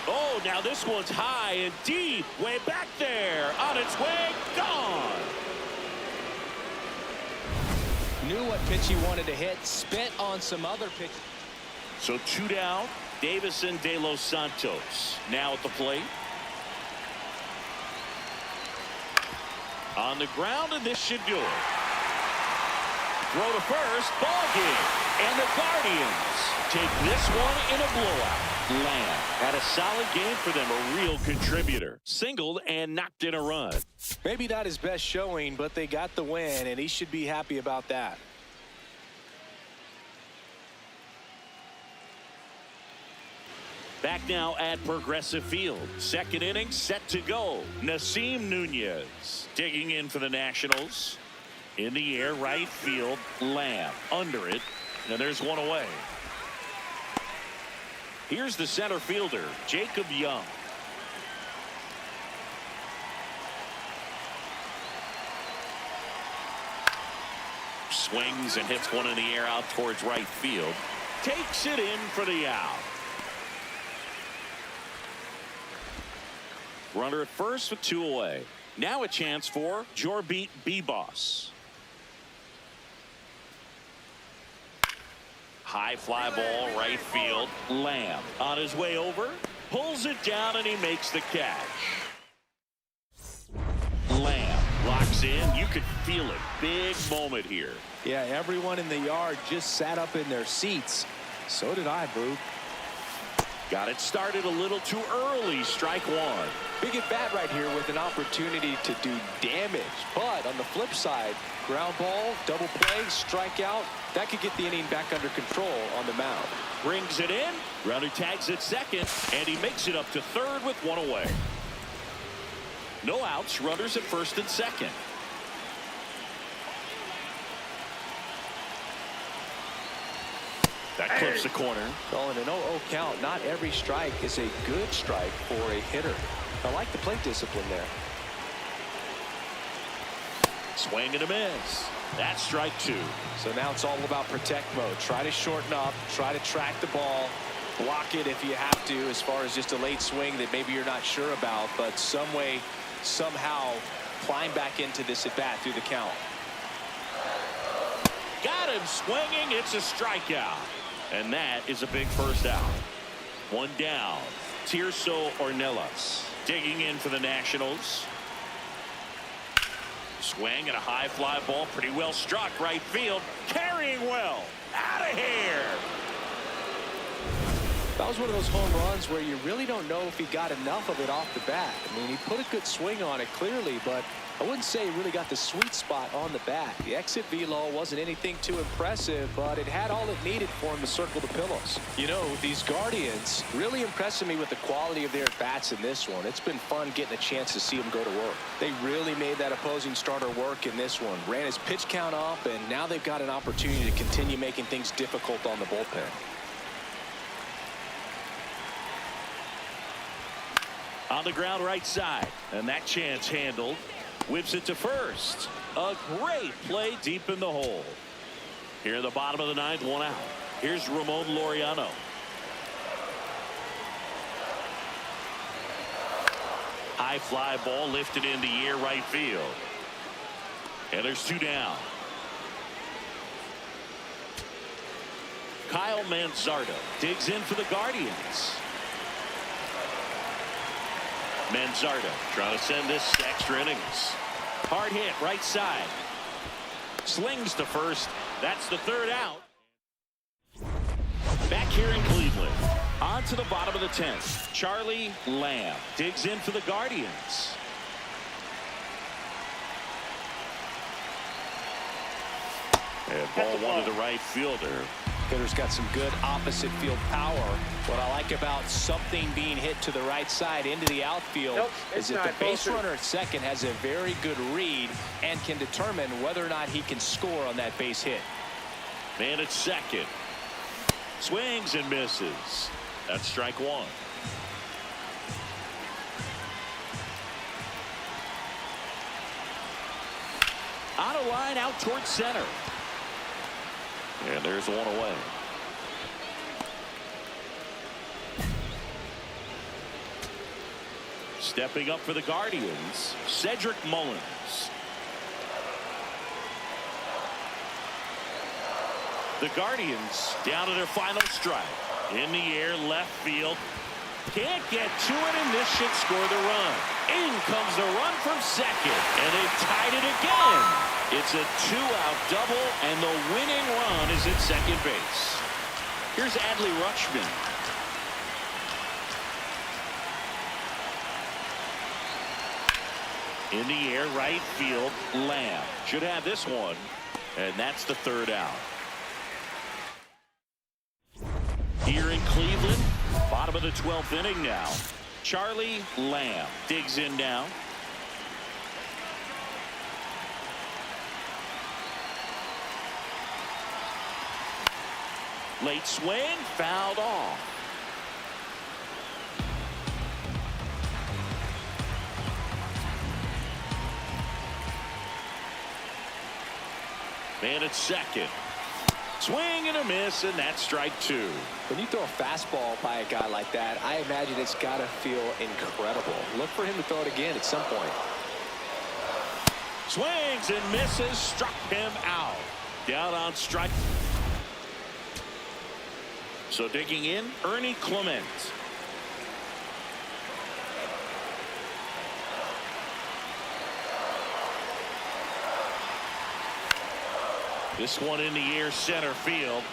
Oh, now this one's high and deep. Way back there. On its way. Gone. Knew what pitch he wanted to hit. Spent on some other pitches. So 2 down. Davison De Los Santos now at the plate. On the ground, and this should do it. Throw to first, ball game. And the Guardians take this one in a blowout. Lamb had a solid game for them, a real contributor. Singled and knocked in a run. Maybe not his best showing, but they got the win, and he should be happy about that. Back now at Progressive Field. Second inning set to go. Nasim Nunez digging in for the Nationals. In the air, right field. Lamb under it. And there's one away. Here's the center fielder, Jacob Young. Swings and hits one in the air out towards right field. Takes it in for the out. Runner at first with 2 away. Now a chance for Jorbit B-Boss. High fly ball right field. Lamb on his way over. Pulls it down and he makes the catch. Lamb locks in. You could feel it. Big moment here. Yeah, everyone in the yard just sat up in their seats. So did I, Boog. Got it started a little too early. Strike 1. Big at bat right here with an opportunity to do damage. But on the flip side, ground ball, double play, strikeout. That could get the inning back under control on the mound. Brings it in. Runner tags at second, and he makes it up to third with 1 away. No outs. Runners at first and second. That clips the corner. Calling an 0-0 count. Not every strike is a good strike for a hitter. I like the plate discipline there. Swing and a miss. That's strike 2. So now it's all about protect mode. Try to shorten up. Try to track the ball. Block it if you have to, as far as just a late swing that maybe you're not sure about. But some way, somehow, climb back into this at bat through the count. Got him swinging. It's a strikeout. And that is a big first out. 1 down. Tirso Ornelas digging in for the Nationals. Swing and a high fly ball. Pretty well struck right field. Carrying well. Out of here. That was one of those home runs where you really don't know if he got enough of it off the bat. I mean, he put a good swing on it clearly, but I wouldn't say he really got the sweet spot on the bat. The exit velo wasn't anything too impressive, but it had all it needed for him to circle the pillows. You know, these Guardians really impressing me with the quality of their bats in this one. It's been fun getting a chance to see them go to work. They really made that opposing starter work in this one. Ran his pitch count up, and now they've got an opportunity to continue making things difficult on the bullpen. On the ground right side, and that chance handled. Whips it to first. A great play deep in the hole. Here in the bottom of the 9th, 1 out. Here's Ramon Laureano. High fly ball lifted in the air right field. And there's 2 down. Kyle Manzardo digs in for the Guardians. Manzardo trying to send this to extra innings. Hard hit right side. Slings to first. That's the 3rd out. Back here in Cleveland. On to the bottom of the 10th. Charlie Lamb digs in for the Guardians. And ball 1 to the right fielder. Hitter's got some good opposite field power. What I like about something being hit to the right side into the outfield is that the base runner at second has a very good read and can determine whether or not he can score on that base hit. Man at second. Swings and misses. That's strike one. On a line out towards center. And there's one away. Stepping up for the Guardians, Cedric Mullins. The Guardians down to their final strike. In the air, left field. Can't get to it, and this should score the run. In comes the run from second, and they've tied it again. It's a two-out double, and the winning run is at second base. Here's Adley Rutschman. In the air, right field, Lamb should have this one, and that's the third out. Here in Cleveland, bottom of the 12th inning now. Charlie Lamb digs in now. Late swing, fouled off. Man at second. Swing and a miss, and that's strike two. When you throw a fastball by a guy like that, I imagine it's got to feel incredible. Look for him to throw it again at some point. Swings and misses, struck him out. Down on strike. So digging in, Ernie Clement. This one in the air, center field.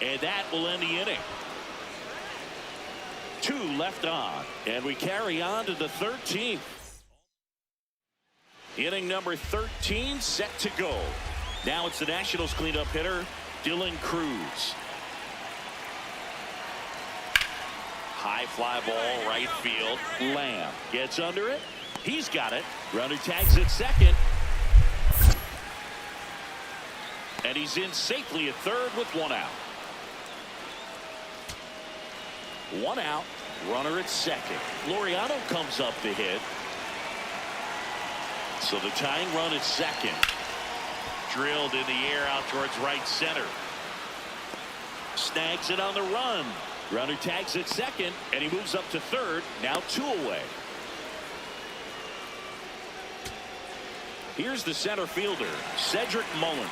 And that will end the inning. 2 left on. And we carry on to the 13th. Inning number 13 set to go. Now it's the Nationals cleanup hitter, Dylan Cruz. High fly ball, right field. Lamb gets under it. He's got it. Runner tags at second. And he's in safely at third with 1 out. 1 out. Runner at second. Laureano comes up to hit. So the tying run at second. Drilled in the air out towards right center. Snags it on the run. Runner tags at second, and he moves up to third. Now 2 away. Here's the center fielder, Cedric Mullins.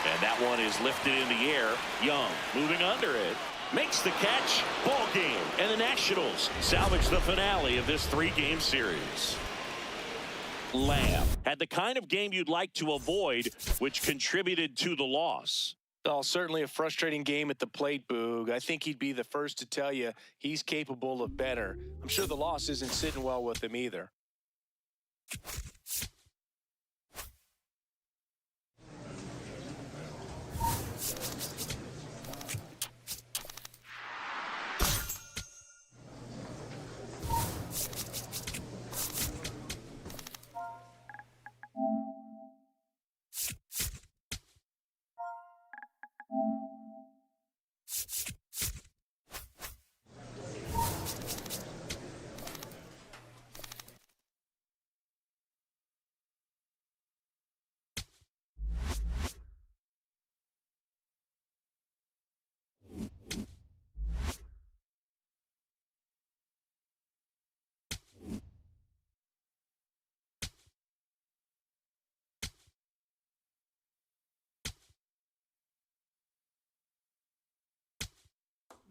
And that one is lifted in the air. Young moving under it. Makes the catch. Ball game. And the Nationals salvage the finale of this 3-game series. Lamb had the kind of game you'd like to avoid, which contributed to the loss. Oh, certainly a frustrating game at the plate, Boog. I think he'd be the first to tell you he's capable of better. I'm sure the loss isn't sitting well with him either.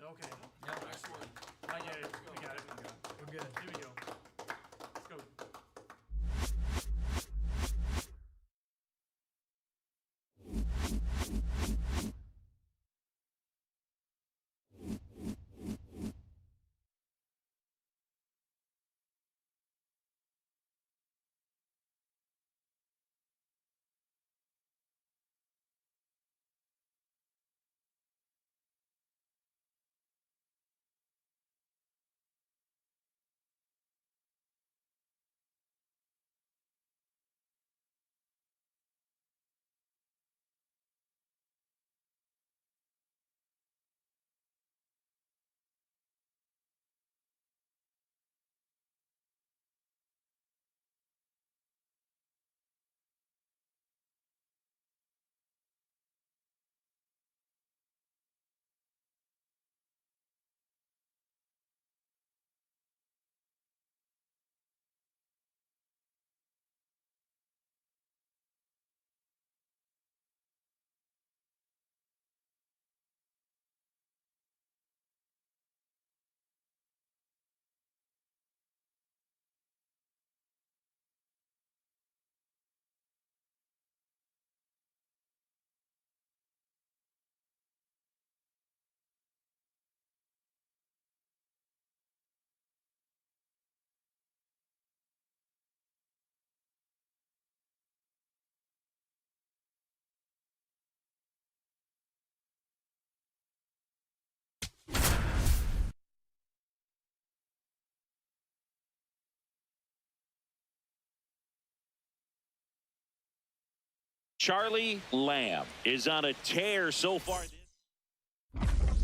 Okay. Yeah, next one. I get it. We got it. We're good. Here we go. Charlie Lamb is on a tear so far.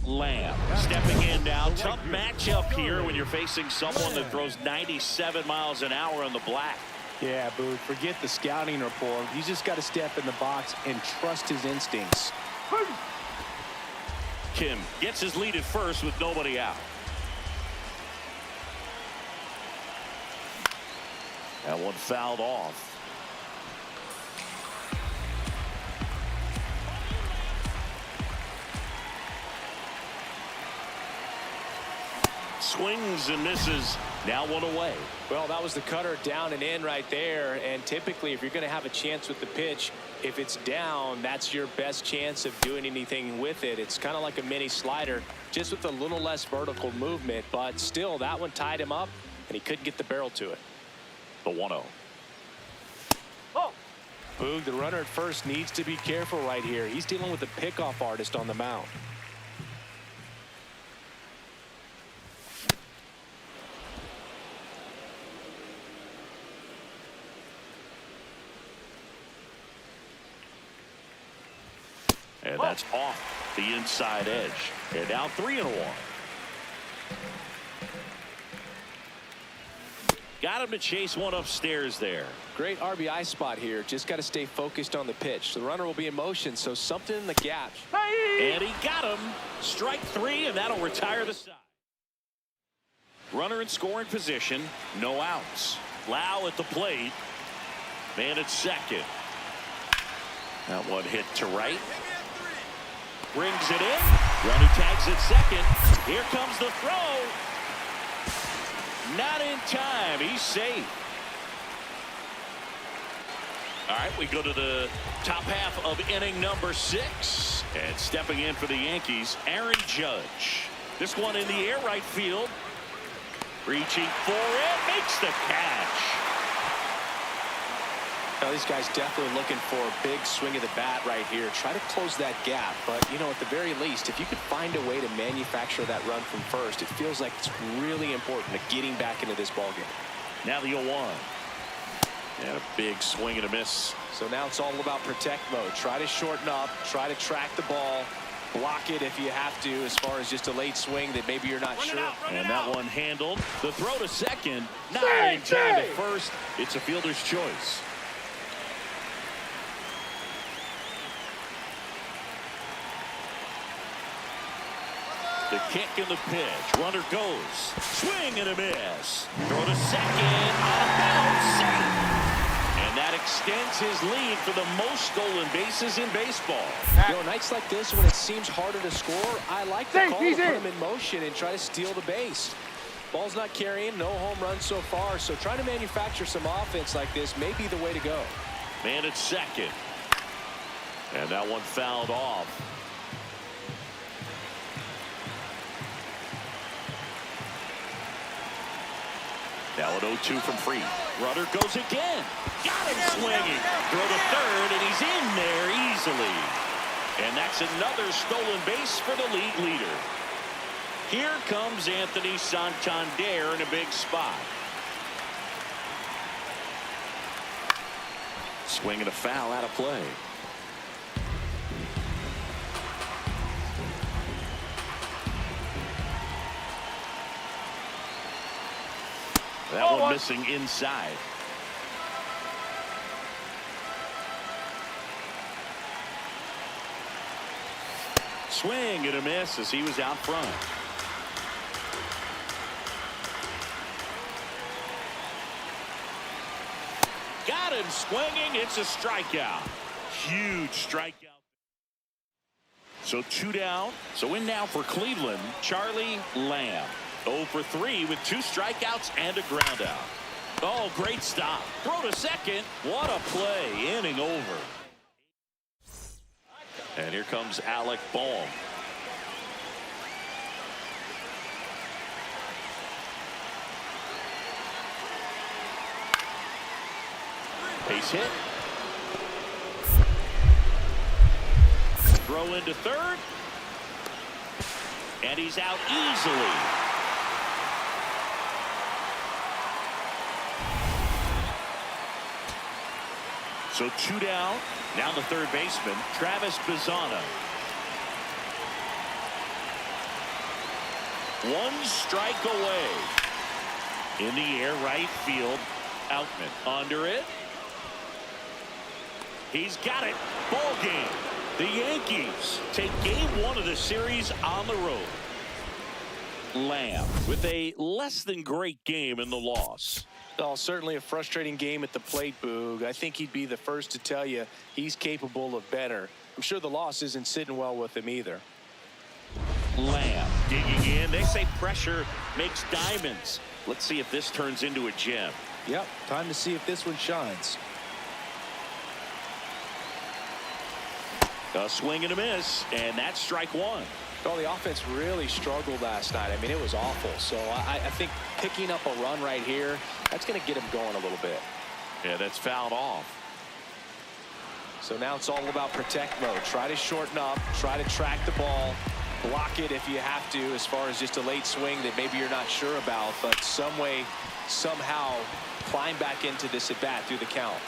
Lamb stepping in now. Tough matchup here when you're facing someone that throws 97 miles an hour on the black. Yeah, Boog, forget the scouting report. He's just got to step in the box and trust his instincts. Kim gets his lead at first with nobody out. That one fouled off. Swings and misses. Now one away. Well, that was the cutter down and in right there. And typically, if you're going to have a chance with the pitch, if it's down, that's your best chance of doing anything with it. It's kind of like a mini slider, just with a little less vertical movement. But still, that one tied him up, and he couldn't get the barrel to it. The 1-0. Boog, the runner at first needs to be careful right here. He's dealing with a pickoff artist on the mound. And that's off the inside edge. And now 3-1. Got him to chase one upstairs there. Great RBI spot here. Just got to stay focused on the pitch. The runner will be in motion, so something in the gap. And he got him. Strike 3, and that'll retire the side. Runner in scoring position. No outs. Lau at the plate. Man at second. That one hit to right. Brings it in. Runner tags at second. Here comes the throw. Not in time. He's safe. All right, we go to the top half of inning number 6. And stepping in for the Yankees, Aaron Judge. This one in the air right field. Reaching for it. Makes the catch. Now, these guys definitely looking for a big swing of the bat right here. Try to close that gap. But, you know, at the very least, if you could find a way to manufacture that run from first, it feels like it's really important to getting back into this ballgame. Now the 0-1. And a big swing and a miss. So now it's all about protect mode. Try to shorten up. Try to track the ball. Block it if you have to, as far as just a late swing that maybe you're not sure. And that one handled. The throw to second. Not in time to first. It's a fielder's choice. The kick and the pitch. Runner goes. Swing and a miss. Throw to second. Out of bounds. Safe. And that extends his lead for the most stolen bases in baseball. You know, nights like this when it seems harder to score, I like the call to put him in motion and try to steal the base. Ball's not carrying. No home runs so far. So trying to manufacture some offense like this may be the way to go. Man at second. And that one fouled off. Now an 0-2 from Free. Runner goes again. Got him swinging. Throw to third, and he's in there easily. And that's another stolen base for the league leader. Here comes Anthony Santander in a big spot. Swing and a foul out of play. That one missing inside. Swing and a miss as he was out front. Got him swinging. It's a strikeout. Huge strikeout. So 2 down. So in now for Cleveland, Charlie Lamb. 0 for 3 with 2 strikeouts and a ground out. Oh, great stop. Throw to second. What a play. Inning over. And here comes Alec Bohm. Base hit. Throw into third. And he's out easily. So 2 down. Now the third baseman, Travis Bazzana. 1 strike away. In the air, right field. Outman under it. He's got it. Ball game. The Yankees take game 1 of the series on the road. Lamb with a less than great game in the loss. Well, certainly a frustrating game at the plate, Boog. I think he'd be the first to tell you he's capable of better. I'm sure the loss isn't sitting well with him either. Lamb digging in. They say pressure makes diamonds. Let's see if this turns into a gem. Yep, time to see if this one shines. A swing and a miss, and that's strike 1. Well, the offense really struggled last night. I mean, it was awful. So I think picking up a run right here, that's going to get him going a little bit. Yeah, that's fouled off. So now it's all about protect mode. Try to shorten up, try to track the ball, block it if you have to, as far as just a late swing that maybe you're not sure about, but some way, somehow climb back into this at bat through the count.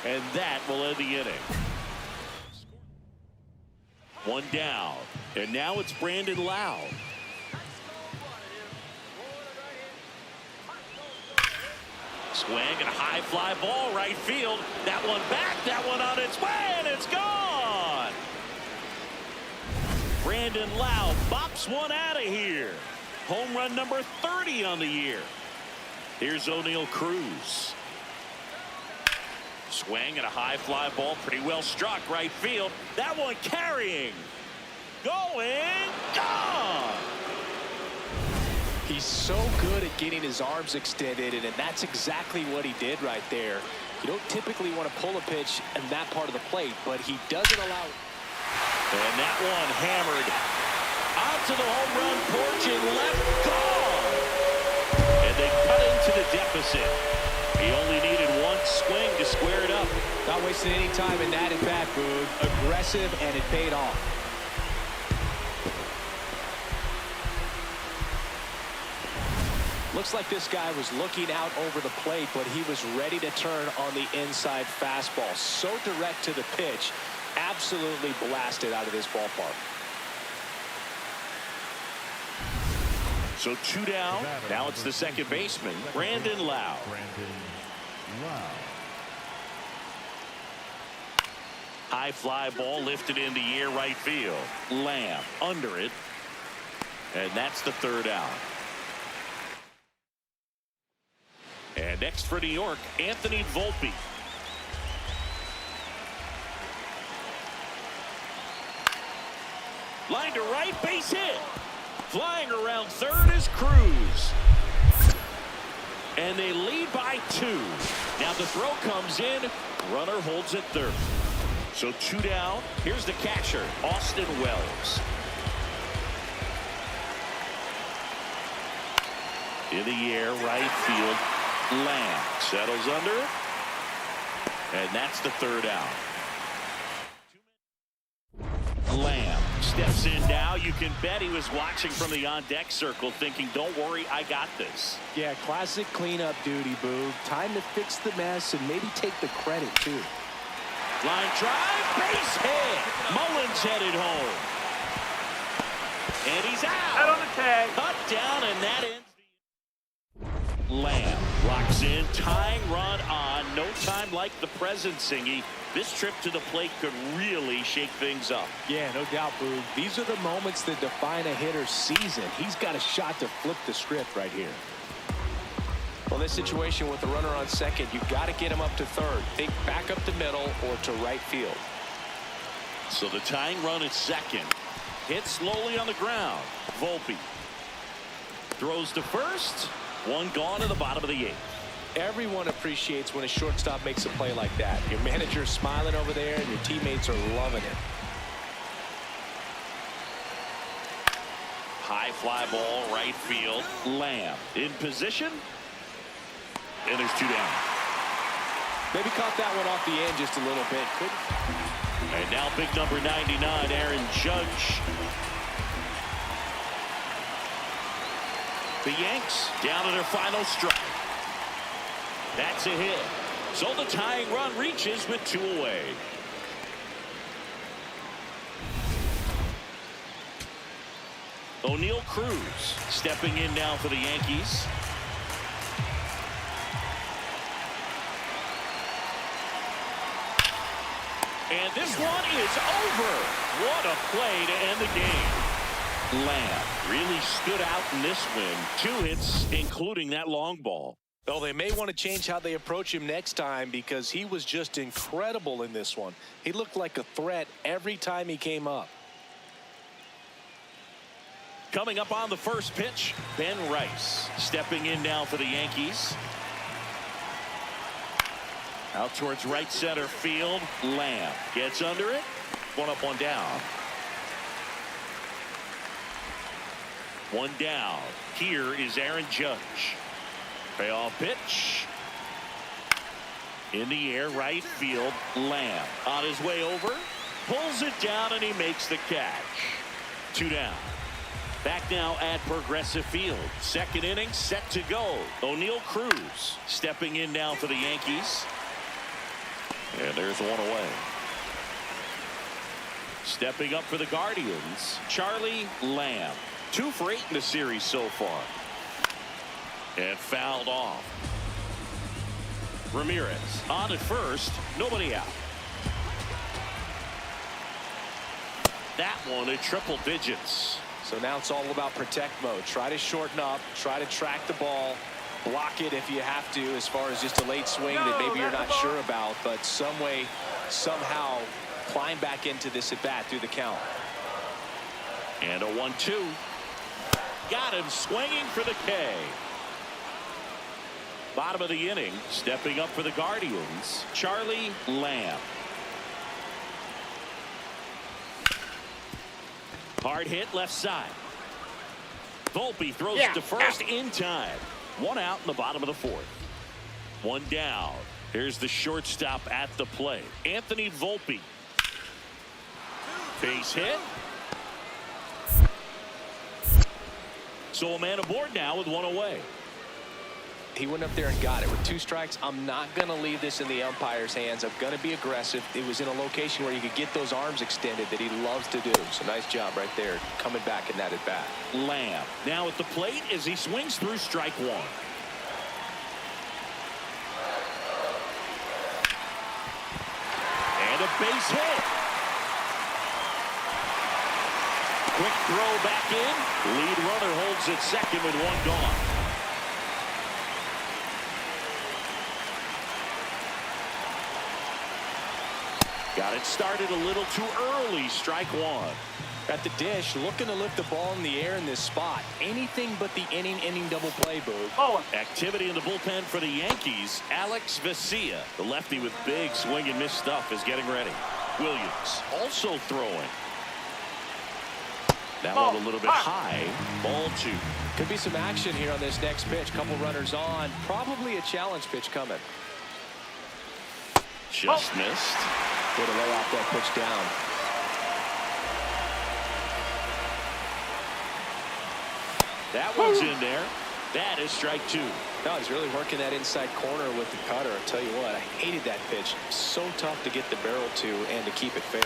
And that will end the inning. 1 down, and now it's Brandon Lowe. Swing and a high fly ball right field. That one back, that one on its way, and it's gone. Brandon Lowe bops one out of here. Home run number 30 on the year. Here's O'Neal Cruz. Swing and a high fly ball, pretty well struck right field. That one carrying, going, gone. He's so good at getting his arms extended, and that's exactly what he did right there. You don't typically want to pull a pitch in that part of the plate, but he doesn't allow it. And that one hammered onto the home run porch and left, gone. And they cut into the deficit. He only needed 1 swing to square it up. Not wasting any time in that at bat, Boog. Aggressive, and it paid off. Looks like this guy was looking out over the plate, but he was ready to turn on the inside fastball. So direct to the pitch, absolutely blasted out of this ballpark. So 2 down. Now it's the second baseman, Brandon Lowe. High fly ball lifted in the air right field. Lamb under it. And that's the 3rd out. And next for New York, Anthony Volpe. Line to right, base hit. Flying around third is Cruz. And they lead by 2. Now the throw comes in. Runner holds at third. So 2 down. Here's the catcher, Austin Wells. In the air, right field. Lamb settles under it. And that's the 3rd out. Lamb steps in now. You can bet he was watching from the on-deck circle thinking, don't worry, I got this. Yeah, classic cleanup duty, Boog. Time to fix the mess and maybe take the credit, too. Line drive, base hit. Mullins headed home. And he's out. Out on the tag. Cut down, and that ends the... Lamb locks in, tying run on. No time like the present, Singy. This trip to the plate could really shake things up. Yeah, no doubt, Boog. These are the moments that define a hitter's season. He's got a shot to flip the script right here. Well, this situation with the runner on second, you've got to get him up to third. Think back up the middle or to right field. So the tying run is second. Hit slowly on the ground. Volpe throws to first. 1 gone in the bottom of the 8th. Everyone appreciates when a shortstop makes a play like that. Your manager's smiling over there, and your teammates are loving it. High fly ball, right field. Lamb in position. And there's 2 down. Maybe caught that one off the end just a little bit. And now big number 99, Aaron Judge. The Yanks down to their final strike. That's a hit. So the tying run reaches with 2 away. O'Neill Cruz stepping in now for the Yankees. And this one is over. What a play to end the game. Lamb really stood out in this win. 2 hits, including that long ball. Well, they may want to change how they approach him next time because he was just incredible in this one. He looked like a threat every time he came up. Coming up on the first pitch, Ben Rice stepping in now for the Yankees. Out towards right center field. Lamb gets under it. 1 up, 1 down. 1 down. Here is Aaron Judge. Payoff pitch. In the air, right field. Lamb on his way over. Pulls it down and he makes the catch. 2 down. Back now at Progressive Field. Second inning set to go. O'Neill Cruz stepping in now for the Yankees. And there's 1 away. Stepping up for the Guardians, Charlie Lamb. 2 for 8 in the series so far. And fouled off. Ramirez on at first. Nobody out. That one at triple digits. So now it's all about protect mode. Try to shorten up. Try to track the ball. Block it if you have to, as far as just a late swing that maybe you're not sure about. But some way, somehow, climb back into this at bat through the count. And a 1-2. Got him swinging for the K. Bottom of the inning, stepping up for the Guardians, Charlie Lamb. Hard hit left side. Volpe throws it to first in time. 1 out in the bottom of the 4th. 1 down. Here's the shortstop at the plate, Anthony Volpe. Base hit. So a man aboard now with 1 away. He went up there and got it with 2 strikes. I'm not going to leave this in the umpire's hands. I'm going to be aggressive. It was in a location where you could get those arms extended that he loves to do. So nice job right there coming back in that at bat. Lamb now at the plate as he swings through strike 1. And a base hit. Quick throw back in. Lead runner holds at second with 1 gone. Got it started a little too early. Strike 1. At the dish, looking to lift the ball in the air in this spot. Anything but the inning double play, Boog. Oh, activity in the bullpen for the Yankees. Alex Vesia, the lefty with big swing and miss stuff, is getting ready. Williams also throwing. That one a little bit high. Ball 2. Could be some action here on this next pitch. Couple runners on. Probably a challenge pitch coming. Just missed. Way to lay off that pitch down. That one's in there. That is strike 2. No, he's really working that inside corner with the cutter. I'll tell you what, I hated that pitch. So tough to get the barrel to and to keep it fair.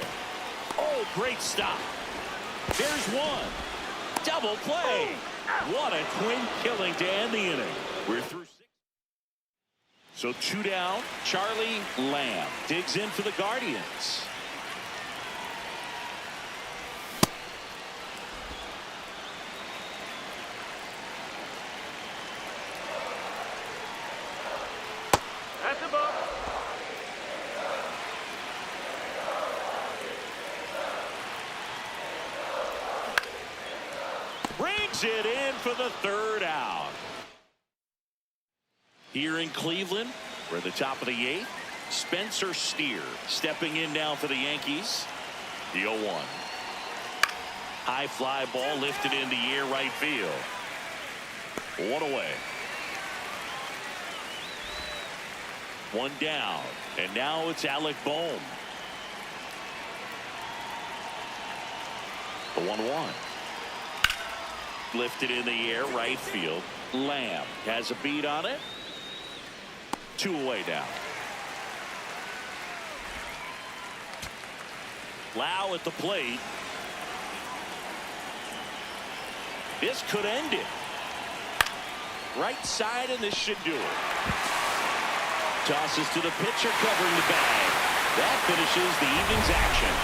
Oh, great stop. There's 1. Double play. What a twin killing to end the inning. We're through 6. So 2 down. Charlie Lamb digs in for the Guardians. That's a ball. Brings it in for the 3rd out. Here in Cleveland, we're at the top of the 8th. Spencer Steer stepping in now for the Yankees. The 0-1. High fly ball lifted in the air right field. 1 away. 1 down. And now it's Alec Bohm. The 1-1. Lifted in the air right field. Lamb has a beat on it. 2 away now. Lau at the plate. This could end it. Right side, and this should do it. Tosses to the pitcher, covering the bag. That finishes the evening's action.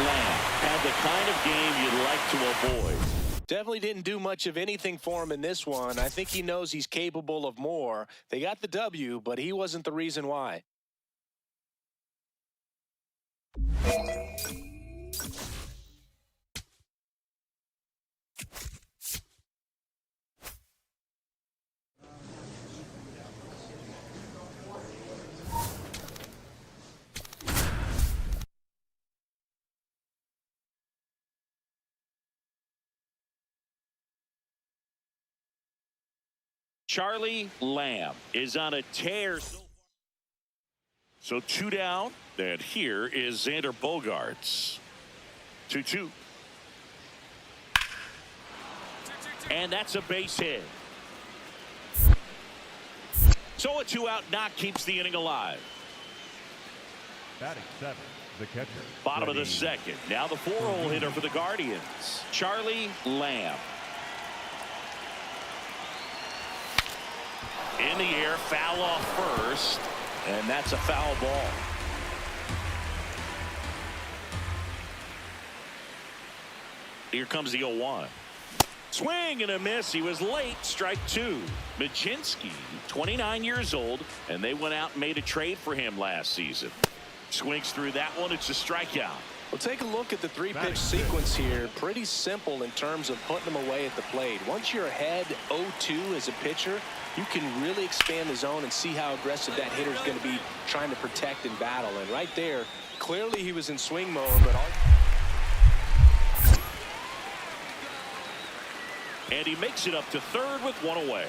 Lamb had the kind of game you'd like to avoid. Definitely didn't do much of anything for him in this one. I think he knows he's capable of more. They got the W, but he wasn't the reason why. Charlie Lamb is on a tear. So 2 down, and here is Xander Bogaerts. 2-2. And that's a base hit. So a 2-out knock keeps the inning alive. Batting 7, the catcher. Bottom of the second. Now the 4-hole hitter for the Guardians, Charlie Lamb. In the air, foul off first, and that's a foul ball. Here comes the 0-1. Swing and a miss. He was late. Strike 2. Michinski, 29 years old, and they went out and made a trade for him last season. Swings through that one. It's a strikeout. Well, take a look at the 3-pitch sequence here. Pretty simple in terms of putting them away at the plate. Once you're ahead 0-2 as a pitcher, you can really expand the zone and see how aggressive that hitter is going to be trying to protect and battle. And right there, clearly he was in swing mode, but and he makes it up to third with 1 away.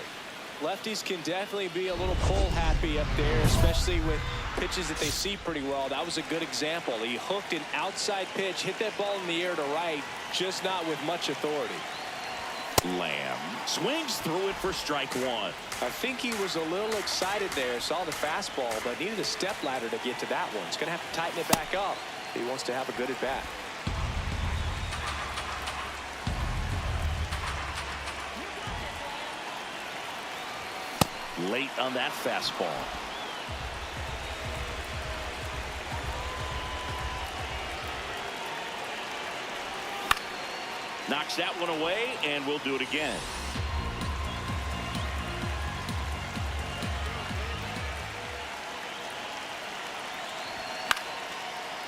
lefties can definitely be a little pull happy up there, especially with pitches that they see pretty well. That was a good example. He hooked an outside pitch, hit that ball in the air to right, just not with much authority. Lamb swings through it for strike 1. I think he was a little excited there, saw the fastball, but needed a step ladder to get to that one. He's going to have to tighten it back up if he wants to have a good at bat. Late on that fastball. Knocks that one away, and we'll do it again.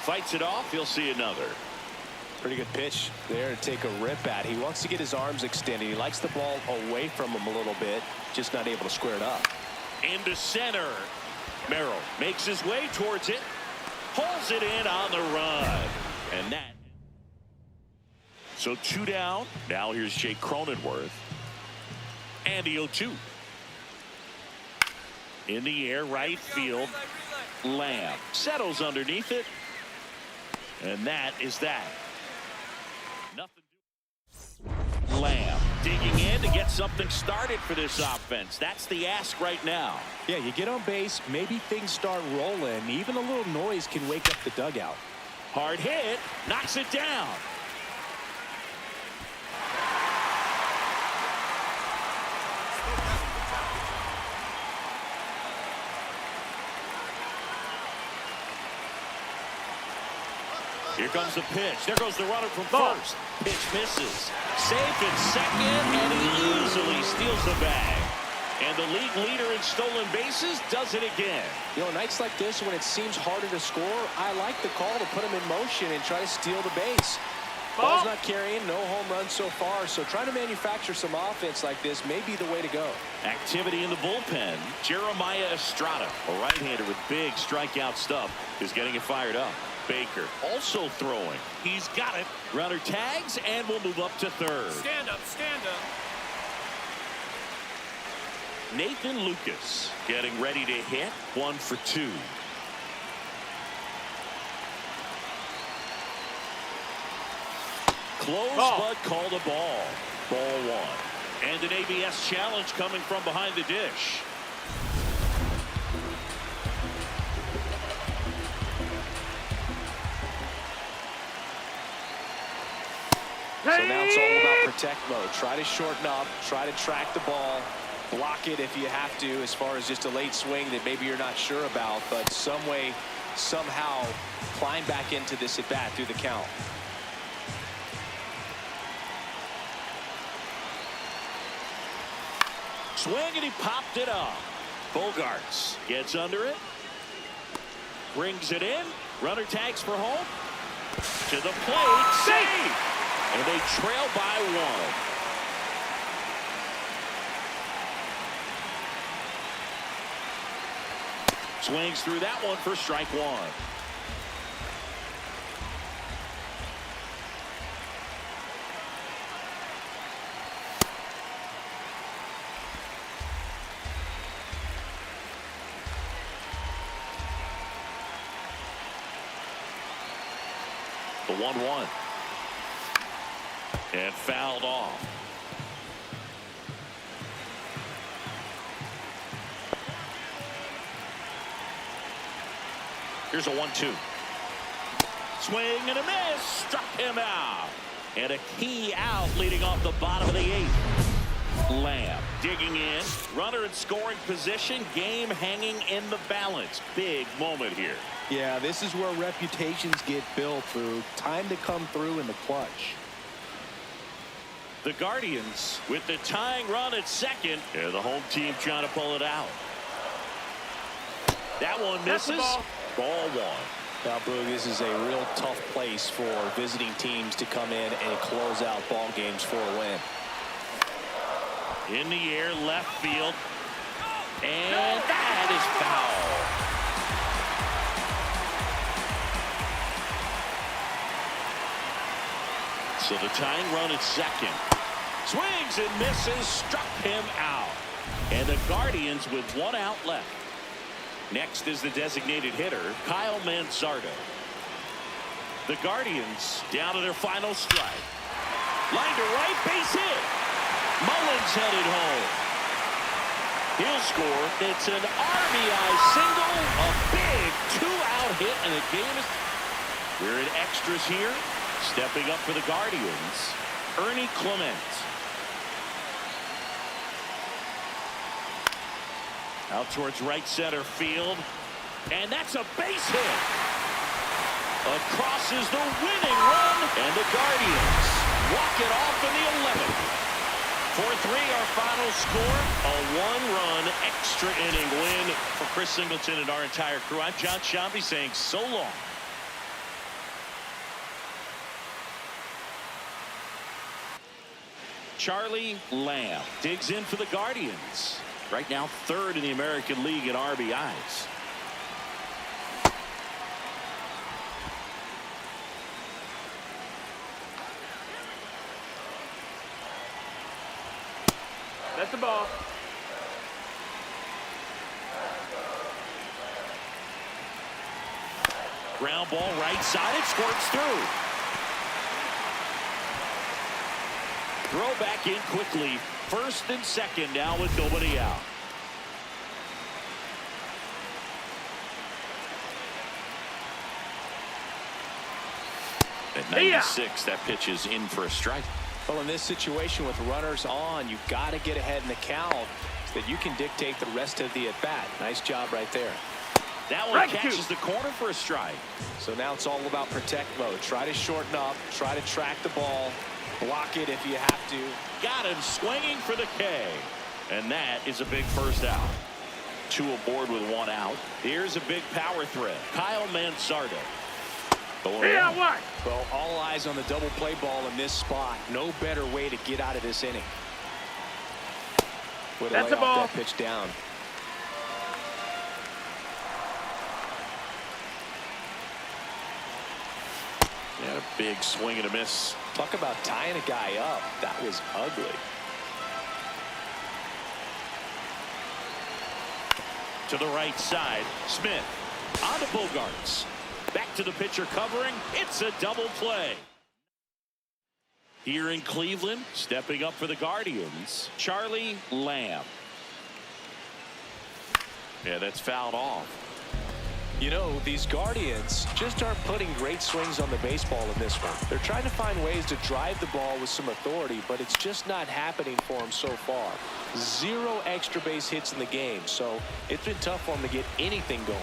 Fights it off. He'll see another. Pretty good pitch there to take a rip at. He wants to get his arms extended. He likes the ball away from him a little bit, just not able to square it up. Into center. Merrill makes his way towards it. Pulls it in on the run. And that. So 2 down. Now here's Jake Cronenworth. And the 0-2. In the air, right field. Lamb settles underneath it. And that is that. Nothing. Lamb digging in to get something started for this offense. That's the ask right now. Yeah, you get on base, maybe things start rolling. Even a little noise can wake up the dugout. Hard hit, knocks it down. Here comes the pitch. There goes the runner from first. Pitch misses. Safe at second, and he easily steals the bag. And the league leader in stolen bases does it again. You know, nights like this when it seems harder to score, I like the call to put him in motion and try to steal the base. Ball's not carrying, no home runs so far, so trying to manufacture some offense like this may be the way to go. Activity in the bullpen. Jeremiah Estrada, a right-hander with big strikeout stuff, is getting it fired up. Baker also throwing. He's got it. Runner tags and will move up to third. Stand up, stand up. Nathan Lucas getting ready to hit. 1 for 2. Close, but called a ball. Ball 1. And an ABS challenge coming from behind the dish. So now it's all about protect mode. Try to shorten up, try to track the ball, block it if you have to, as far as just a late swing that maybe you're not sure about, but some way, somehow climb back into this at bat through the count. Swing, and he popped it up. Bogarts gets under it, brings it in, runner tags for home, to the plate, save, and they trail by 1. Swings through that one for strike 1. The 1-1. And fouled off. Here's a 1-2. Swing and a miss. Struck him out. And a key out leading off the bottom of the 8th. Lamb digging in. Runner in scoring position. Game hanging in the balance. Big moment here. Yeah, this is where reputations get built, Food. Time to come through in the clutch. The Guardians with the tying run at second. And the home team trying to pull it out. That one misses. Ball 1. Now, Boog, this is a real tough place for visiting teams to come in and close out ball games for a win. In the air, left field. And that is foul. So the tying run at second. Swings and misses, struck him out. And the Guardians with 1 out left. Next is the designated hitter, Kyle Manzardo. The Guardians down to their final strike. Line to right, base hit. Mullins headed home. He'll score. It's an RBI single, a big 2-out hit, and the game is... We're in extras here. Stepping up for the Guardians, ERNIE CLEMENT. Out towards right center field. And that's a base hit. Across is the winning run. And the Guardians walk it off in the 11th. 4-3 our final score. A 1-run extra inning win for Chris Singleton and our entire crew. I'm John Shambi saying so long. Charlie Lamb digs in for the Guardians. Right now 3rd in the American League in RBIs. That's the ball. Ground ball right side. It squirts through. Throw back in quickly. 1st and 2nd now with nobody out. At 96, that pitch is in for a strike. Well, in this situation with runners on, you've got to get ahead in the count so that you can dictate the rest of the at-bat. Nice job right there. That one catches the corner for a strike. So now it's all about protect mode. Try to shorten up, try to track the ball, block it if you have to. Got him swinging for the K. And that is a big 1st out. 2 aboard with 1 out. Here's a big power threat. Kyle Manzardo. Yeah, what? Well, all eyes on the double play ball in this spot. No better way to get out of this inning. Way to lay off that pitch down. Yeah, a big swing and a miss. Talk about tying a guy up. That was ugly. To the right side, Smith on to Bogarts. Back to the pitcher covering. It's a double play. Here in Cleveland, stepping up for the Guardians, Charlie Lamb. Yeah, that's fouled off. You know, these Guardians just aren't putting great swings on the baseball in this one. They're trying to find ways to drive the ball with some authority, but it's just not happening for them so far. 0 extra base hits in the game, so it's been tough for them to get anything going.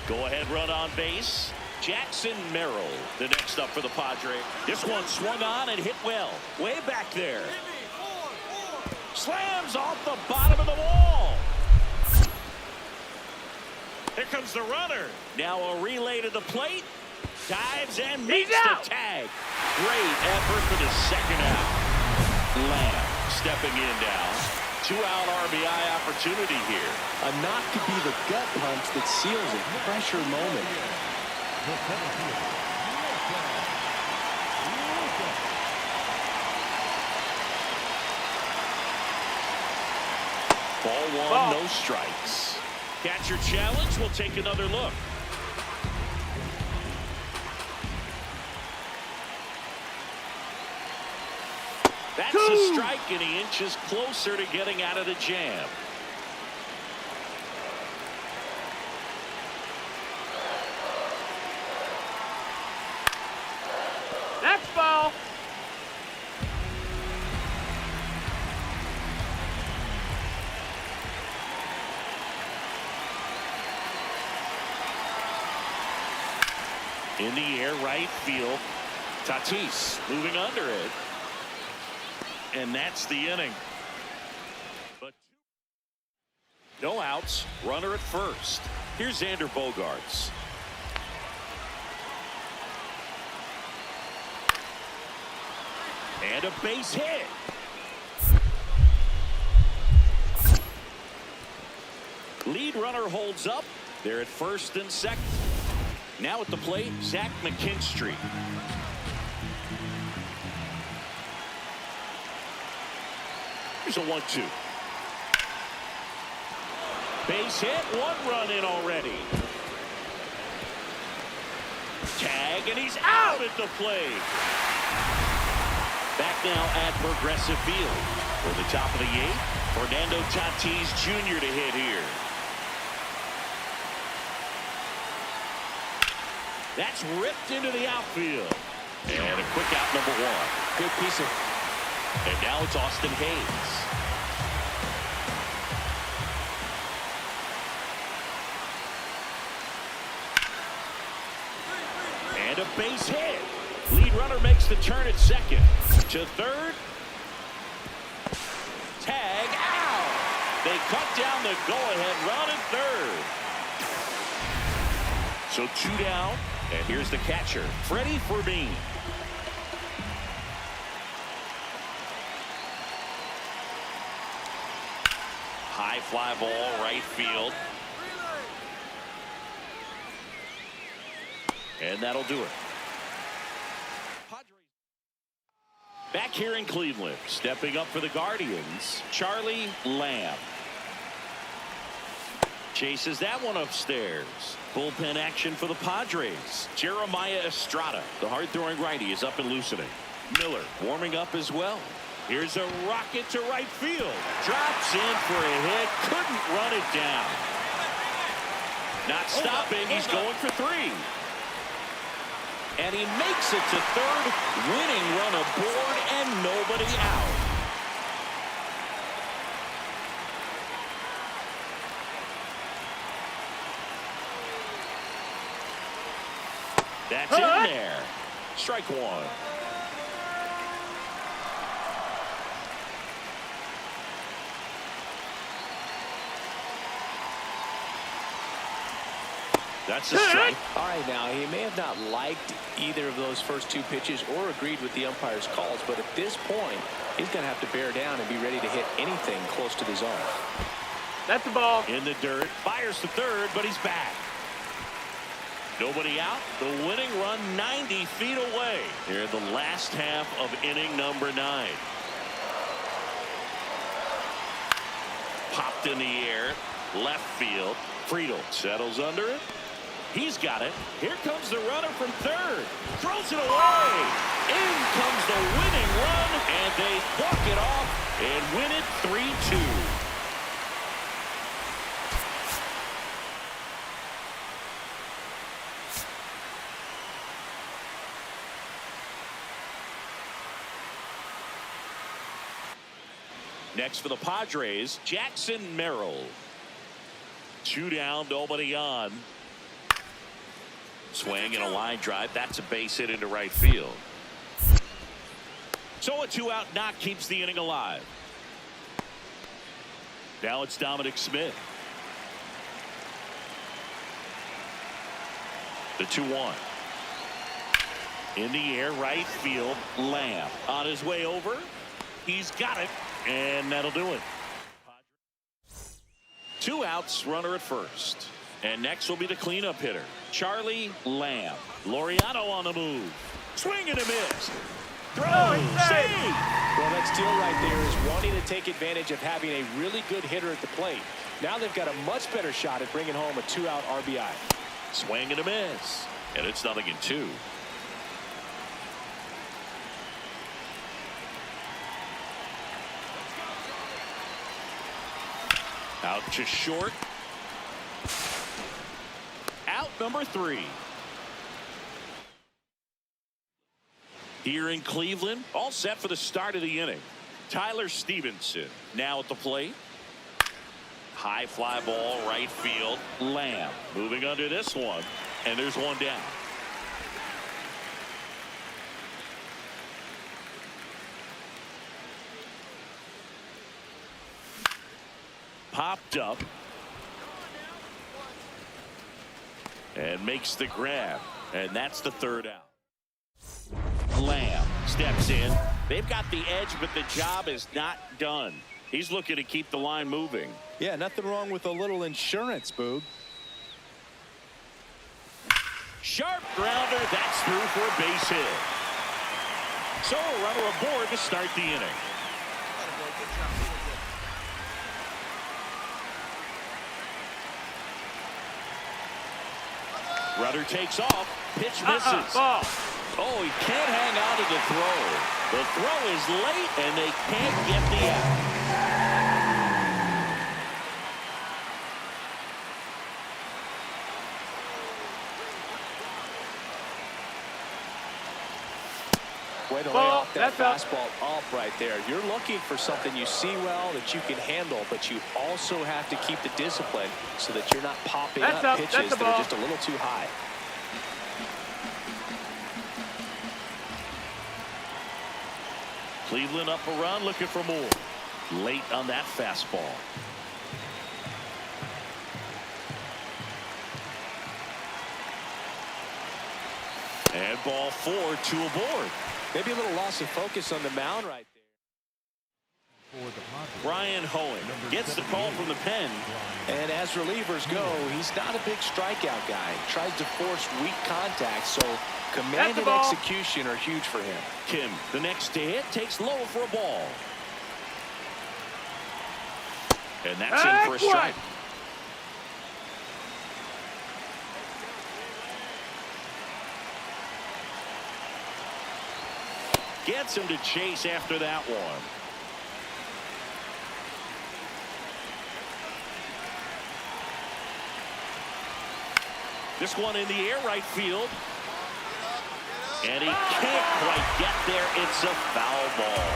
Go ahead run on base. Jackson Merrill, the next up for the Padres. This one swung on and hit well. Way back there. Slams off the bottom of the wall. Here comes the runner. Now a relay to the plate. Dives and makes the tag. Great effort for the second out. Lamb stepping in now. 2-out RBI opportunity here. A knock could be the gut punch that seals it. Pressure moment. Ball 1, no strikes. Catcher challenge. We'll take another look. That's a strike, and he inches closer to getting out of the jam. That's ball. In the air, right field. Tatis moving under it. And that's the inning. But no outs. Runner at first. Here's Xander Bogaerts. And a base hit. Lead runner holds up. They're at first and second. Now at the plate, Zach McKinstry. Here's a 1-2. Base hit, 1 run in already. Tag, and he's out at the plate. Back now at Progressive Field. For the top of the 8th, Fernando Tatis Jr. to hit here. That's ripped into the outfield. And a quick out, number 1. Good piece of... And now it's Austin Hayes. And a base hit. Lead runner makes the turn at second. To third. Tag out. They cut down the go-ahead run at third. So 2 down. And here's the catcher, Freddie Fermin. High fly ball, right field. And that'll do it. Back here in Cleveland, stepping up for the Guardians, Charlie Lamb. Chases that one upstairs. Bullpen action for the Padres. Jeremiah Estrada, the hard-throwing righty, is up and loosening. Miller warming up as well. Here's a rocket to right field. Drops in for a hit. Couldn't run it down. Not stopping. He's going for 3. And he makes it to third. Winning run aboard and nobody out. That's in there. Strike 1. That's a strike. All right, now, he may have not liked either of those first 2 pitches or agreed with the umpire's calls, but at this point, he's going to have to bear down and be ready to hit anything close to the zone. That's the ball. In the dirt. Fires to third, but he's back. Nobody out. The winning run 90 feet away here in the last half of inning number 9. Popped in the air. Left field. Friedel settles under it. He's got it. Here comes the runner from third. Throws it away. In comes the winning run, and they walk it off and win it 3-2. Next for the Padres, Jackson Merrill. 2 down, nobody on. Swing and a line drive. That's a base hit into right field. So a 2-out knock keeps the inning alive. Now it's Dominic Smith. The 2-1. In the air, right field, Lamb. On his way over. He's got it, and that'll do it. 2 outs, runner at first. And next will be the cleanup hitter, Charlie Lamb. Laureano on the move. Swing and a miss. Throw, save. Well, that steal right there is wanting to take advantage of having a really good hitter at the plate. Now they've got a much better shot at bringing home a 2-out RBI. Swing and a miss. And it's 0-2. Out to short. Out number 3. Here in Cleveland, all set for the start of the inning. Tyler Stevenson now at the plate. High fly ball, right field. Lamb moving under this one, and there's one down. Popped up. And makes the grab. And that's the 3rd out. Lamb steps in. They've got the edge, but the job is not done. He's looking to keep the line moving. Yeah, nothing wrong with a little insurance, Boog. Sharp grounder. That's through for a base hit. So a runner aboard to start the inning. Runner takes off. Pitch misses. Ball. Oh, he can't hang on to the throw. The throw is late, and they can't get the out. Way to lay off that fastball up right there. You're looking for something you see well that you can handle, but you also have to keep the discipline so that you're not popping up pitches that are just a little too high. Cleveland up a run, looking for more. Late on that fastball. And ball 4, 2 aboard. Maybe a little loss of focus on the mound right there. Brian Hoeing gets the call from the pen. And as relievers go, he's not a big strikeout guy. He tries to force weak contact, so command and execution are huge for him. Kim, the next to hit, takes low for a ball. And that's in for a strike. Gets him to chase after that one. This one in the air, right field. And he can't quite get there. It's a foul ball.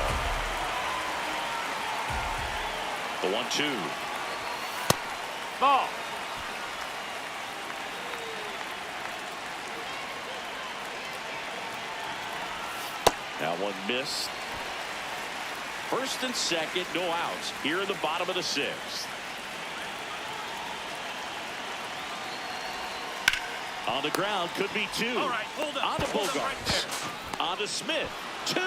The 1-2. Ball. That one missed. First and second, no outs. Here in the bottom of the 6th. On the ground, could be 2. All right, hold up. On to Hold up right Bogarts. On to Smith. 2.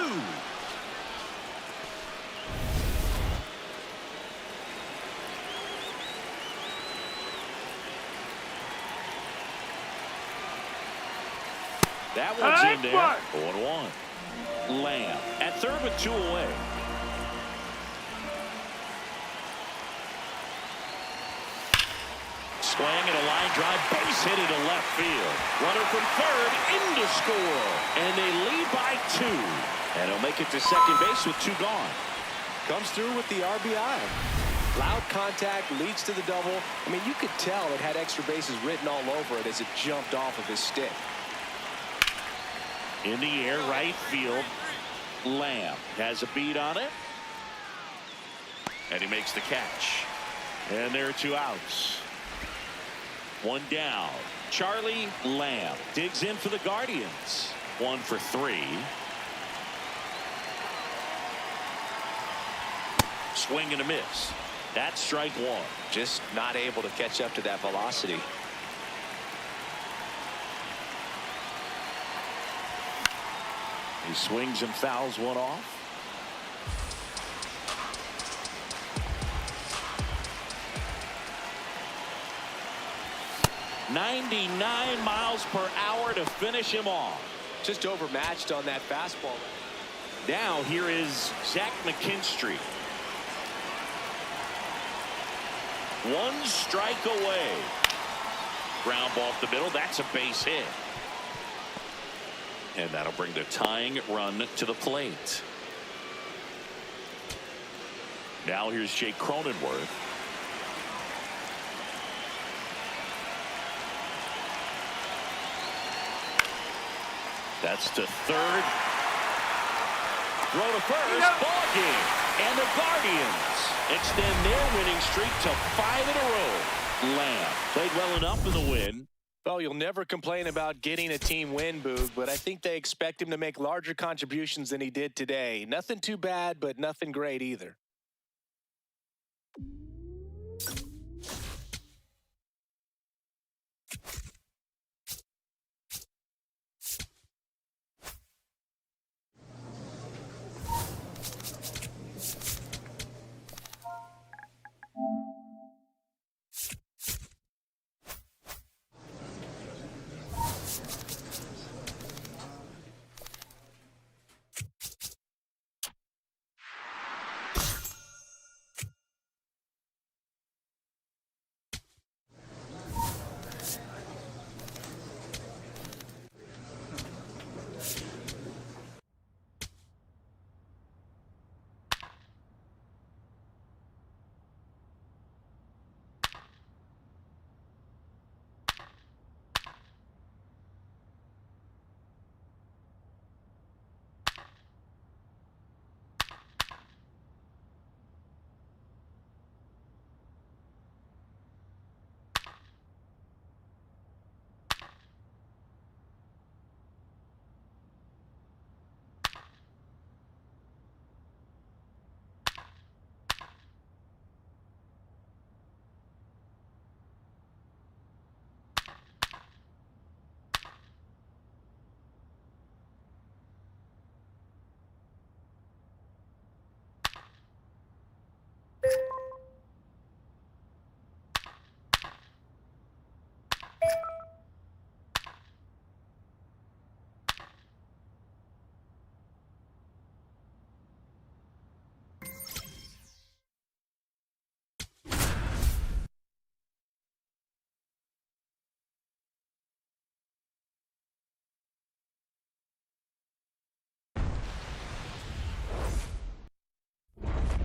That one's in there. 0-1. Lamb at third with 2 away. Swing and a line drive, base hit into left field. Runner from third in to score, and they lead by 2. And he'll make it to second base with 2 gone. Comes through with the RBI. Loud contact, leads to the double. I mean, you could tell it had extra bases written all over it as it jumped off of his stick. In the air, right field. Lamb has a beat on it. And he makes the catch. And there are 2 outs. 1 down. Charlie Lamb digs in for the Guardians. 1 for 3. Swing and a miss. That's strike 1. Just not able to catch up to that velocity. He swings and fouls one off. .99 miles per hour to finish him off. Just overmatched on that fastball. Now here is Zach McKinstry. 1 strike away. Ground ball up the middle. That's a base hit. And that'll bring the tying run to the plate. Now here's Jake Cronenworth. That's to third. Throw to first. Ball game. And the Guardians extend their winning streak to 5 in a row. Lamb played well enough for the win. Well, you'll never complain about getting a team win, Boog, but I think they expect him to make larger contributions than he did today. Nothing too bad, but nothing great either.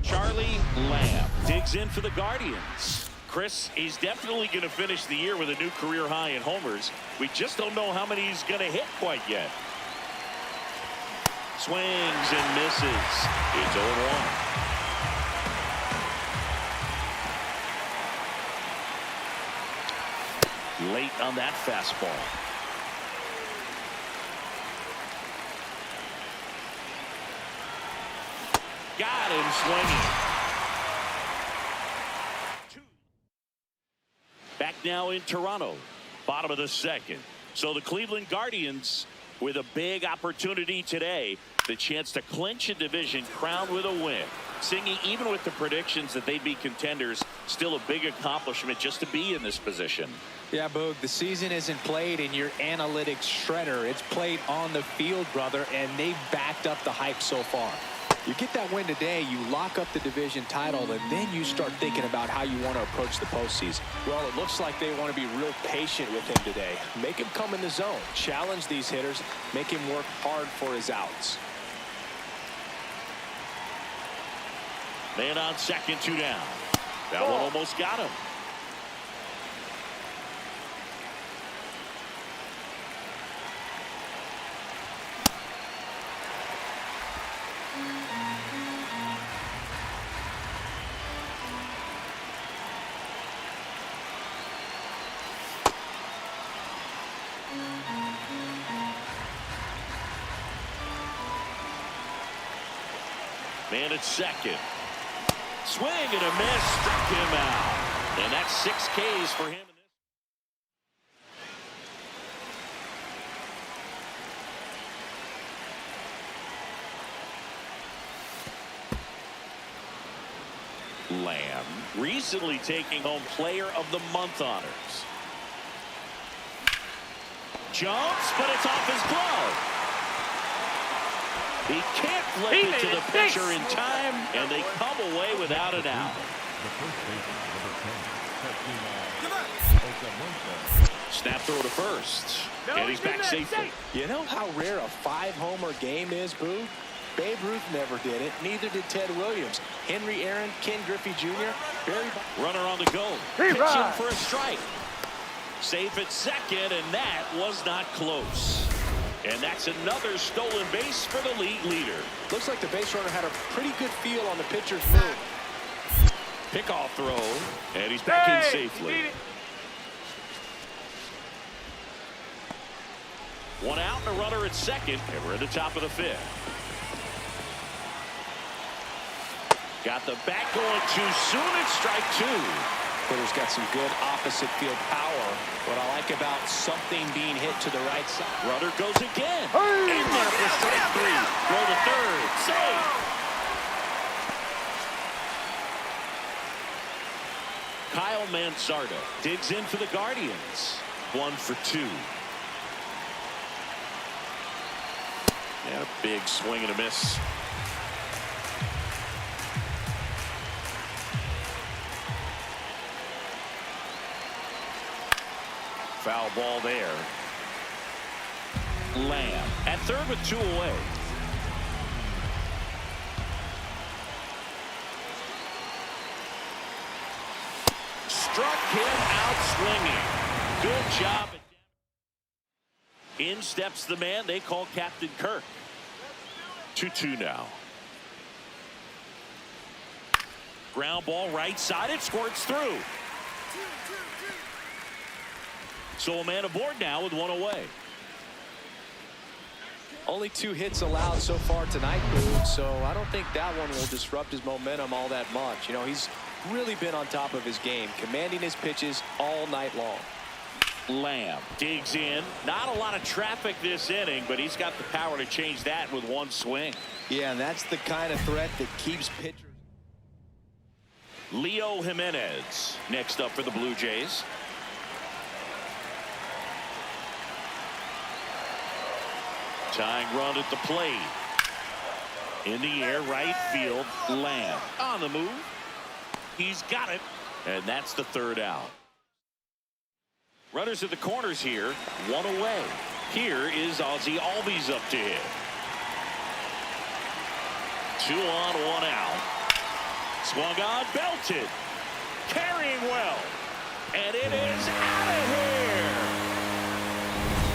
Charlie Lamb digs in for the Guardians. Chris, he's definitely going to finish the year with a new career high in homers. We just don't know how many he's going to hit quite yet. Swings and misses. It's 0-1. Late on that fastball. Got him swinging. Back now in Toronto, bottom of the 2nd. So the Cleveland Guardians with a big opportunity today, the chance to clinch a division crowned with a win. Singing, even with the predictions that they'd be contenders, still a big accomplishment just to be in this position. Yeah, Boog, the season isn't played in your analytics shredder. It's played on the field, brother, and they've backed up the hype so far. You get that win today, you lock up the division title, and then you start thinking about how you want to approach the postseason. Well, it looks like they want to be real patient with him today. Make him come in the zone, challenge these hitters, make him work hard for his outs. Man on second, 2 down. That one almost got him. Man at second. Swing and a miss. Struck him out. And that's 6 Ks for him. Lamb recently taking home Player of the Month honors. Jumps, but it's off his glove. He can't flip it to the pitcher in time, and they come away without an out. The first baseman, number 10, Snap throw to first, and he's back safely. You know how rare a 5-homer game is, Boo? Babe Ruth never did it. Neither did Ted Williams. Henry Aaron, Ken Griffey Jr., Barry. Runner on the go. Pitch him for a strike. Safe at second, and that was not close. And that's another stolen base for the league leader. Looks like the base runner had a pretty good feel on the pitcher's move. Pickoff throw, and he's back in safely. One out and a runner at second, and we're at the top of the 5th. Got the bat going too soon at strike 2. Hitter's got some good opposite field power. What I like about something being hit to the right side. Runner goes again. In there for strike 3. Throw to third. Safe. Kyle Mansarda digs in for the Guardians. 1 for 2. And a big swing and a miss. Foul ball there. Lamb at third with 2 away. Struck him out swinging. Good job. In steps the man they call Captain Kirk. 2-2 now. Ground ball right side. It squirts through. So a man aboard now with 1 away. Only 2 hits allowed so far tonight, Boo, so I don't think that one will disrupt his momentum all that much. You know, he's really been on top of his game, commanding his pitches all night long. Lamb digs in. Not a lot of traffic this inning, but he's got the power to change that with 1 swing. Yeah, and that's the kind of threat that keeps pitchers. Leo Jimenez next up for the Blue Jays. Tying run at the plate. In the air, right field. Lamb on the move. He's got it, and that's the 3rd out. Runners at the corners here, 1 away. Here is Ozzie Albies up to hit. 2 on, 1 out. Swung on, belted. Carrying well. And it is out of here.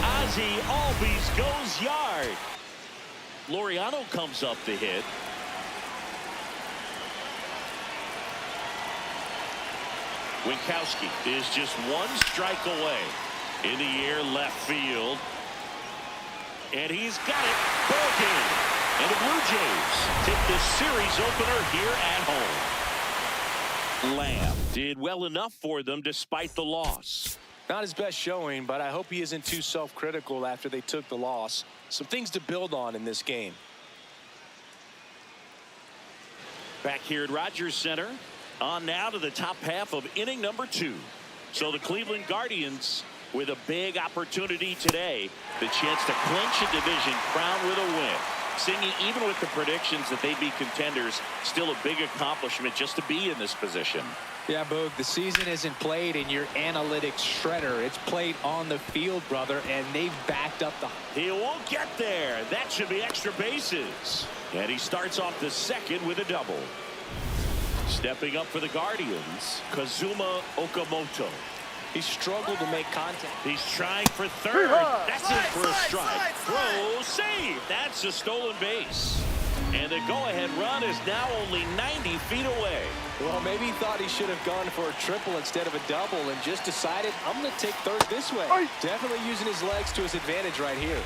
Ozzie Albies goes yard. Laureano comes up to hit. Winkowski is just 1 strike away. In the air, left field. And he's got it. Ball game. And the Blue Jays take this series opener here at home. Lamb did well enough for them despite the loss. Not his best showing, but I hope he isn't too self-critical after they took the loss. Some things to build on in this game. Back here at Rogers Center. On now to the top half of inning number 2. So the Cleveland Guardians with a big opportunity today. The chance to clinch a division, crown with a win. Singing, even with the predictions that they'd be contenders, still a big accomplishment just to be in this position. Yeah, Boog, the season isn't played in your analytics shredder. It's played on the field, brother, and they've backed up the... He won't get there. That should be extra bases. And he starts off the 2nd with a double. Stepping up for the Guardians, Kazuma Okamoto. He struggled to make contact. He's trying for 3rd. That's it for a strike. Throw, save. That's a stolen base. And the go-ahead run is now only 90 feet away. Well, maybe he thought he should have gone for a triple instead of a double and just decided, I'm going to take 3rd this way. Definitely using his legs to his advantage right here.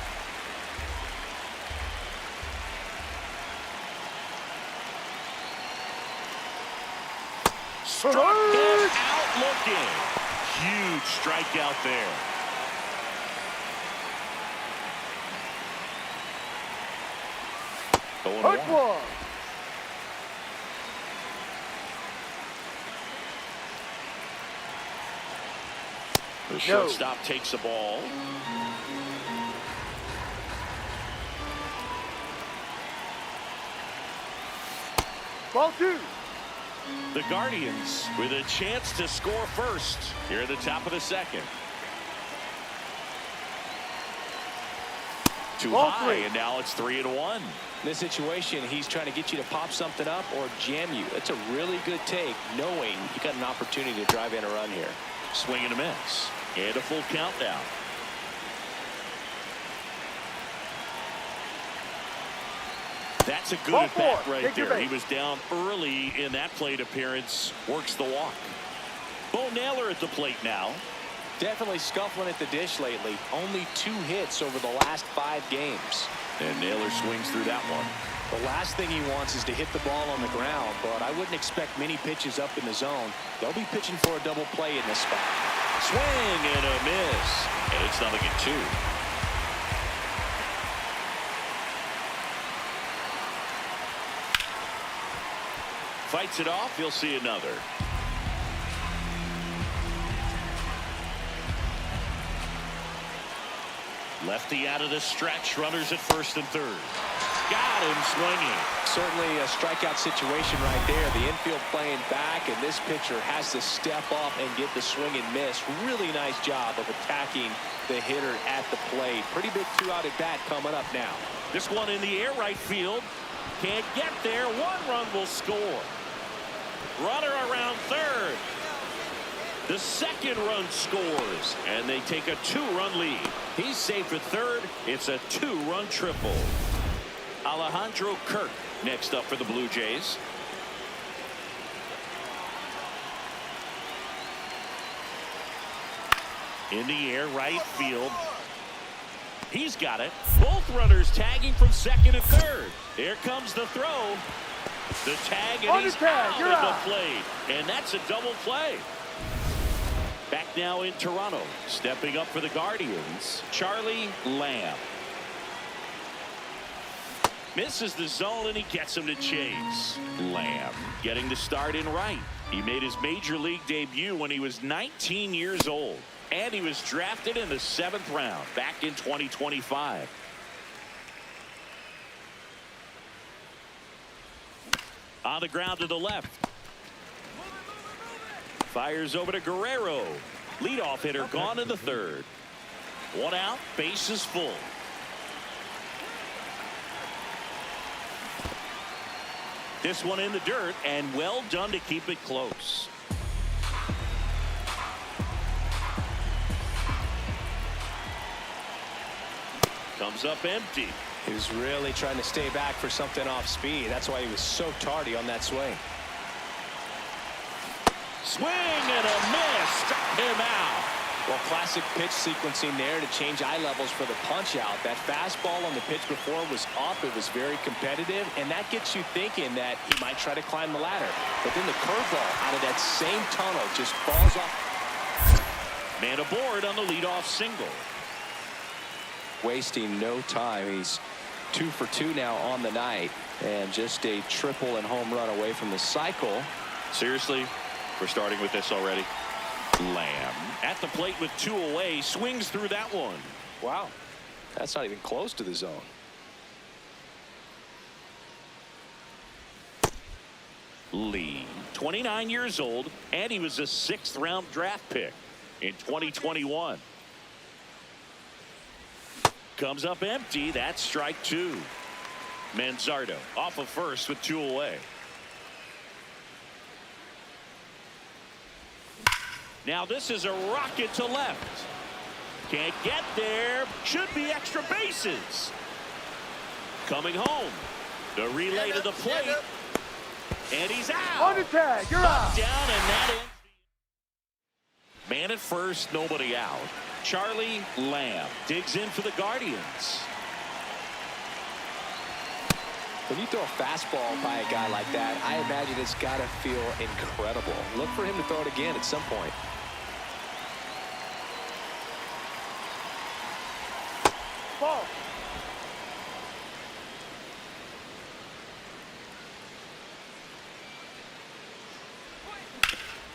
Struck him out looking. Huge strikeout there. Going one. The shortstop takes the ball. Ball 2. The Guardians with a chance to score first here at the top of the second. Too high, and now it's 3-1. In this situation, he's trying to get you to pop something up or jam you. That's a really good take, knowing you got an opportunity to drive in a run here. Swing and a miss. And a full count now. That's a good at bat right there. He was down early in that plate appearance. Works the walk. Bo Naylor at the plate now. Definitely scuffling at the dish lately. Only 2 hits over the last 5 games. And Naylor swings through that one. The last thing he wants is to hit the ball on the ground, but I wouldn't expect many pitches up in the zone. They'll be pitching for a double play in this spot. Swing and a miss. And it's 0-2. Fights it off. You'll see another. Lefty out of the stretch. Runners at first and third. Got him swinging. Certainly a strikeout situation right there. The infield playing back, and this pitcher has to step up and get the swing and miss. Really nice job of attacking the hitter at the plate. Pretty big 2-out at bat coming up now. This one in the air right field. Can't get there. 1 run will score. Runner around third. The second run scores, and they take a 2-run lead. He's safe at third. It's a 2-run triple. Alejandro Kirk next up for the Blue Jays. In the air right field. He's got it. Both runners tagging from second and third. There comes the throw. The tag, and he's out of the plate. And that's a double play. Back now in Toronto. Stepping up for the Guardians, Charlie Lamb. Misses the zone, and he gets him to chase. Lamb getting the start in right. He made his major league debut when he was 19 years old. And he was drafted in the 7th round back in 2025. On the ground to the left. Fires over to Guerrero. Leadoff hitter gone in the third. 1 out, bases full. This one in the dirt, and well done to keep it close. Comes up empty. He was really trying to stay back for something off speed. That's why he was so tardy on that swing. Swing and a miss. Struck him out. Well, classic pitch sequencing there to change eye levels for the punch out. That fastball on the pitch before was up. It was very competitive, and that gets you thinking that he might try to climb the ladder. But then the curveball out of that same tunnel just falls off. Man aboard on the leadoff single. Wasting no time. He's 2 for 2 now on the night, and just a triple and home run away from the cycle. Seriously, we're starting with this already. Lamb at the plate with 2 away, swings through that one. Wow, that's not even close to the zone. Lee, 29 years old, and he was a 6th round draft pick in 2021. Comes up empty. That's strike 2. Manzardo off of first with 2 away. Now this is a rocket to left. Can't get there. Should be extra bases. Coming home. The relay to the plate. And he's out. On the tag, you're out. Down, and that ends. Man at first, nobody out. Charlie Lamb digs in for the Guardians. When you throw a fastball by a guy like that, I imagine it's got to feel incredible. Look for him to throw it again at some point. Ball.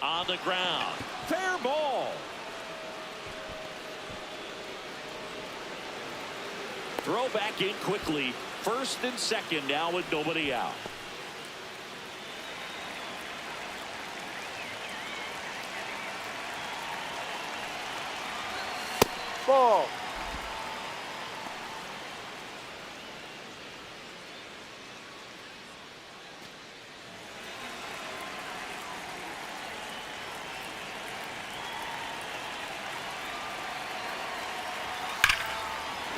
On the ground. Fair ball. Throw back in quickly. First and second now with nobody out. Ball.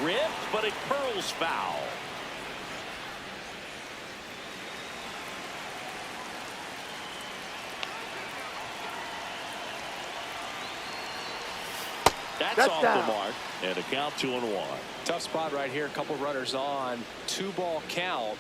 Ripped, but it curls foul. That's off down. the mark. And a count 2-1. Tough spot right here. A couple runners on. 2-ball count.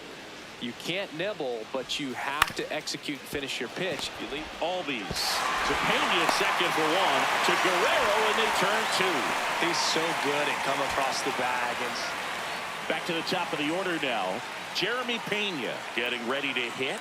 You can't nibble, but you have to execute and finish your pitch. You leave. Albies to Pena at second for one. To Guerrero, and they turn two. He's so good at coming across the bag. And Back to the top of the order now. Jeremy Pena getting ready to hit.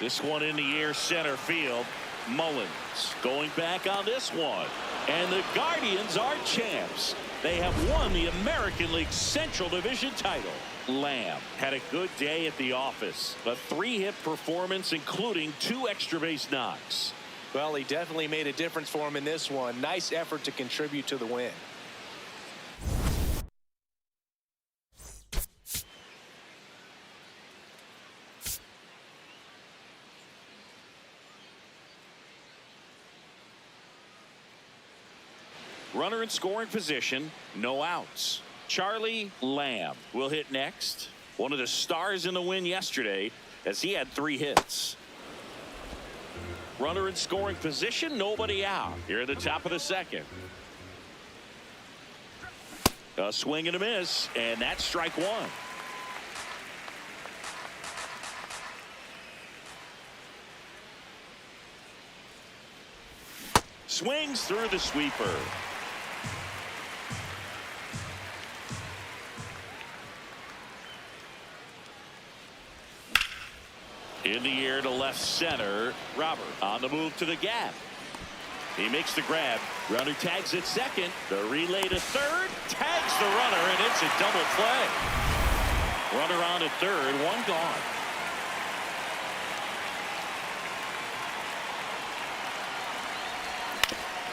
This one in the air, center field. Mullins going back on this one. And the Guardians are champs. They have won the American League Central Division title. Lamb had a good day at the office. A 3-hit performance, including 2 extra base knocks. well, he definitely made a difference for him in this one. Nice effort to contribute to the win. Runner in scoring position, no outs. Charlie Lamb will hit next. One of the stars in the win yesterday, as he had 3 hits. Runner in scoring position, nobody out. Here at the top of the second. A swing and a miss, and that's strike 1. Swings through the sweeper. In the air to left center. Robert on the move to the gap. He makes the grab. Runner tags at second. The relay to third. Tags the runner, and it's a double play. Runner on at third. 1 gone.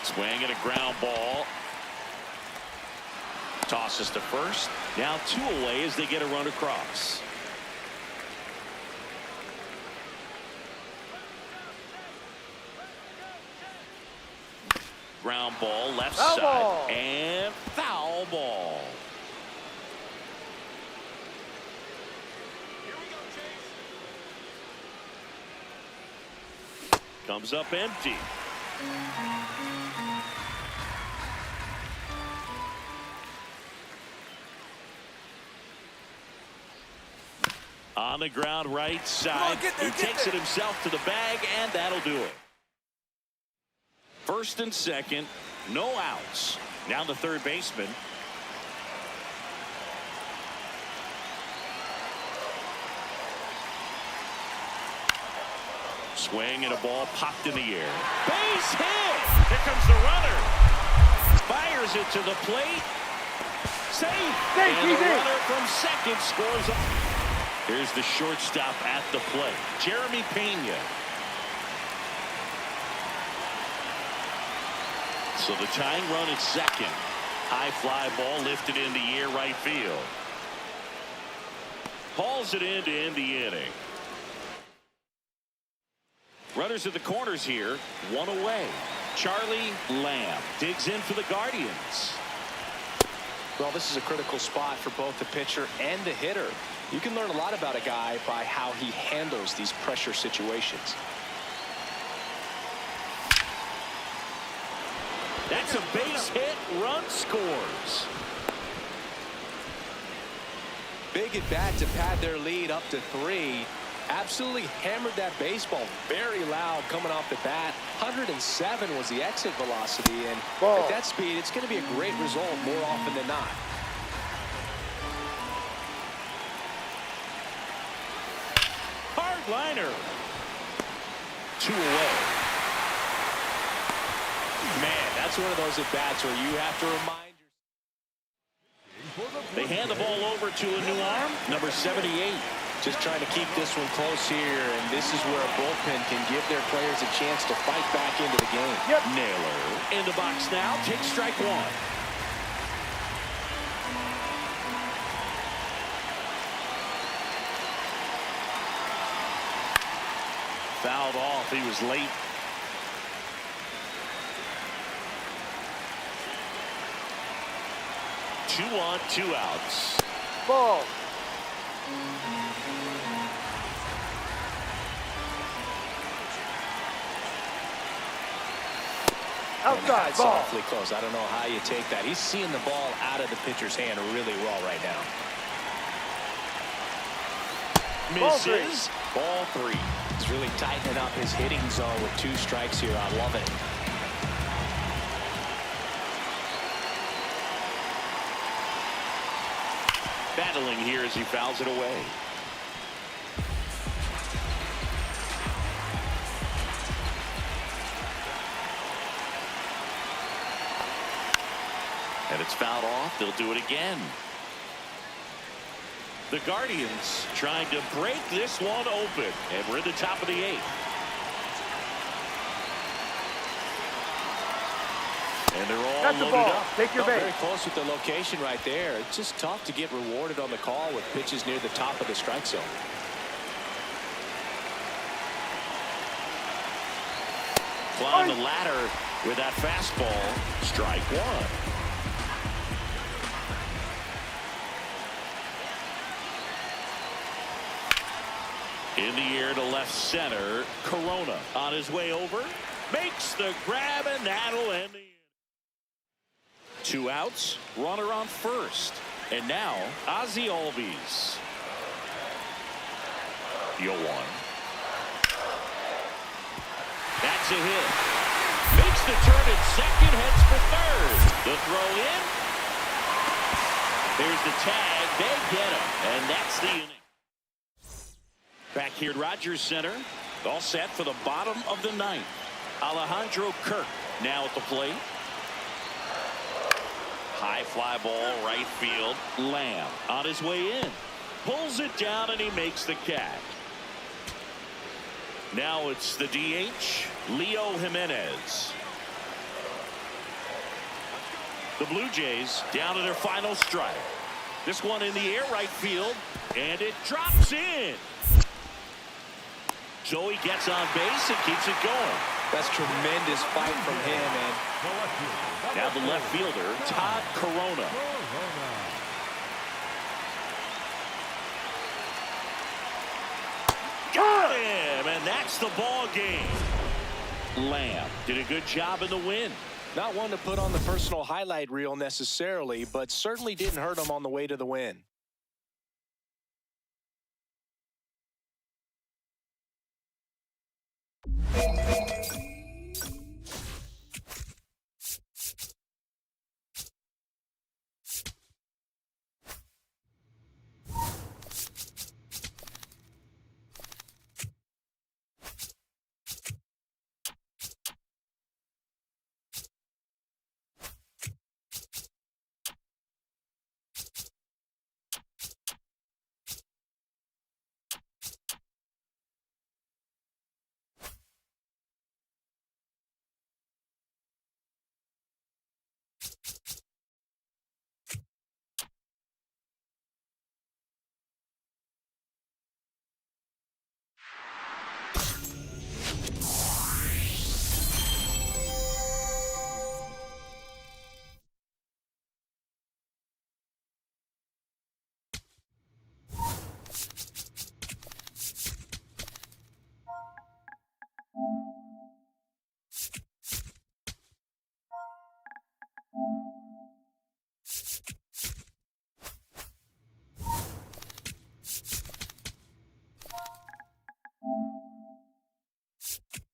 Swing and a ground ball. Tosses to first. Now 2 away as they get a run across. Ground ball left Foul side ball. and foul ball. Comes up empty. On the ground right side. get there, He get takes there. it himself to the bag, and that'll do it. First and second, no outs. Now the third baseman. Swing and a ball popped in the air. Base hit! Here comes the runner. Fires it to the plate. Safe! And the runner from second scores up. Here's the shortstop at the plate, Jeremy Pena. So the tying run at second. High fly ball lifted in the air right field. Hauls it in to end the inning. Runners at the corners here. 1 away. Charlie Lamb digs in for the Guardians. Well, this is a critical spot for both the pitcher and the hitter. You can learn a lot about a guy by how he handles these pressure situations. That's a base hit. Run scores. big at bat to pad their lead up to 3. Absolutely hammered that baseball. Very loud coming off the bat. 107 was the exit velocity. And at that speed, it's going to be a great result more often than not. Hard liner. 2 away. Man, that's one of those at-bats where you have to remind yourself. They hand the ball over to a new arm, number 78. Just trying to keep this one close here, and this is where a bullpen can give their players a chance to fight back into the game. Naylor in the box now. Takes strike 1. Fouled off. He was late. Two on, 2 outs. Ball. Outside, ball. Softly close. I don't know how you take that. He's seeing the ball out of the pitcher's hand really well right now. Misses. Ball 3. He's really tightening up his hitting zone with 2 strikes here. I love it. Battling here as he fouls it away. And it's fouled off. They'll do it again. The Guardians trying to break this one open. And we're in the top of the 8th. And they're all That's the loaded ball. up. Take your Very base. close with the location right there. It's just tough to get rewarded on the call with pitches near the top of the strike zone. Climb the ladder with that fastball. Strike 1. In the air to left center. Corona on his way over. Makes the grab, and that'll end the inning. 2 outs. Runner on first. And now, Ozzie Albies. 0-1. That's a hit. Makes the turn at second. Heads for third. The throw in. There's the tag. They get him. And that's the inning. Back here at Rogers Center. All set for the bottom of the 9th. Alejandro Kirk now at the plate. High fly ball right field. Lamb on his way in. Pulls it down and he makes the catch. Now it's the DH, Leo Jimenez. The Blue Jays down to their final strike. This one in the air right field, and it drops in. Joey gets on base and keeps it going. That's tremendous fight from him, and now the left fielder, Todd Corona. Got him, and that's the ball game. Lamb did a good job in the win. Not one to put on the personal highlight reel necessarily, but certainly didn't hurt him on the way to the win. it.